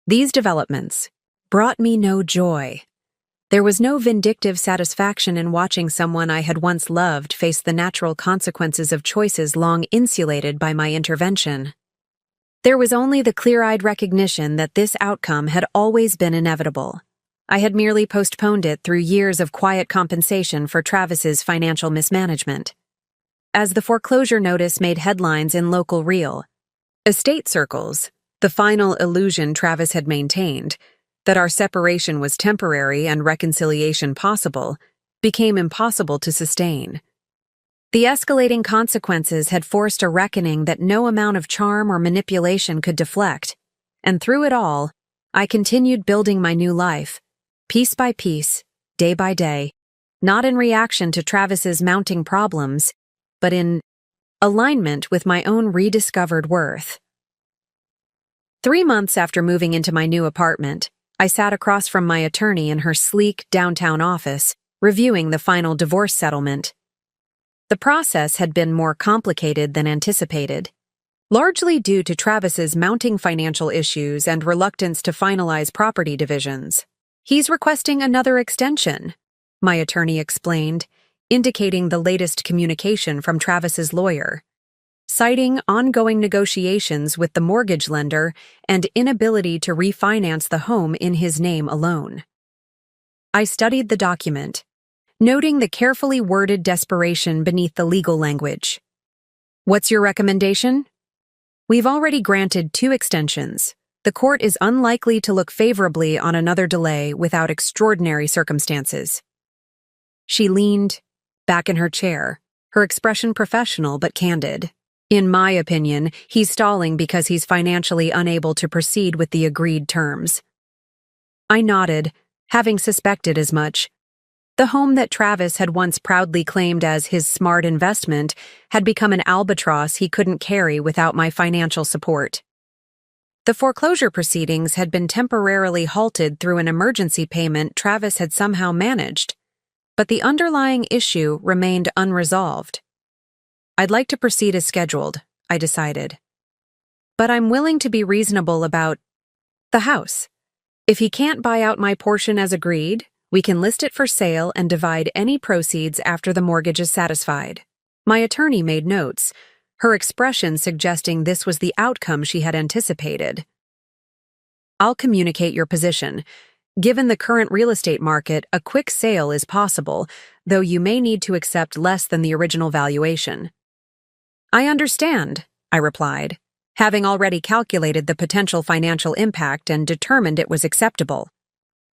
These developments brought me no joy. There was no vindictive satisfaction in watching someone I had once loved face the natural consequences of choices long insulated by my intervention. There was only the clear-eyed recognition that this outcome had always been inevitable. I had merely postponed it through years of quiet compensation for Travis's financial mismanagement. As the foreclosure notice made headlines in local real estate circles, the final illusion Travis had maintained, that our separation was temporary and reconciliation possible, became impossible to sustain. The escalating consequences had forced a reckoning that no amount of charm or manipulation could deflect, and through it all, I continued building my new life, piece by piece, day by day, not in reaction to Travis's mounting problems, but in alignment with my own rediscovered worth. 3 months after moving into my new apartment, I sat across from my attorney in her sleek downtown office, reviewing the final divorce settlement. The process had been more complicated than anticipated, largely due to Travis's mounting financial issues and reluctance to finalize property divisions. He's requesting another extension, my attorney explained, indicating the latest communication from Travis's lawyer, citing ongoing negotiations with the mortgage lender and inability to refinance the home in his name alone. I studied the document, noting the carefully worded desperation beneath the legal language. What's your recommendation? We've already granted 2 extensions. The court is unlikely to look favorably on another delay without extraordinary circumstances. She leaned back in her chair, her expression professional but candid. In my opinion, he's stalling because he's financially unable to proceed with the agreed terms. I nodded, having suspected as much. The home that Travis had once proudly claimed as his smart investment had become an albatross he couldn't carry without my financial support. The foreclosure proceedings had been temporarily halted through an emergency payment Travis had somehow managed, but the underlying issue remained unresolved. I'd like to proceed as scheduled, I decided. But I'm willing to be reasonable about the house. If he can't buy out my portion as agreed, we can list it for sale and divide any proceeds after the mortgage is satisfied. My attorney made notes, her expression suggesting this was the outcome she had anticipated. I'll communicate your position. Given the current real estate market, a quick sale is possible, though you may need to accept less than the original valuation. I understand, I replied, having already calculated the potential financial impact and determined it was acceptable.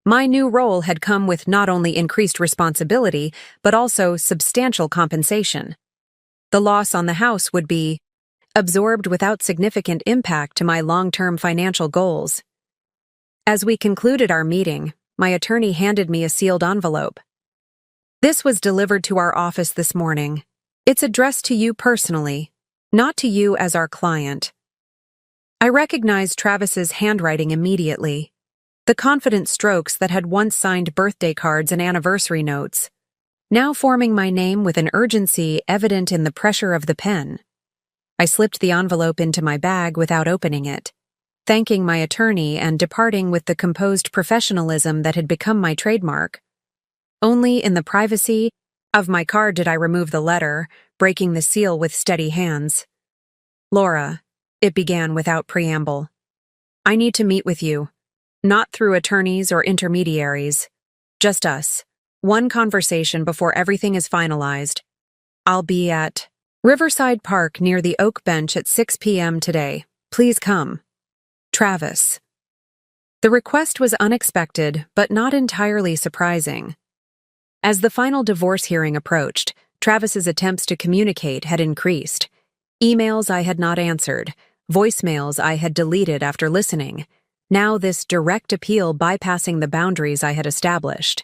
My new role had come with not only increased responsibility, but also substantial compensation. The loss on the house would be absorbed without significant impact to my long-term financial goals. As we concluded our meeting, my attorney handed me a sealed envelope. This was delivered to our office this morning. It's addressed to you personally, not to you as our client. I recognized Travis's handwriting immediately, the confident strokes that had once signed birthday cards and anniversary notes, now forming my name with an urgency evident in the pressure of the pen. I slipped the envelope into my bag without opening it, thanking my attorney and departing with the composed professionalism that had become my trademark. Only in the privacy of my car did I remove the letter, breaking the seal with steady hands. Laura, it began without preamble. I need to meet with you. Not through attorneys or intermediaries. Just us. One conversation before everything is finalized. I'll be at Riverside Park near the Oak Bench at 6 p.m. today. Please come. Travis. The request was unexpected, but not entirely surprising. As the final divorce hearing approached, Travis's attempts to communicate had increased. Emails I had not answered, voicemails I had deleted after listening. Now this direct appeal bypassing the boundaries I had established.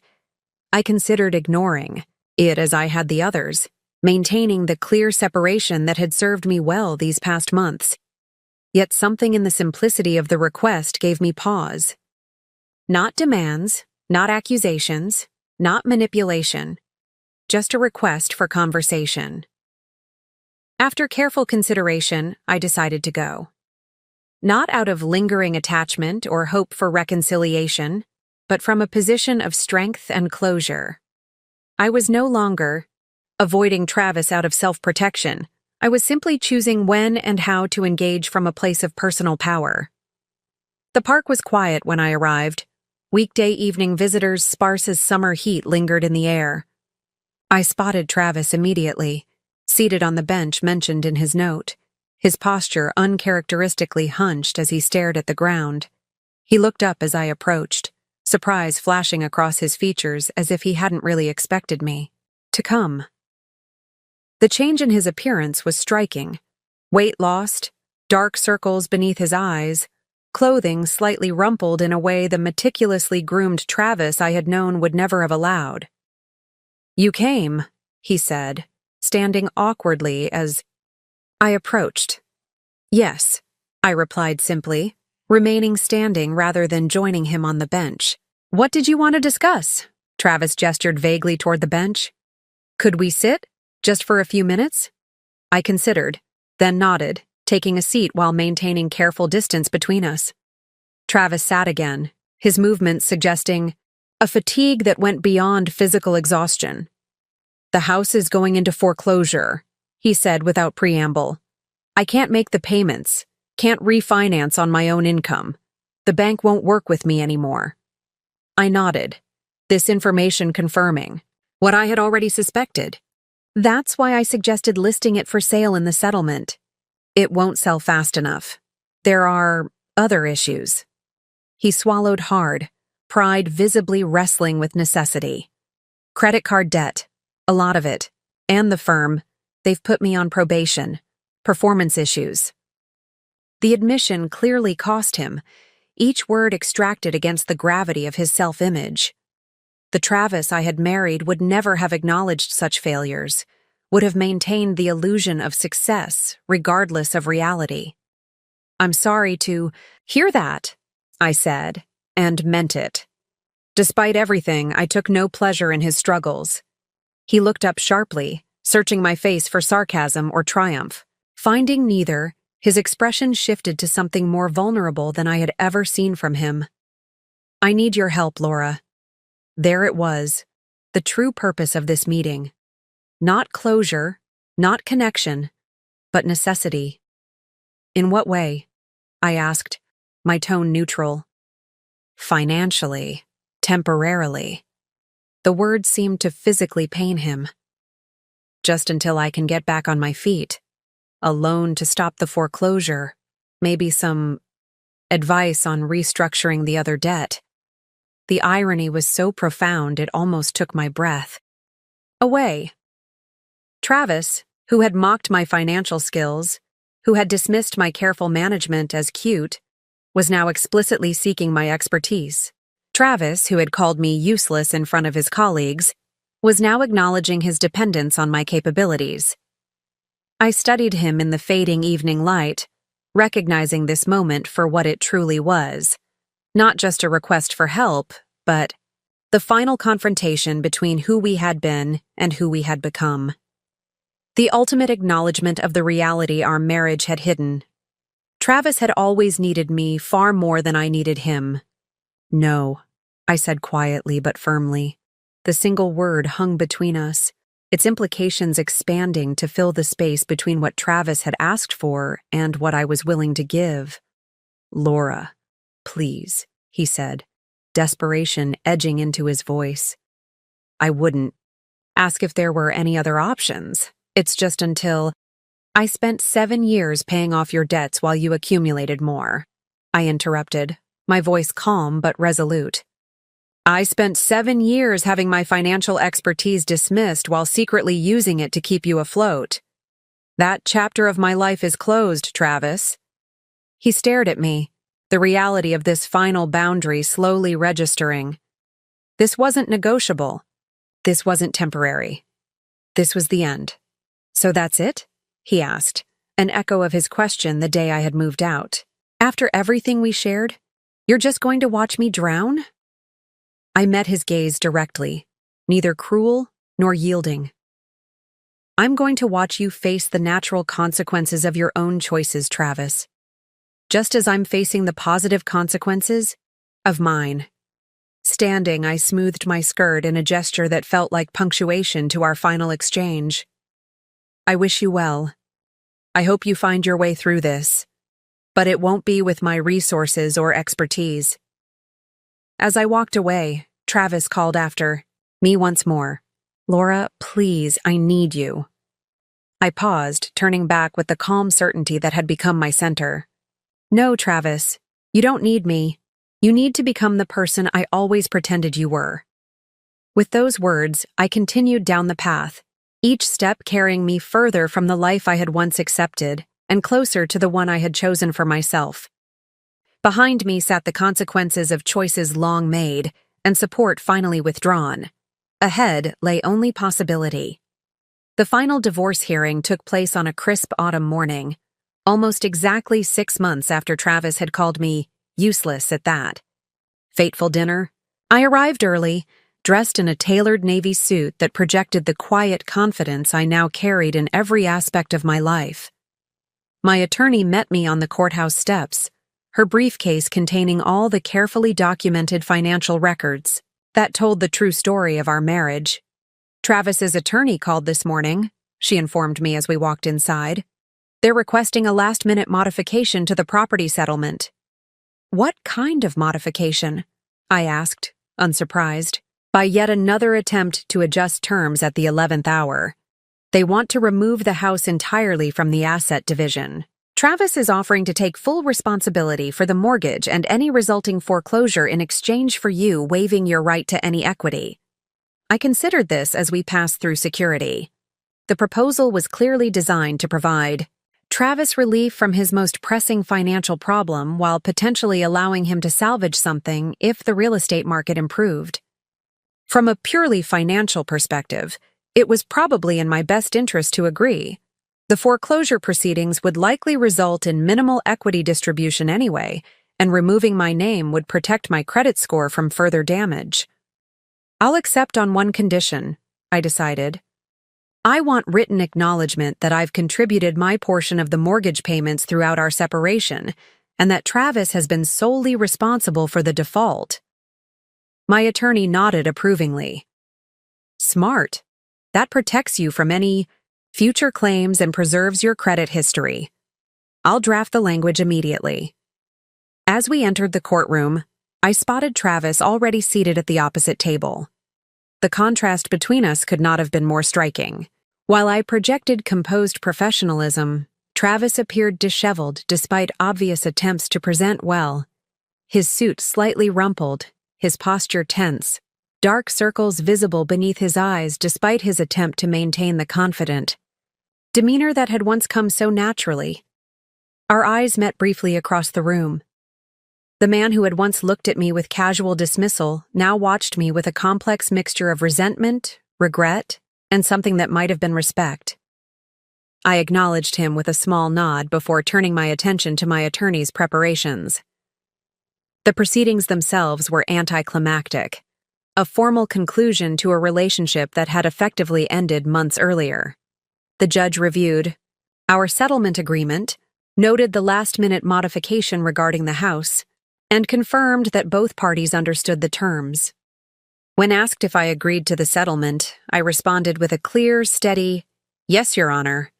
I considered ignoring it as I had the others, maintaining the clear separation that had served me well these past months. Yet something in the simplicity of the request gave me pause. Not demands, not accusations, not manipulation, just a request for conversation. After careful consideration, I decided to go. Not out of lingering attachment or hope for reconciliation, but from a position of strength and closure. I was no longer avoiding Travis out of self-protection. I was simply choosing when and how to engage from a place of personal power. The park was quiet when I arrived. Weekday evening visitors' sparse as summer heat lingered in the air. I spotted Travis immediately, seated on the bench mentioned in his note, his posture uncharacteristically hunched as he stared at the ground. He looked up as I approached, surprise flashing across his features as if he hadn't really expected me to come. The change in his appearance was striking. Weight lost, dark circles beneath his eyes, clothing slightly rumpled in a way the meticulously groomed Travis I had known would never have allowed. "You came," he said, standing awkwardly as I approached. "Yes," I replied simply, remaining standing rather than joining him on the bench. "What did you want to discuss?" Travis gestured vaguely toward the bench. "Could we sit? Just for a few minutes?" I considered, then nodded, taking a seat while maintaining careful distance between us. Travis sat again, his movements suggesting a fatigue that went beyond physical exhaustion. "The house is going into foreclosure," he said without preamble. "I can't make the payments, can't refinance on my own income. The bank won't work with me anymore." I nodded, this information confirming what I had already suspected. "That's why I suggested listing it for sale in the settlement. It won't sell fast enough. There are other issues." He swallowed hard, pride visibly wrestling with necessity. "Credit card debt, a lot of it, and the firm. They've put me on probation. Performance issues." The admission clearly cost him, each word extracted against the gravity of his self-image. The Travis I had married would never have acknowledged such failures, would have maintained the illusion of success regardless of reality. "I'm sorry to hear that," I said, and meant it. Despite everything, I took no pleasure in his struggles. He looked up sharply, searching my face for sarcasm or triumph. Finding neither, his expression shifted to something more vulnerable than I had ever seen from him. "I need your help, Laura." There it was, the true purpose of this meeting. Not closure, not connection, but necessity. "In what way?" I asked, my tone neutral. "Financially, temporarily." The word seemed to physically pain him. "Just until I can get back on my feet. A loan to stop the foreclosure, maybe some advice on restructuring the other debt." The irony was so profound it almost took my breath away. Travis, who had mocked my financial skills, who had dismissed my careful management as cute, was now explicitly seeking my expertise. Travis, who had called me useless in front of his colleagues, was now acknowledging his dependence on my capabilities. I studied him in the fading evening light, recognizing this moment for what it truly was. Not just a request for help, but the final confrontation between who we had been and who we had become. The ultimate acknowledgement of the reality our marriage had hidden. Travis had always needed me far more than I needed him. "No," I said quietly but firmly. The single word hung between us, its implications expanding to fill the space between what Travis had asked for and what I was willing to give. "Laura, please," he said, desperation edging into his voice. I wouldn't. Ask if there were any other options. It's just until I spent 7 years paying off your debts while you accumulated more. I interrupted, my voice calm but resolute. I spent 7 years having my financial expertise dismissed while secretly using it to keep you afloat. That chapter of my life is closed, Travis. He stared at me, the reality of this final boundary slowly registering. This wasn't negotiable. This wasn't temporary. This was the end. So that's it? He asked, an echo of his question the day I had moved out. After everything we shared, you're just going to watch me drown? I met his gaze directly, neither cruel nor yielding. I'm going to watch you face the natural consequences of your own choices, Travis. Just as I'm facing the positive consequences of mine. Standing, I smoothed my skirt in a gesture that felt like punctuation to our final exchange. I wish you well. I hope you find your way through this, but it won't be with my resources or expertise. As I walked away, Travis called after me once more. Laura, please, I need you. I paused, turning back with the calm certainty that had become my center. No, Travis, you don't need me. You need to become the person I always pretended you were. With those words, I continued down the path, each step carrying me further from the life I had once accepted and closer to the one I had chosen for myself. Behind me sat the consequences of choices long made and support finally withdrawn. Ahead lay only possibility. The final divorce hearing took place on a crisp autumn morning, almost exactly 6 months after Travis had called me useless at that. Fateful dinner. I arrived early, dressed in a tailored navy suit that projected the quiet confidence I now carried in every aspect of my life. My attorney met me on the courthouse steps, her briefcase containing all the carefully documented financial records that told the true story of our marriage. Travis's attorney called this morning, she informed me as we walked inside. They're requesting a last-minute modification to the property settlement. What kind of modification? I asked, unsurprised, by yet another attempt to adjust terms at the 11th hour. They want to remove the house entirely from the asset division. Travis is offering to take full responsibility for the mortgage and any resulting foreclosure in exchange for you waiving your right to any equity. I considered this as we passed through security. The proposal was clearly designed to provide Travis relief from his most pressing financial problem while potentially allowing him to salvage something if the real estate market improved. From a purely financial perspective, it was probably in my best interest to agree. The foreclosure proceedings would likely result in minimal equity distribution anyway, and removing my name would protect my credit score from further damage. I'll accept on one condition, I decided. I want written acknowledgement that I've contributed my portion of the mortgage payments throughout our separation, and that Travis has been solely responsible for the default. My attorney nodded approvingly. Smart. That protects you from any future claims and preserves your credit history. I'll draft the language immediately. As we entered the courtroom, I spotted Travis already seated at the opposite table. The contrast between us could not have been more striking. While I projected composed professionalism, Travis appeared disheveled despite obvious attempts to present well. His suit slightly rumpled, his posture tense, dark circles visible beneath his eyes despite his attempt to maintain the confident demeanor that had once come so naturally. Our eyes met briefly across the room. The man who had once looked at me with casual dismissal now watched me with a complex mixture of resentment, regret, and something that might have been respect. I acknowledged him with a small nod before turning my attention to my attorney's preparations. The proceedings themselves were anticlimactic, a formal conclusion to a relationship that had effectively ended months earlier. The judge reviewed our settlement agreement, noted the last-minute modification regarding the house, and confirmed that both parties understood the terms. When asked if I agreed to the settlement, I responded with a clear, steady, "Yes, Your Honor,"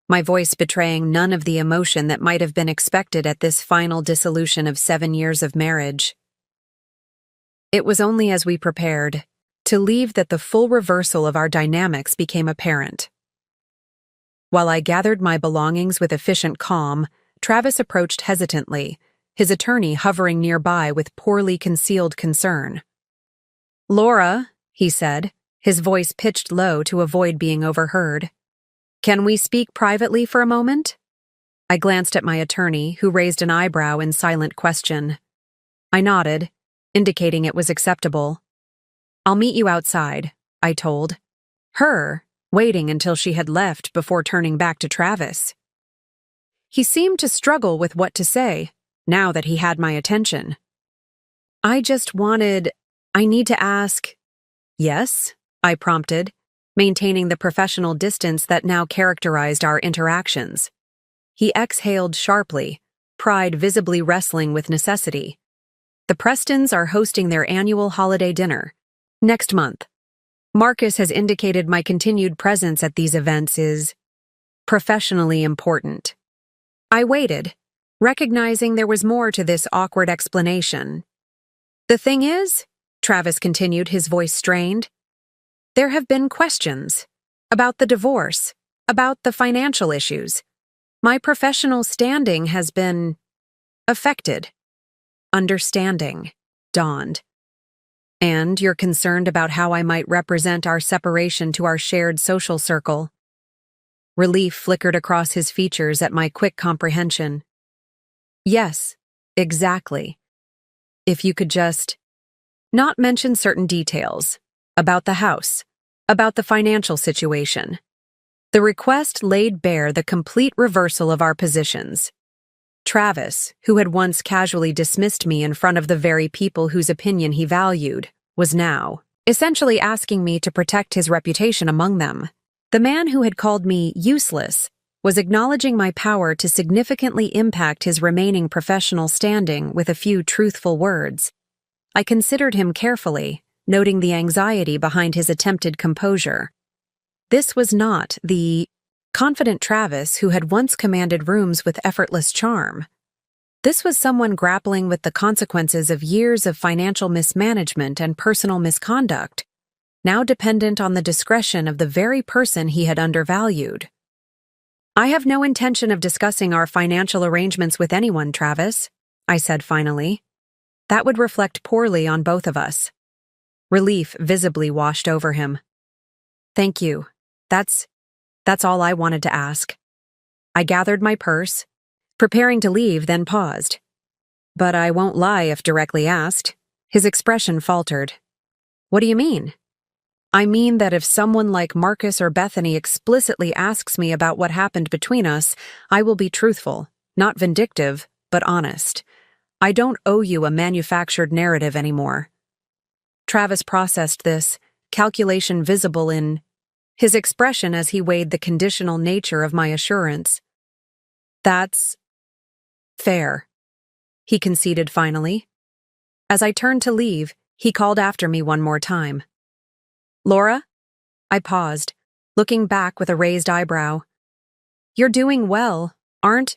my voice betraying none of the emotion that might have been expected at this final dissolution of 7 years of marriage. It was only as we prepared to leave that the full reversal of our dynamics became apparent. While I gathered my belongings with efficient calm, Travis approached hesitantly, his attorney hovering nearby with poorly concealed concern. "Laura," he said, his voice pitched low to avoid being overheard. "Can we speak privately for a moment?" I glanced at my attorney, who raised an eyebrow in silent question. I nodded, indicating it was acceptable. "I'll meet you outside," I told her, waiting until she had left before turning back to Travis. He seemed to struggle with what to say, now that he had my attention. I need to ask." "Yes?" I prompted, maintaining the professional distance that now characterized our interactions. He exhaled sharply, pride visibly wrestling with necessity. "The Prestons are hosting their annual holiday dinner next month. Marcus has indicated my continued presence at these events is professionally important." I waited, recognizing there was more to this awkward explanation. "The thing is," Travis continued, his voice strained, "there have been questions about the divorce, about the financial issues. My professional standing has been affected." Understanding dawned. "And you're concerned about how I might represent our separation to our shared social circle." Relief flickered across his features at my quick comprehension. "Yes, exactly. If you could just not mention certain details about the house, about the financial situation." The request laid bare the complete reversal of our positions. Travis, who had once casually dismissed me in front of the very people whose opinion he valued, was now essentially asking me to protect his reputation among them. The man who had called me useless was acknowledging my power to significantly impact his remaining professional standing with a few truthful words. I considered him carefully, noting the anxiety behind his attempted composure. This was not the confident Travis who had once commanded rooms with effortless charm. This was someone grappling with the consequences of years of financial mismanagement and personal misconduct, now dependent on the discretion of the very person he had undervalued. "I have no intention of discussing our financial arrangements with anyone, Travis," I said finally. "That would reflect poorly on both of us." Relief visibly washed over him. "Thank you. That's all I wanted to ask." I gathered my purse, preparing to leave, then paused. "But I won't lie if directly asked." His expression faltered. "What do you mean?" "I mean that if someone like Marcus or Bethany explicitly asks me about what happened between us, I will be truthful, not vindictive, but honest. I don't owe you a manufactured narrative anymore." Travis processed this, calculation visible in his expression as he weighed the conditional nature of my assurance. "That's fair," he conceded finally. As I turned to leave, he called after me one more time. "Laura?" I paused, looking back with a raised eyebrow. "You're doing well, aren't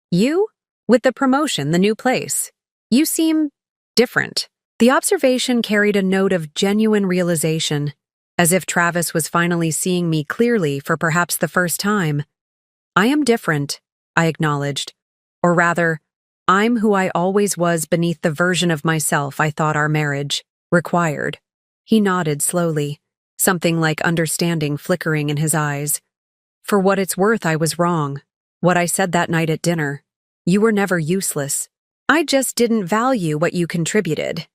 you? With the promotion, the new place. You seem different." The observation carried a note of genuine realization, as if Travis was finally seeing me clearly for perhaps the first time. "I am different," I acknowledged. "Or rather, I'm who I always was beneath the version of myself I thought our marriage required." He nodded slowly, something like understanding flickering in his eyes. "For what it's worth, I was wrong. What I said that night at dinner. You were never useless. I just didn't value what you contributed."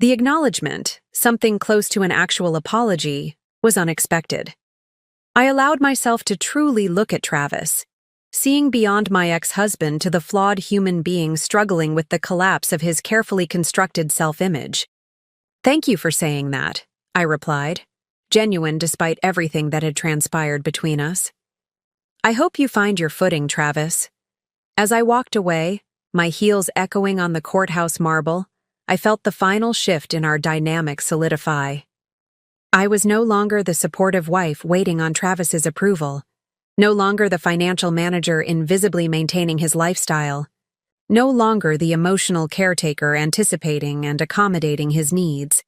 The acknowledgement, something close to an actual apology, was unexpected. I allowed myself to truly look at Travis, seeing beyond my ex-husband to the flawed human being struggling with the collapse of his carefully constructed self-image. "Thank you for saying that," I replied, genuine despite everything that had transpired between us. "I hope you find your footing, Travis." As I walked away, my heels echoing on the courthouse marble, I felt the final shift in our dynamic solidify. I was no longer the supportive wife waiting on Travis's approval, no longer the financial manager invisibly maintaining his lifestyle. no longer the emotional caretaker anticipating and accommodating his needs.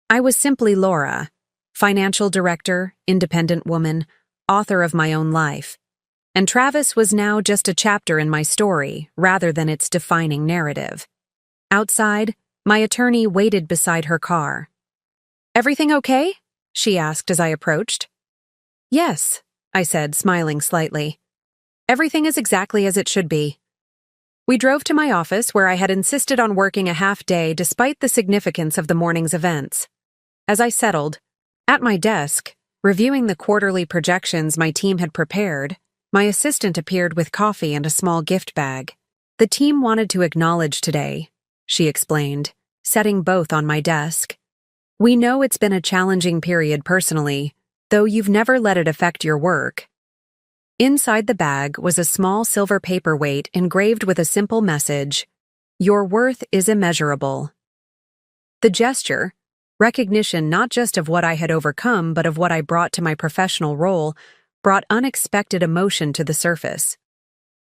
I was simply Laura, financial director, independent woman, author of my own life. And Travis was now just a chapter in my story rather than its defining narrative. Outside, my attorney waited beside her car. "Everything okay?" she asked as I approached. "Yes," I said, smiling slightly. "Everything is exactly as it should be." We drove to my office where I had insisted on working a half day despite the significance of the morning's events. As I settled, at my desk, reviewing the quarterly projections my team had prepared, my assistant appeared with coffee and a small gift bag. "The team wanted to acknowledge today," she explained, setting both on my desk. "We know it's been a challenging period personally, though you've never let it affect your work." Inside the bag was a small silver paperweight engraved with a simple message, "Your worth is immeasurable." The gesture, recognition not just of what I had overcome but of what I brought to my professional role, brought unexpected emotion to the surface.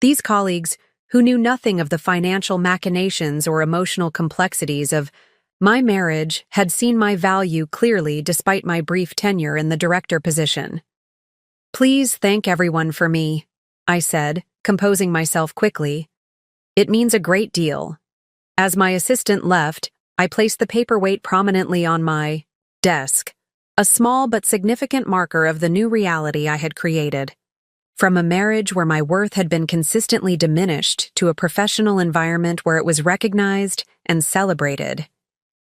These colleagues, who knew nothing of the financial machinations or emotional complexities of my marriage, had seen my value clearly despite my brief tenure in the director position. "Please thank everyone for me," I said, composing myself quickly. "It means a great deal." As my assistant left, I placed the paperweight prominently on my desk, a small but significant marker of the new reality I had created. From a marriage where my worth had been consistently diminished to a professional environment where it was recognized and celebrated.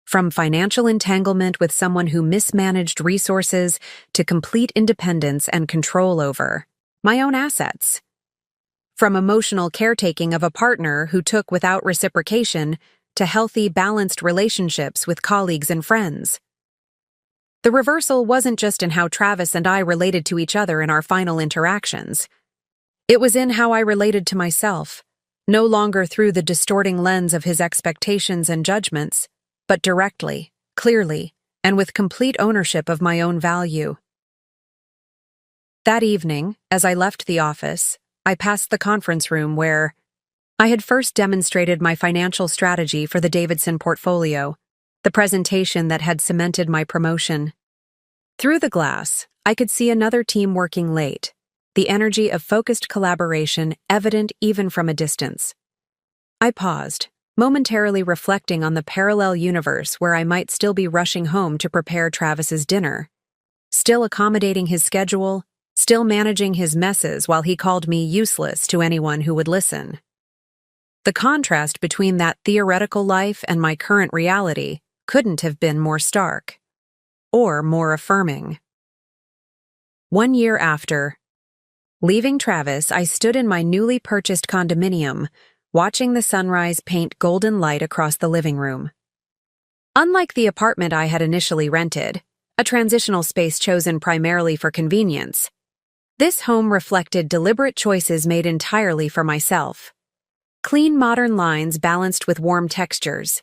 From financial entanglement with someone who mismanaged resources to complete independence and control over my own assets. From emotional caretaking of a partner who took without reciprocation to healthy, balanced relationships with colleagues and friends. The reversal wasn't just in how Travis and I related to each other in our final interactions. It was in how I related to myself, no longer through the distorting lens of his expectations and judgments, but directly, clearly, and with complete ownership of my own value. That evening, as I left the office, I passed the conference room where I had first demonstrated my financial strategy for the Davidson portfolio, the presentation that had cemented my promotion. Through the glass, I could see another team working late, the energy of focused collaboration evident even from a distance. I paused, momentarily reflecting on the parallel universe where I might still be rushing home to prepare Travis's dinner, still accommodating his schedule, still managing his messes while he called me useless to anyone who would listen. The contrast between that theoretical life and my current reality couldn't have been more stark, or more affirming. 1 year after leaving Travis, I stood in my newly purchased condominium, watching the sunrise paint golden light across the living room. Unlike the apartment I had initially rented, a transitional space chosen primarily for convenience, this home reflected deliberate choices made entirely for myself. Clean modern lines balanced with warm textures.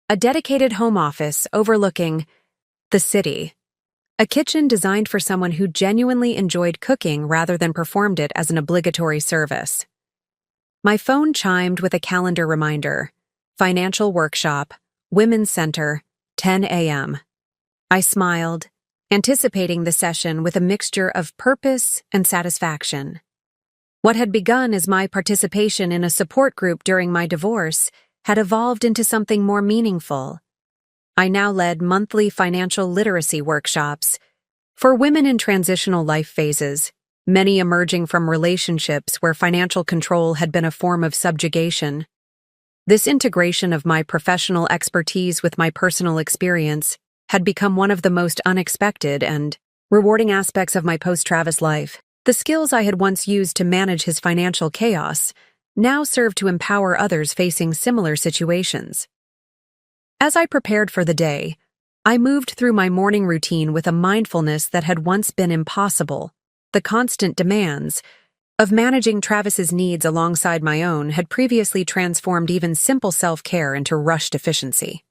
A dedicated home office overlooking the city. A kitchen designed for someone who genuinely enjoyed cooking rather than performed it as an obligatory service. My phone chimed with a calendar reminder. Financial workshop, Women's Center, 10 a.m. I smiled, anticipating the session with a mixture of purpose and satisfaction. What had begun as my participation in a support group during my divorce had evolved into something more meaningful. I now led monthly financial literacy workshops for women in transitional life phases, many emerging from relationships where financial control had been a form of subjugation. This integration of my professional expertise with my personal experience had become one of the most unexpected and rewarding aspects of my post-Travis life. The skills I had once used to manage his financial chaos now served to empower others facing similar situations. As I prepared for the day, I moved through my morning routine with a mindfulness that had once been impossible. The constant demands of managing Travis's needs alongside my own had previously transformed even simple self-care into rushed efficiency.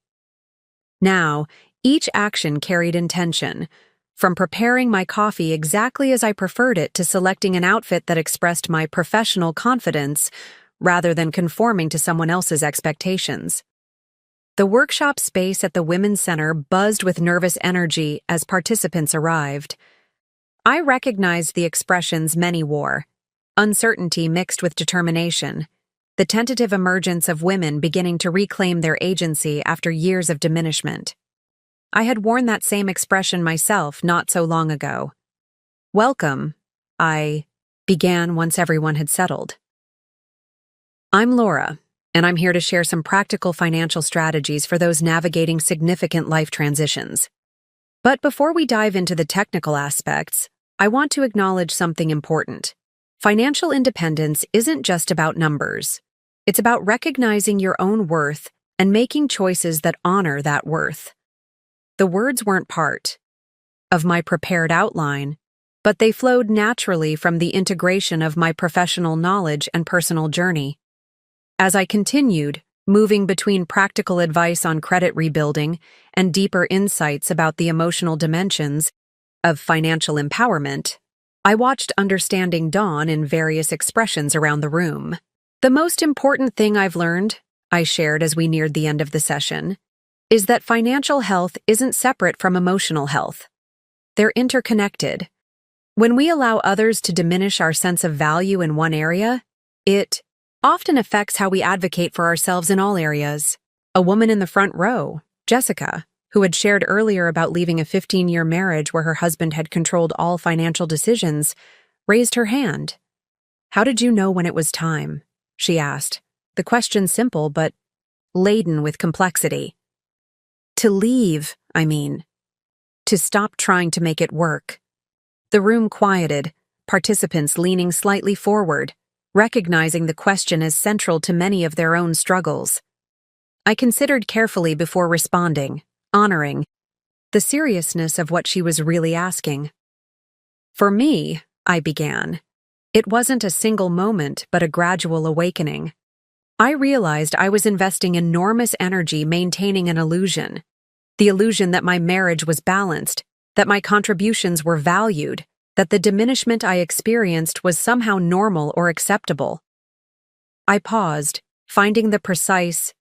Now, each action carried intention, from preparing my coffee exactly as I preferred it to selecting an outfit that expressed my professional confidence rather than conforming to someone else's expectations. The workshop space at the Women's Center buzzed with nervous energy as participants arrived. I recognized the expressions many wore: uncertainty mixed with determination, the tentative emergence of women beginning to reclaim their agency after years of diminishment. I had worn that same expression myself not so long ago. "Welcome," I began once everyone had settled. "I'm Laura, and I'm here to share some practical financial strategies for those navigating significant life transitions. But before we dive into the technical aspects, I want to acknowledge something important. Financial independence isn't just about numbers. It's about recognizing your own worth and making choices that honor that worth." The words weren't part of my prepared outline, but they flowed naturally from the integration of my professional knowledge and personal journey. As I continued, moving between practical advice on credit rebuilding and deeper insights about the emotional dimensions of financial empowerment, I watched understanding dawn in various expressions around the room. "The most important thing I've learned," I shared as we neared the end of the session, "is that financial health isn't separate from emotional health. They're interconnected. When we allow others to diminish our sense of value in one area, it often affects how we advocate for ourselves in all areas." A woman in the front row, Jessica, who had shared earlier about leaving a 15-year marriage where her husband had controlled all financial decisions, raised her hand. "How did you know when it was time?" she asked, the question simple but laden with complexity. "To leave, I mean. To stop trying to make it work." The room quieted, participants leaning slightly forward, recognizing the question as central to many of their own struggles. I considered carefully before responding, honoring the seriousness of what she was really asking. "For me," I began, "it wasn't a single moment but a gradual awakening. I realized I was investing enormous energy maintaining an illusion. The illusion that my marriage was balanced, that my contributions were valued, that the diminishment I experienced was somehow normal or acceptable." I paused, finding the precise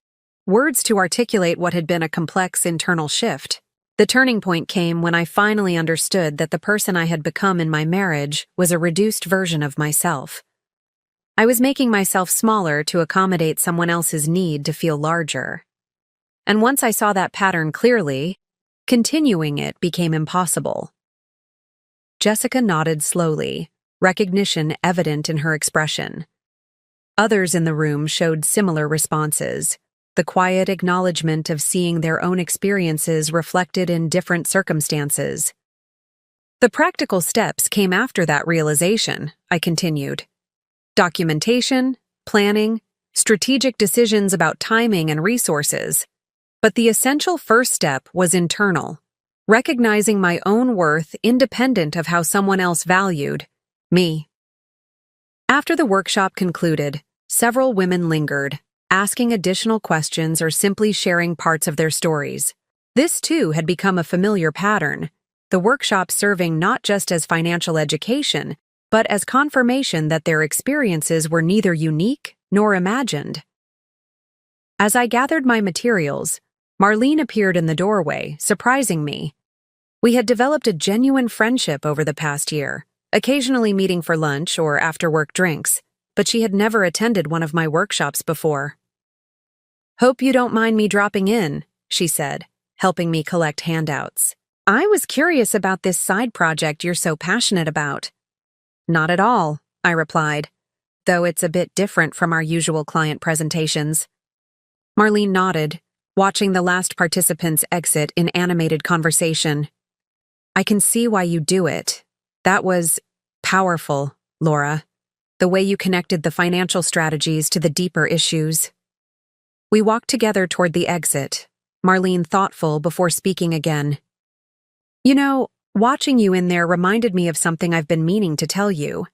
words to articulate what had been a complex internal shift. The turning point came when I finally understood that the person I had become in my marriage was a reduced version of myself. I was making myself smaller to accommodate someone else's need to feel larger. And once I saw that pattern clearly, continuing it became impossible. Jessica nodded slowly, recognition evident in her expression. Others in the room showed similar responses, the quiet acknowledgement of seeing their own experiences reflected in different circumstances. "The practical steps came after that realization," I continued. "Documentation, planning, strategic decisions about timing and resources. But the essential first step was internal, recognizing my own worth independent of how someone else valued me." After the workshop concluded, several women lingered, asking additional questions or simply sharing parts of their stories. This, too, had become a familiar pattern, the workshop serving not just as financial education, but as confirmation that their experiences were neither unique nor imagined. As I gathered my materials, Marlene appeared in the doorway, surprising me. We had developed a genuine friendship over the past year, occasionally meeting for lunch or after-work drinks, but she had never attended one of my workshops before. "Hope you don't mind me dropping in," she said, helping me collect handouts. "I was curious about this side project you're so passionate about." "Not at all," I replied, though it's a bit different from our usual client presentations. Marlene nodded, watching the last participants exit in animated conversation. "I can see why you do it. That was powerful, Laura. The way you connected the financial strategies to the deeper issues." We walked together toward the exit, Marlene thoughtful before speaking again. "You know, watching you in there reminded me of something I've been meaning to tell you.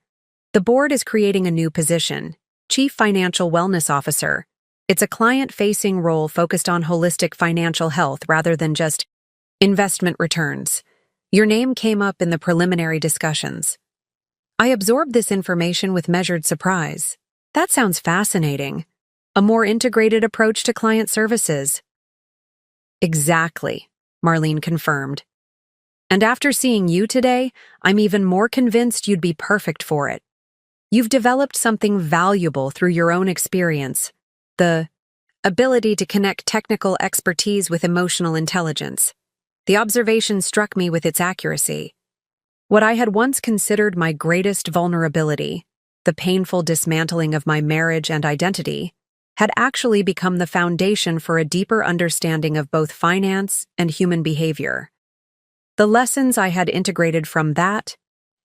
The board is creating a new position, Chief Financial Wellness Officer. It's a client-facing role focused on holistic financial health rather than just investment returns. Your name came up in the preliminary discussions." I absorbed this information with measured surprise. That sounds fascinating. A more integrated approach to client services. Exactly, Marlene confirmed. And after seeing you today, I'm even more convinced you'd be perfect for it. You've developed something valuable through your own experience, the ability to connect technical expertise with emotional intelligence. The observation struck me with its accuracy. What I had once considered my greatest vulnerability, the painful dismantling of my marriage and identity, had actually become the foundation for a deeper understanding of both finance and human behavior. The lessons I had integrated from that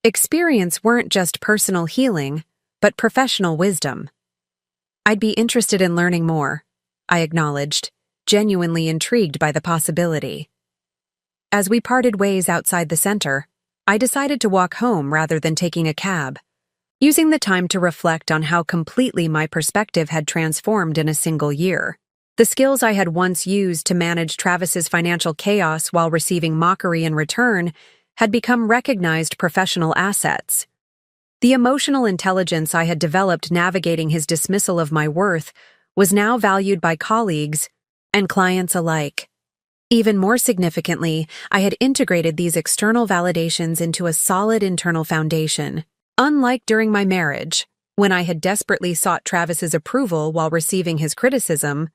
experience weren't just personal healing, but professional wisdom. I'd be interested in learning more, I acknowledged, genuinely intrigued by the possibility. As we parted ways outside the center, I decided to walk home rather than taking a cab, using the time to reflect on how completely my perspective had transformed in a single year. The skills I had once used to manage Travis's financial chaos while receiving mockery in return had become recognized professional assets. The emotional intelligence I had developed navigating his dismissal of my worth was now valued by colleagues and clients alike. Even more significantly, I had integrated these external validations into a solid internal foundation. Unlike during my marriage, when I had desperately sought Travis's approval while receiving his criticism,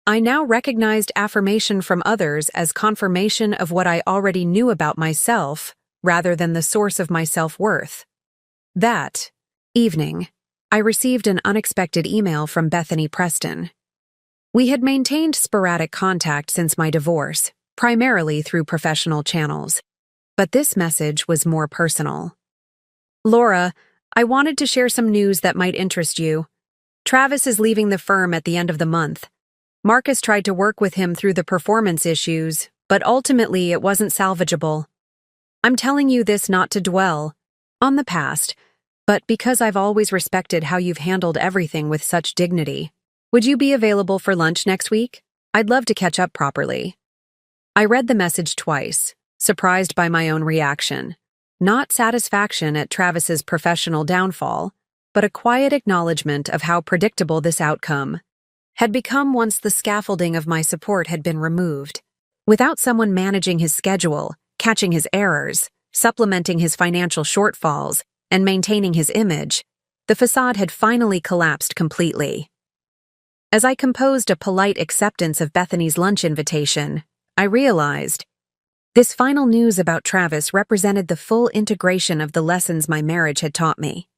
I now recognized affirmation from others as confirmation of what I already knew about myself, rather than the source of my self-worth. That evening, I received an unexpected email from Bethany Preston. We had maintained sporadic contact since my divorce, primarily through professional channels. But this message was more personal. Laura, I wanted to share some news that might interest you. Travis is leaving the firm at the end of the month. Marcus tried to work with him through the performance issues, but ultimately it wasn't salvageable. I'm telling you this not to dwell on the past, but because I've always respected how you've handled everything with such dignity. Would you be available for lunch next week? I'd love to catch up properly. I read the message twice, surprised by my own reaction. Not satisfaction at Travis's professional downfall, but a quiet acknowledgement of how predictable this outcome had become once the scaffolding of my support had been removed. Without someone managing his schedule, catching his errors, supplementing his financial shortfalls, and maintaining his image, the facade had finally collapsed completely. As I composed a polite acceptance of Bethany's lunch invitation, I realized this final news about Travis represented the full integration of the lessons my marriage had taught me.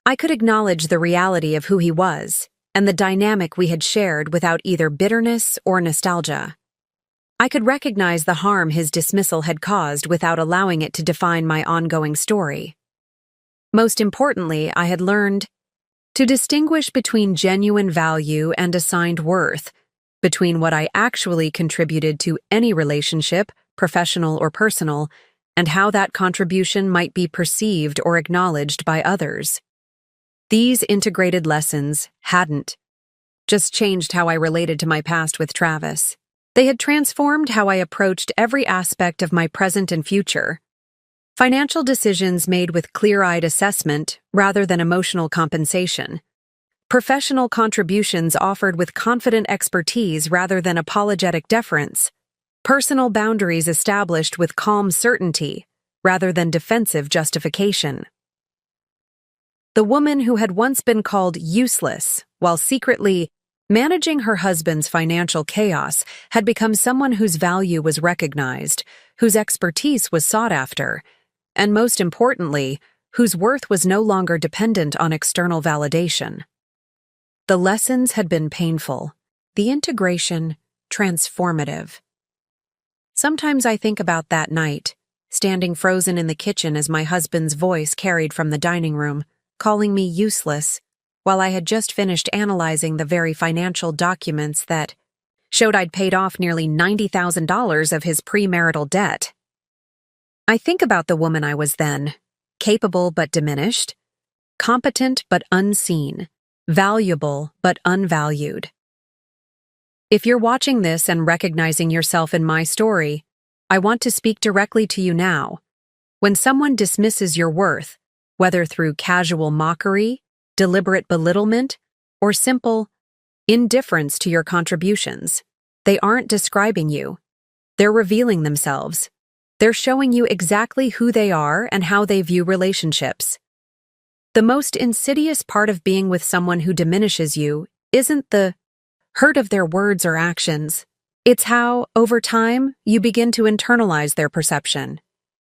I could acknowledge the reality of who he was and the dynamic we had shared without either bitterness or nostalgia. I could recognize the harm his dismissal had caused without allowing it to define my ongoing story. Most importantly, I had learned to distinguish between genuine value and assigned worth, between what I actually contributed to any relationship, professional or personal, and how that contribution might be perceived or acknowledged by others. These integrated lessons hadn't just changed how I related to my past with Travis. They had transformed how I approached every aspect of my present and future. Financial decisions made with clear-eyed assessment rather than emotional compensation. Professional contributions offered with confident expertise rather than apologetic deference. Personal boundaries established with calm certainty rather than defensive justification. The woman who had once been called useless while secretly managing her husband's financial chaos had become someone whose value was recognized, whose expertise was sought after, and most importantly, whose worth was no longer dependent on external validation. The lessons had been painful, the integration transformative. Sometimes I think about that night, standing frozen in the kitchen as my husband's voice carried from the dining room, calling me useless, while I had just finished analyzing the very financial documents that showed I'd paid off nearly $90,000 of his premarital debt. I think about the woman I was then, capable but diminished, competent but unseen, valuable but unvalued. If you're watching this and recognizing yourself in my story, I want to speak directly to you now. When someone dismisses your worth, whether through casual mockery, deliberate belittlement, or simple indifference to your contributions. They aren't describing you. They're revealing themselves. They're showing you exactly who they are and how they view relationships. The most insidious part of being with someone who diminishes you isn't the hurt of their words or actions. It's how, over time, you begin to internalize their perception.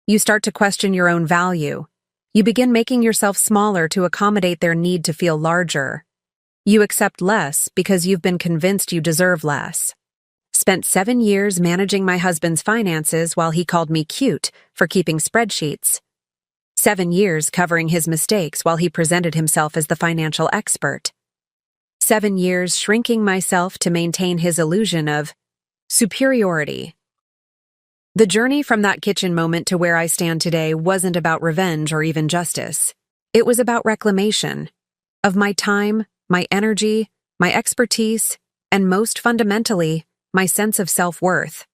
You start to question your own value. You begin making yourself smaller to accommodate their need to feel larger. You accept less because you've been convinced you deserve less. Spent 7 years managing my husband's finances while he called me cute for keeping spreadsheets. 7 years covering his mistakes while he presented himself as the financial expert. 7 years shrinking myself to maintain his illusion of superiority. The journey from that kitchen moment to where I stand today wasn't about revenge or even justice. It was about reclamation of my time, my energy, my expertise, and most fundamentally, my sense of self-worth.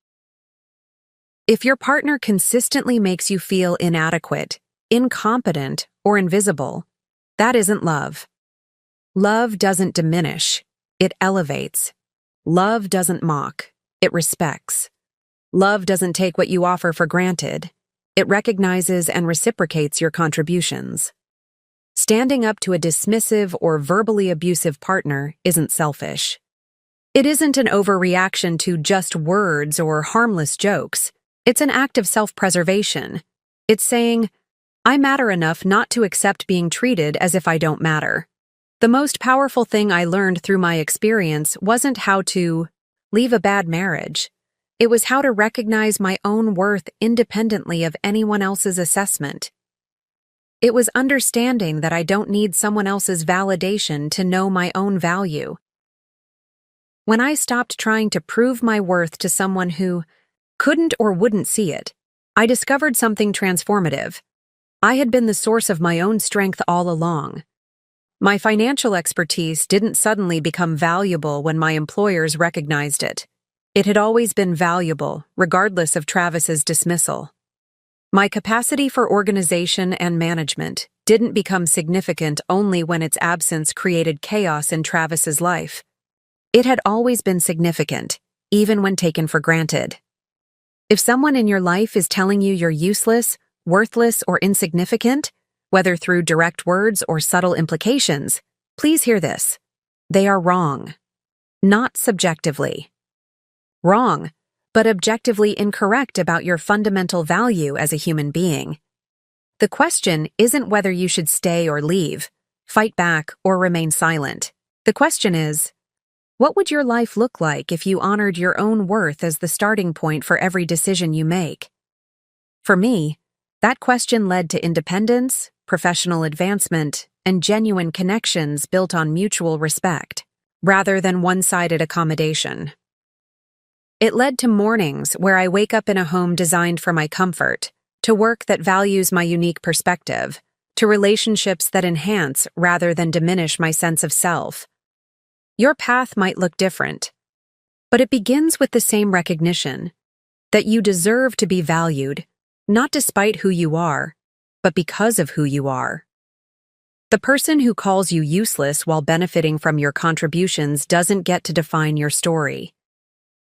If your partner consistently makes you feel inadequate, incompetent, or invisible, that isn't love. Love doesn't diminish, it elevates. Love doesn't mock, it respects. Love doesn't take what you offer for granted. It recognizes and reciprocates your contributions. Standing up to a dismissive or verbally abusive partner isn't selfish. It isn't an overreaction to just words or harmless jokes. It's an act of self-preservation. It's saying, I matter enough not to accept being treated as if I don't matter. The most powerful thing I learned through my experience wasn't how to leave a bad marriage. It was how to recognize my own worth independently of anyone else's assessment. It was understanding that I don't need someone else's validation to know my own value. When I stopped trying to prove my worth to someone who couldn't or wouldn't see it, I discovered something transformative. I had been the source of my own strength all along. My financial expertise didn't suddenly become valuable when my employers recognized it. It had always been valuable, regardless of Travis's dismissal. My capacity for organization and management didn't become significant only when its absence created chaos in Travis's life. It had always been significant, even when taken for granted. If someone in your life is telling you you're useless, worthless, or insignificant, whether through direct words or subtle implications, please hear this. They are wrong. Not subjectively. Wrong, but objectively incorrect about your fundamental value as a human being. The question isn't whether you should stay or leave, fight back, or remain silent. The question is, what would your life look like if you honored your own worth as the starting point for every decision you make? For me, that question led to independence, professional advancement, and genuine connections built on mutual respect, rather than one-sided accommodation. It led to mornings where I wake up in a home designed for my comfort, to work that values my unique perspective, to relationships that enhance rather than diminish my sense of self. Your path might look different, but it begins with the same recognition that you deserve to be valued, not despite who you are, but because of who you are. The person who calls you useless while benefiting from your contributions doesn't get to define your story.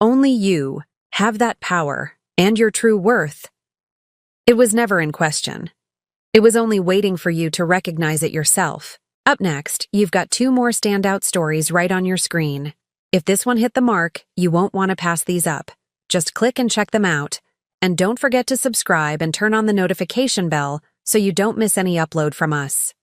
Only you have that power and your true worth. It was never in question. It was only waiting for you to recognize it yourself. Up next, you've got 2 more standout stories right on your screen. If this one hit the mark, you won't want to pass these up. Just click and check them out. And don't forget to subscribe and turn on the notification bell so you don't miss any upload from us.